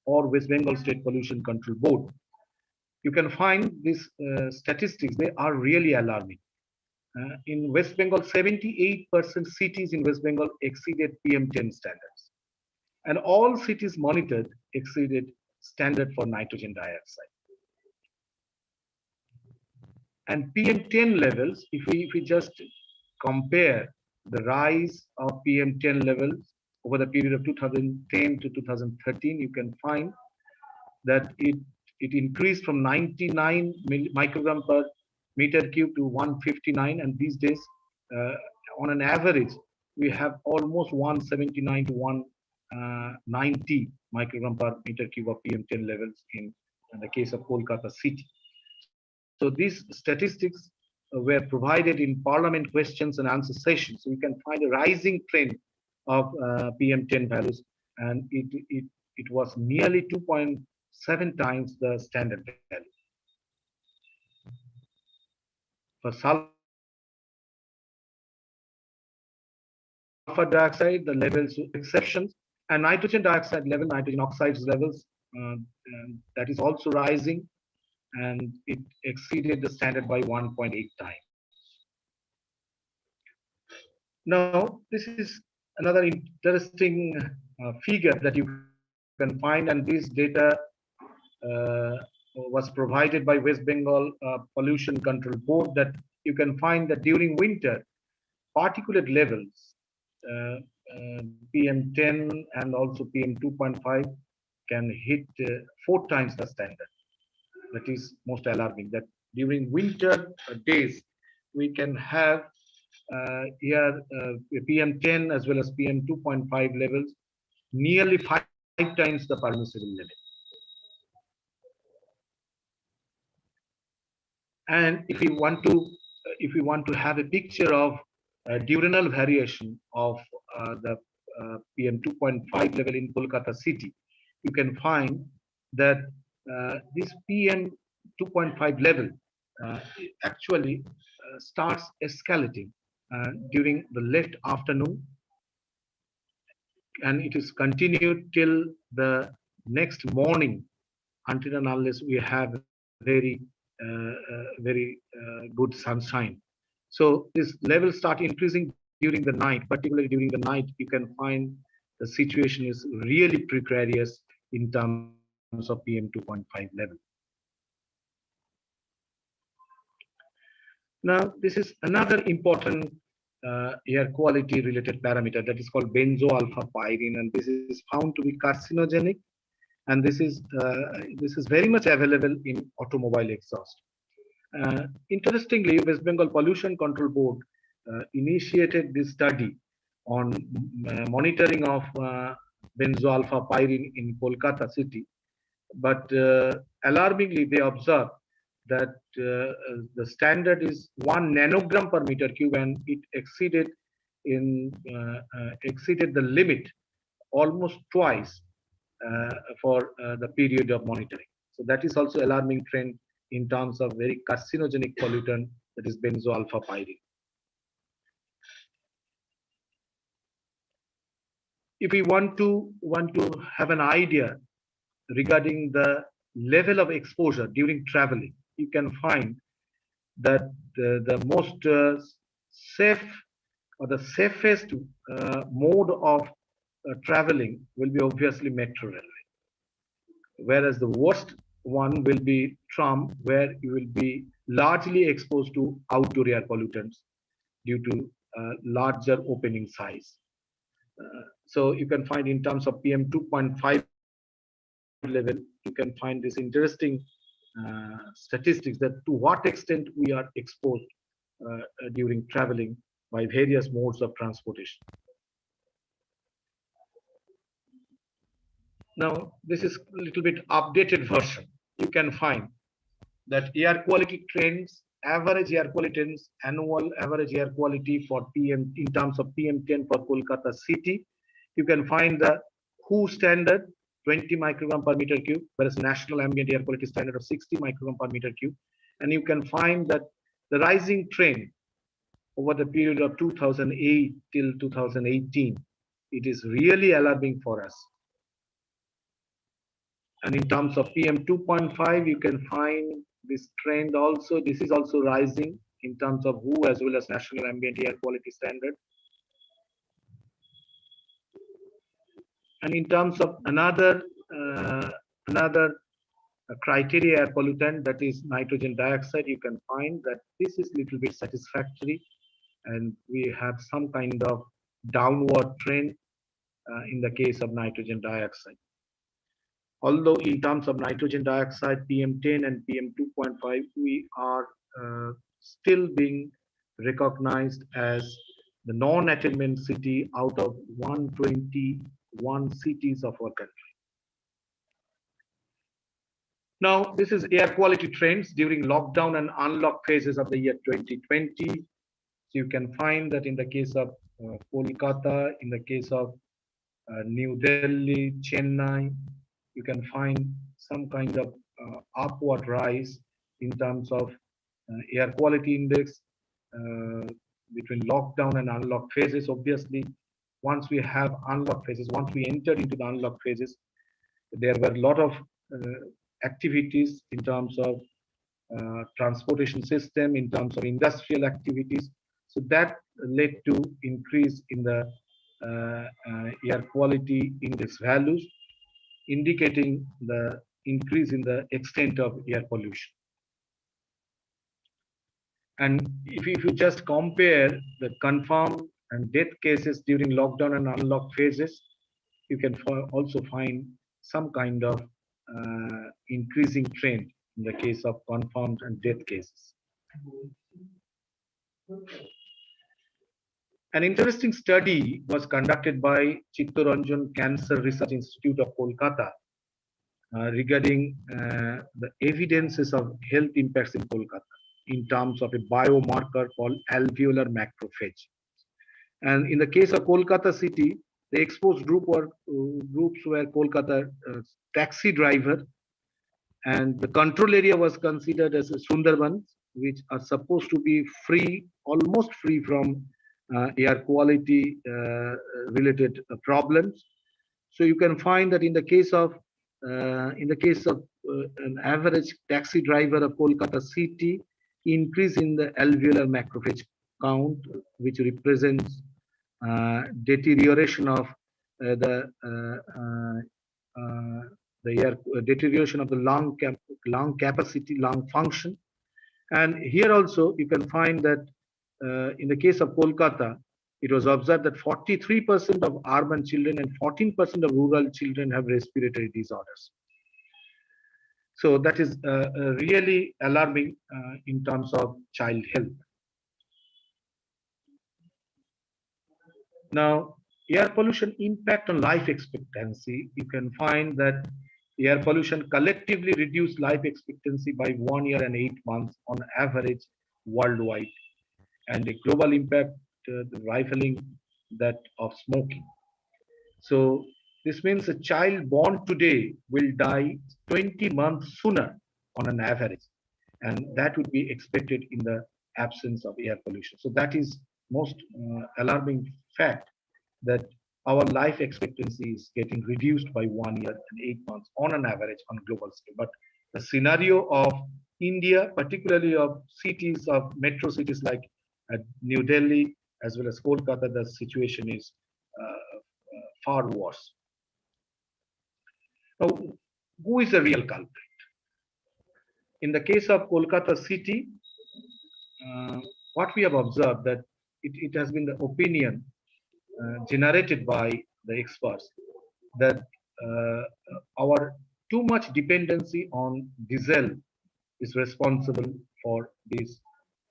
or West Bengal State Pollution Control Board. You can find these statistics, they are really alarming. In West Bengal, 78% cities in West Bengal exceeded PM10 standards. And all cities monitored exceeded standard for nitrogen dioxide. And PM10 levels, if we just compare the rise of PM10 levels over the period of 2010 to 2013, you can find that it increased from 99 microgram per meter cube to 159, and these days on an average we have almost 179 to 190 microgram per meter cube of PM10 levels in the case of Kolkata city. So these statistics were provided in parliament questions and answer sessions. So you can find a rising trend of PM10 values, and it was nearly 2.7 times the standard value. For sulfur dioxide, the levels exceptions, and nitrogen dioxide level, nitrogen oxides levels, that is also rising, and it exceeded the standard by 1.8 times. Now, this is another interesting figure that you can find, and this data was provided by West Bengal Pollution Control Board, that you can find that during winter, particulate levels, PM10 and also PM2.5 can hit 4 times the standard. That is most alarming, that during winter days, we can have here PM10 as well as PM2.5 levels nearly 5 times the permissible limit. And if we want to have a picture of diurnal variation of the PM2.5 level in Kolkata city, you can find that this PM2.5 level actually starts escalating during the late afternoon, and it is continued till the next morning, until and unless we have very good sunshine. So this levels start increasing during the night. Particularly during the night, you can find the situation is really precarious in terms of PM2.5 level. Now, this is another important air quality related parameter that is called benzoalpha-pyrene, and this is found to be carcinogenic, and this is very much available in automobile exhaust. Interestingly, West Bengal Pollution Control Board initiated this study on monitoring of benzoalpha-pyrene in Kolkata city, but alarmingly they observed that the standard is 1 nanogram per meter cube, and it exceeded the limit almost twice for the period of monitoring. So that is also alarming trend in terms of very carcinogenic pollutant, that is benzoalpha-pyrene. If we want to have an idea regarding the level of exposure during traveling, you can find that the most safe or the safest mode of traveling will be obviously metro railway, whereas the worst one will be tram, where you will be largely exposed to outdoor air pollutants due to larger opening size. So you can find in terms of PM2.5 level, you can find this interesting statistics that to what extent we are exposed during traveling by various modes of transportation. Now, this is a little bit updated version. You can find that air quality trends, average air quality trends, annual average air quality for PM in terms of PM10 for Kolkata city. You can find the WHO standard 20 microgram per meter cube, whereas national ambient air quality standard of 60 microgram per meter cube. And you can find that the rising trend over the period of 2008 till 2018, it is really alarming for us. And in terms of PM 2.5, you can find this trend also. This is also rising in terms of WHO as well as national ambient air quality standard. And in terms of another criteria air pollutant, that is nitrogen dioxide, you can find that this is little bit satisfactory, and we have some kind of downward trend in the case of nitrogen dioxide. Although in terms of nitrogen dioxide, PM10 and PM 2.5, we are still being recognized as the non-attainment city out of 121 cities of our country. Now, this is air quality trends during lockdown and unlock phases of the year 2020. So you can find that in the case of Kolkata, in the case of New Delhi, Chennai, you can find some kind of upward rise in terms of air quality index between lockdown and unlock phases. Obviously, once we have unlock phases, once we enter into the unlock phases, there were a lot of activities in terms of transportation system, in terms of industrial activities. So that led to increase in the air quality index values, indicating the increase in the extent of air pollution. And if you just compare the confirmed and death cases during lockdown and unlock phases, you can also find some kind of increasing trend in the case of confirmed and death cases. An interesting study was conducted by Chittaranjan Cancer Research Institute of Kolkata regarding the evidences of health impacts in Kolkata in terms of a biomarker called alveolar macrophage. And in the case of Kolkata city, the exposed groups were Kolkata taxi driver, and the control area was considered as a Sundarbans, which are supposed to be free, almost free from air quality related problems. So you can find that in the case of an average taxi driver of Kolkata city, increase in the alveolar macrophage count, which represents deterioration of deterioration of the lung capacity, lung function. And here also you can find that in the case of Kolkata, it was observed that 43% of urban children and 14% of rural children have respiratory disorders. So that is really alarming in terms of child health. Now, air pollution impact on life expectancy, you can find that air pollution collectively reduced life expectancy by 1 year and 8 months on average worldwide, and the global impact rivaling that of smoking. So this means a child born today will die 20 months sooner on an average, and that would be expected in the absence of air pollution. So that is most alarming fact, that our life expectancy is getting reduced by 1 year and 8 months on an average on global scale. But the scenario of India, particularly of cities, of metro cities like New Delhi as well as Kolkata, the situation is far worse. Now, who is the real culprit? In the case of Kolkata city, what we have observed that it has been the opinion generated by the experts that our too much dependency on diesel is responsible for this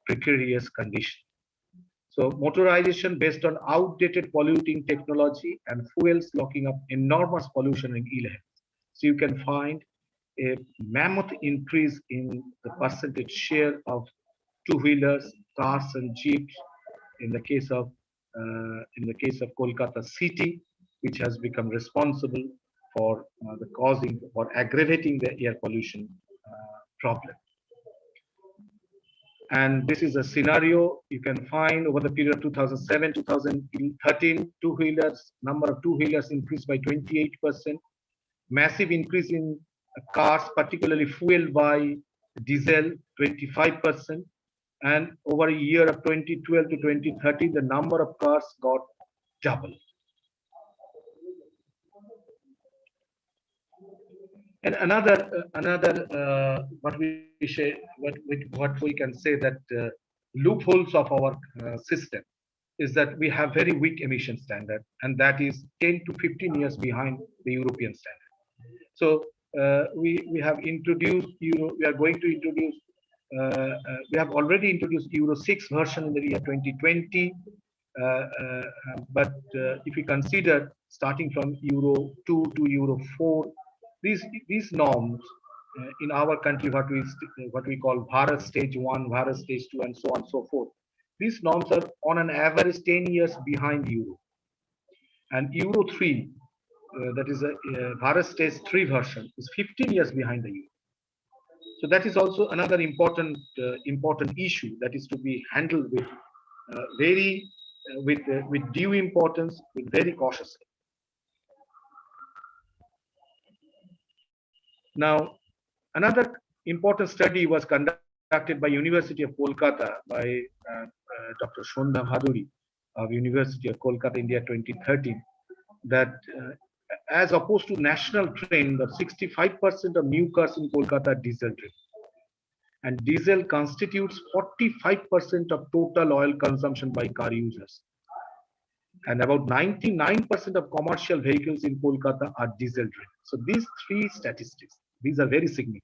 precarious condition. So motorization based on outdated polluting technology and fuels locking up enormous pollution and ill health. So you can find a mammoth increase in the percentage share of two-wheelers, cars and jeeps in the case of Kolkata city, which has become responsible for the causing or aggravating the air pollution problem. And this is a scenario you can find over the period of 2007 2013. Two-wheelers, number of two-wheelers increased by 28%. Massive increase in cars, particularly fueled by diesel, 25%. And over a year of 2012 to 2013, the number of cars got doubled. And another what we can say that loopholes of our system is that we have very weak emission standard, and that is 10 to 15 years behind the European standard. So we have introduced we are going to introduce we have already introduced Euro 6 version in the year 2020. But if we consider starting from Euro 2 to Euro 4, these norms in our country, what we call Bharat Stage 1, Bharat Stage 2, and so on and so forth. These norms are on an average 10 years behind Euro. And Euro 3, that is a Bharat Stage 3 version, is 15 years behind the Euro. So that is also another important issue that is to be handled with with due importance, with very cautiously. Now, another important study was conducted by University of Kolkata by Dr. Shondha Bhaduri of University of Kolkata, India, 2013, that as opposed to national trend, that 65% of new cars in Kolkata are diesel driven. And diesel constitutes 45% of total oil consumption by car users. And about 99% of commercial vehicles in Kolkata are diesel driven. So these three statistics, these are very significant.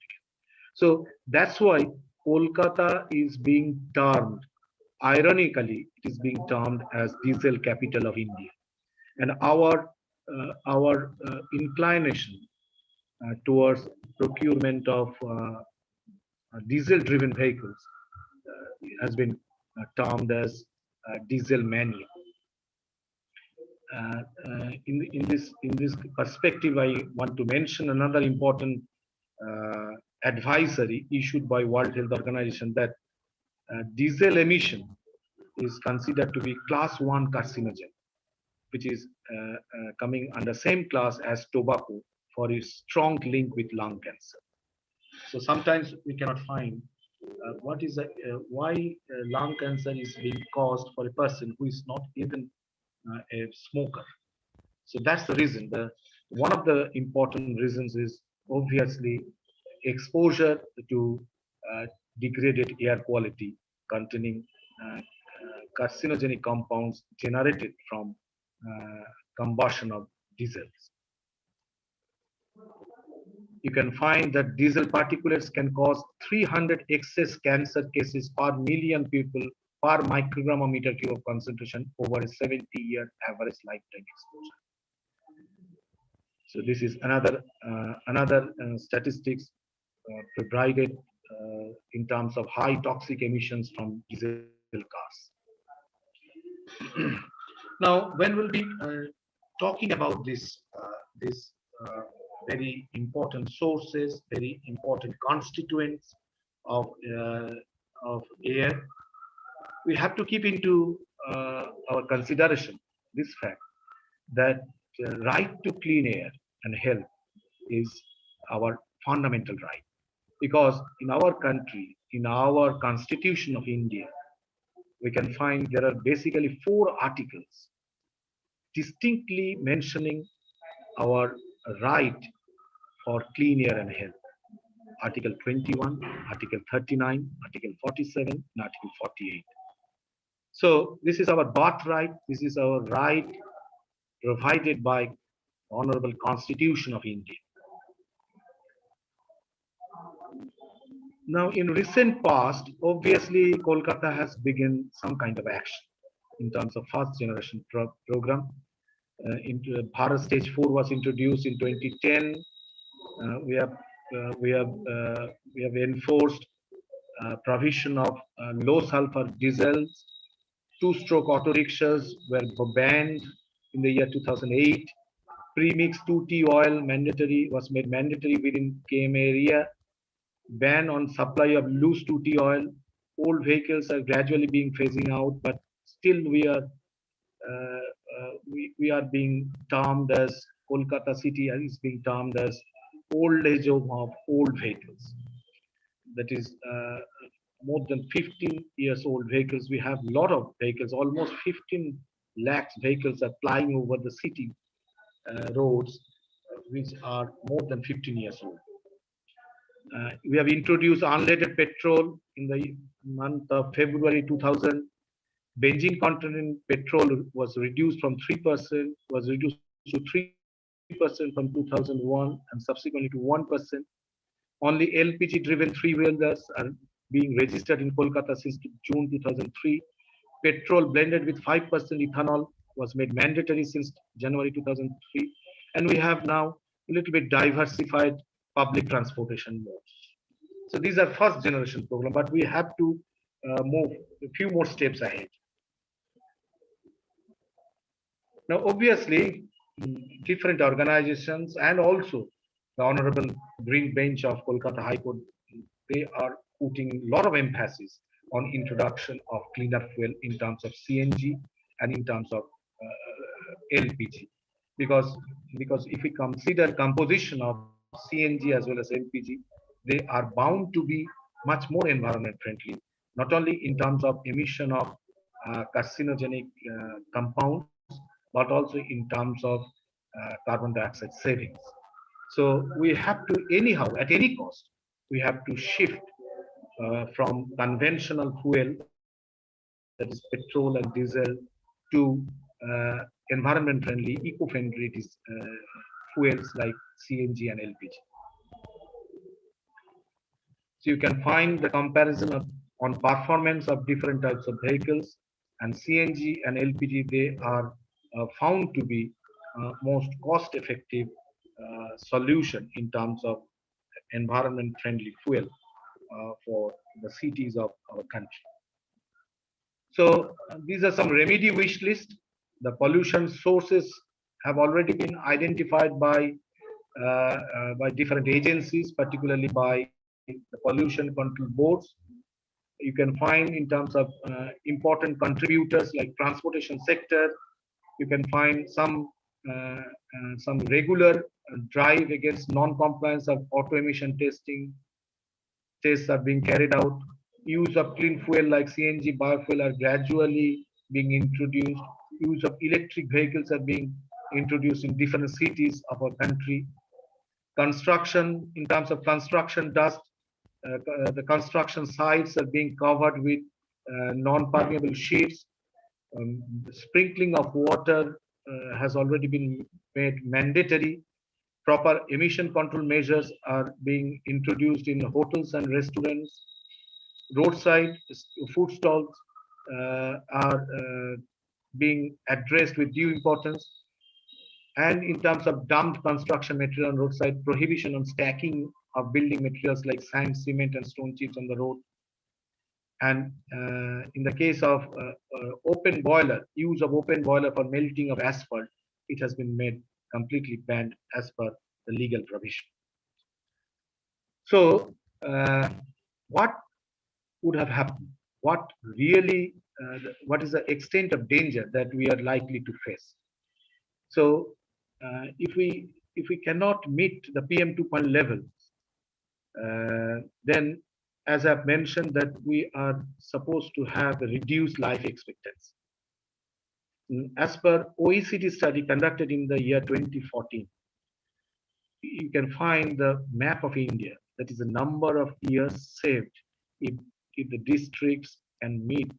So that's why Kolkata is being termed, ironically, it is being termed as diesel capital of India. And our inclination towards procurement of diesel-driven vehicles has been termed as diesel mania. In this perspective, I want to mention another important advisory issued by World Health Organization that diesel emission is considered to be class 1 carcinogen, which is coming under same class as tobacco for its strong link with lung cancer. So sometimes we cannot find what is why lung cancer is being caused for a person who is not even a smoker. So that's the reason. One of the important reasons is obviously exposure to degraded air quality containing carcinogenic compounds generated from combustion of diesels. You can find that diesel particulates can cause 300 excess cancer cases per million people per microgram of meter cube of concentration over a 70-year average lifetime exposure. So this is another statistics provided in terms of high toxic emissions from diesel cars. Now, when we'll be talking about this very important sources, very important constituents of air, we have to keep into our consideration this fact that right to clean air and health is our fundamental right. Because in our country, in our Constitution of India, we can find there are basically 4 articles distinctly mentioning our right for clean air and health. Article 21, Article 39, Article 47, and Article 48. So this is our birthright. This is our right provided by Honorable Constitution of India. Now, in recent past, obviously, Kolkata has begun some kind of action in terms of first generation program. Into Bharat Stage 4 was introduced in 2010. We have enforced provision of low sulfur diesels. 2-stroke auto rickshaws were banned in the year 2008. Premix 2T oil was made mandatory within KM area. Ban on supply of loose 2T oil. Old vehicles are gradually being phasing out, but still we are being termed as Kolkata city is being termed as old age of old vehicles. That is more than 15 years old vehicles. We have a lot of vehicles, almost 15 lakhs vehicles are flying over the city roads, which are more than 15 years old. We have introduced unleaded petrol in the month of February 2000. Benzene content in petrol was reduced from 3%, was reduced to 3% from 2001 and subsequently to 1%. Only LPG-driven three-wheelers are being registered in Kolkata since June 2003. Petrol blended with 5% ethanol was made mandatory since January 2003. And we have now a little bit diversified public transportation modes. So these are first generation program, but we have to move a few more steps ahead. Now, obviously, different organizations and also the Honorable Green Bench of Kolkata High Court, they are putting a lot of emphasis on introduction of cleaner fuel in terms of CNG and in terms of LPG. Because if we consider composition of CNG as well as LPG, they are bound to be much more environment friendly, not only in terms of emission of carcinogenic compounds, but also in terms of carbon dioxide savings. So we have to anyhow, at any cost, we have to shift from conventional fuel, that is petrol and diesel, to environment friendly, eco-friendly fuels like CNG and LPG. So you can find the comparison on performance of different types of vehicles, and CNG and LPG, they are found to be most cost-effective solution in terms of environment-friendly fuel for the cities of our country. So these are some remedy wish list. The pollution sources have already been identified by different agencies, particularly by the pollution control boards. You can find in terms of important contributors like transportation sector. You can find some regular drive against non-compliance of auto emission testing. Tests are being carried out. Use of clean fuel like CNG, biofuel are gradually being introduced. Use of electric vehicles are being introduced in different cities of our country. Construction, in terms of construction dust, the construction sites are being covered with non-permeable sheets. Sprinkling of water has already been made mandatory. Proper emission control measures are being introduced in hotels and restaurants. Roadside food stalls are being addressed with due importance. And in terms of dumped construction material on roadside, prohibition on stacking of building materials like sand, cement, and stone chips on the road. And in the case of open boiler, use of open boiler for melting of asphalt, it has been made completely banned as per the legal provision. So what would have happened? What really, what is the extent of danger that we are likely to face? So if we cannot meet the PM 2.0 levels, then as I've mentioned that we are supposed to have a reduced life expectancy. As per OECD study conducted in the year 2014, you can find the map of India, that is the number of years saved if the districts can meet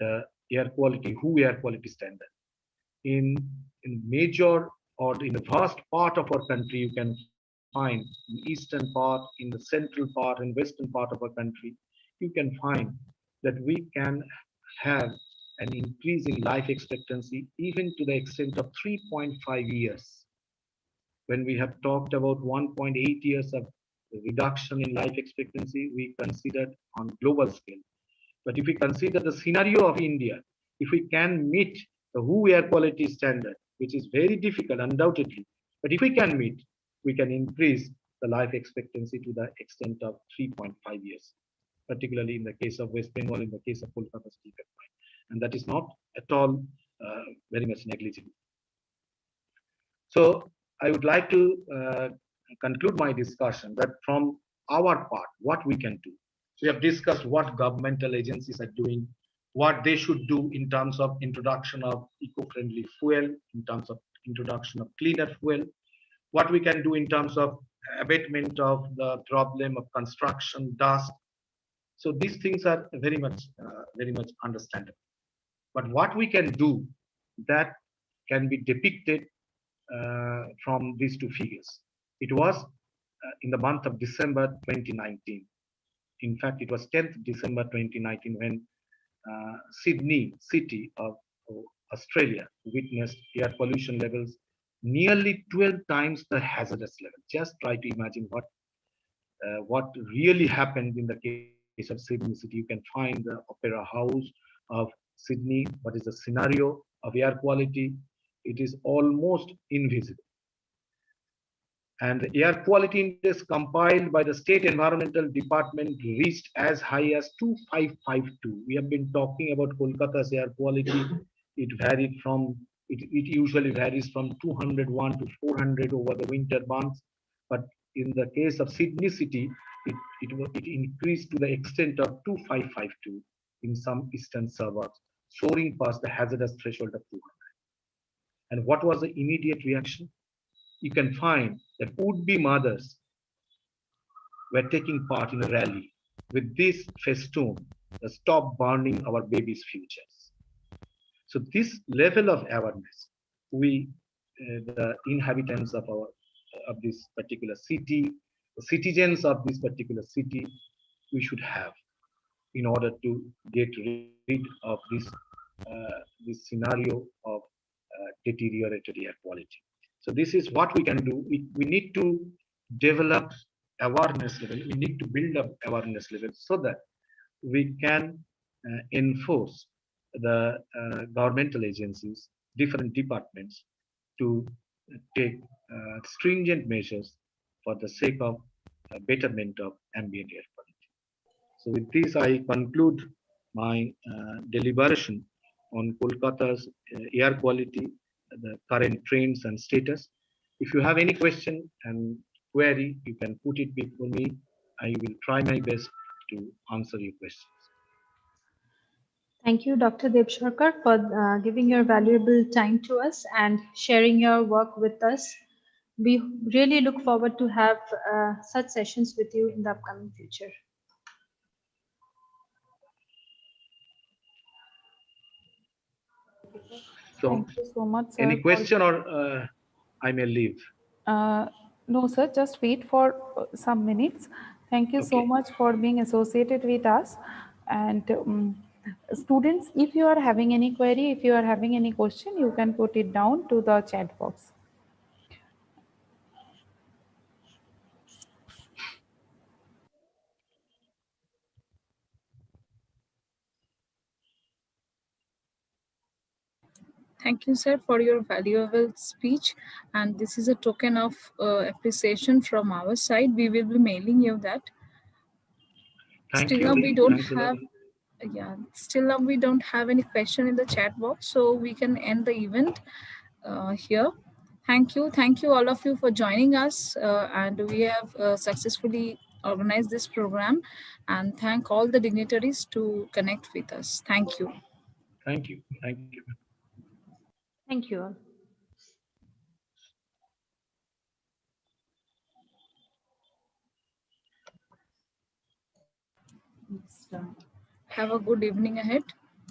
the air quality, WHO air quality standard. In major or in the vast part of our country, you can find in the eastern part, in the central part and western part of our country, you can find that we can have an increase in life expectancy even to the extent of 3.5 years. When we have talked about 1.8 years of reduction in life expectancy, we considered on global scale. But if we consider the scenario of India, if we can meet the WHO air quality standard, which is very difficult, undoubtedly. But if we can meet, we can increase the life expectancy to the extent of 3.5 years, particularly in the case of West Bengal, in the case of Kolkata Steel Pipeline. And that is not at all very much negligible. So I would like to conclude my discussion that from our part, what we can do. We have discussed what governmental agencies are doing, what they should do in terms of introduction of eco-friendly fuel, in terms of introduction of cleaner fuel, what we can do in terms of abatement of the problem of construction dust. So these things are very much understandable. But what we can do that can be depicted from these two figures. It was in the month of December 2019. In fact, it was 10th December 2019 when Sydney city of Australia witnessed air pollution levels nearly 12 times the hazardous level. Just try to imagine what really happened in the case of Sydney city. You can find the Opera House of Sydney. What is the scenario of air quality? It is almost invisible. And the air quality index compiled by the State Environmental Department reached as high as 2552. We have been talking about Kolkata's air quality. It varied from, it usually varies from 201 to 400 over the winter months. But in the case of Sydney city, it increased to the extent of 2552 in some eastern suburbs, soaring past the hazardous threshold of 200. And what was the immediate reaction? You can find that would-be mothers were taking part in a rally with this festoon, "Stop burning our babies' futures." So this level of awareness, we, the inhabitants of this particular city, the citizens of this particular city, we should have in order to get rid of this scenario of deteriorated air quality. So this is what we can do. We need to develop awareness level. We need to build up awareness level so that we can enforce the governmental agencies, different departments to take stringent measures for the sake of betterment of ambient air quality. So with this, I conclude my deliberation on Kolkata's air quality, the current trends and status. If you have any question and query, you can put it before me. I will try my best to answer your questions.
Thank you, Dr. Debsharkar, for giving your valuable time to us and sharing your work with us. We really look forward to have such sessions with you in the upcoming future.
So,
thank you so much, sir.
Any question or I may leave?
No, sir, just wait for some minutes. Thank you so much for being associated with us. And students, if you are having any query, if you are having any question, you can put it down to the chat box.
Thank you, sir, for your valuable speech. And this is a token of appreciation from our side. We will be mailing you that. Still now we don't have, still now we don't have any question in the chat box, so we can end the event here. Thank you all of you for joining us, and we have successfully organized this program, and thank all the dignitaries to connect with us. Thank you.
Thank you. Thank you.
Thank you all.
Have a good evening ahead.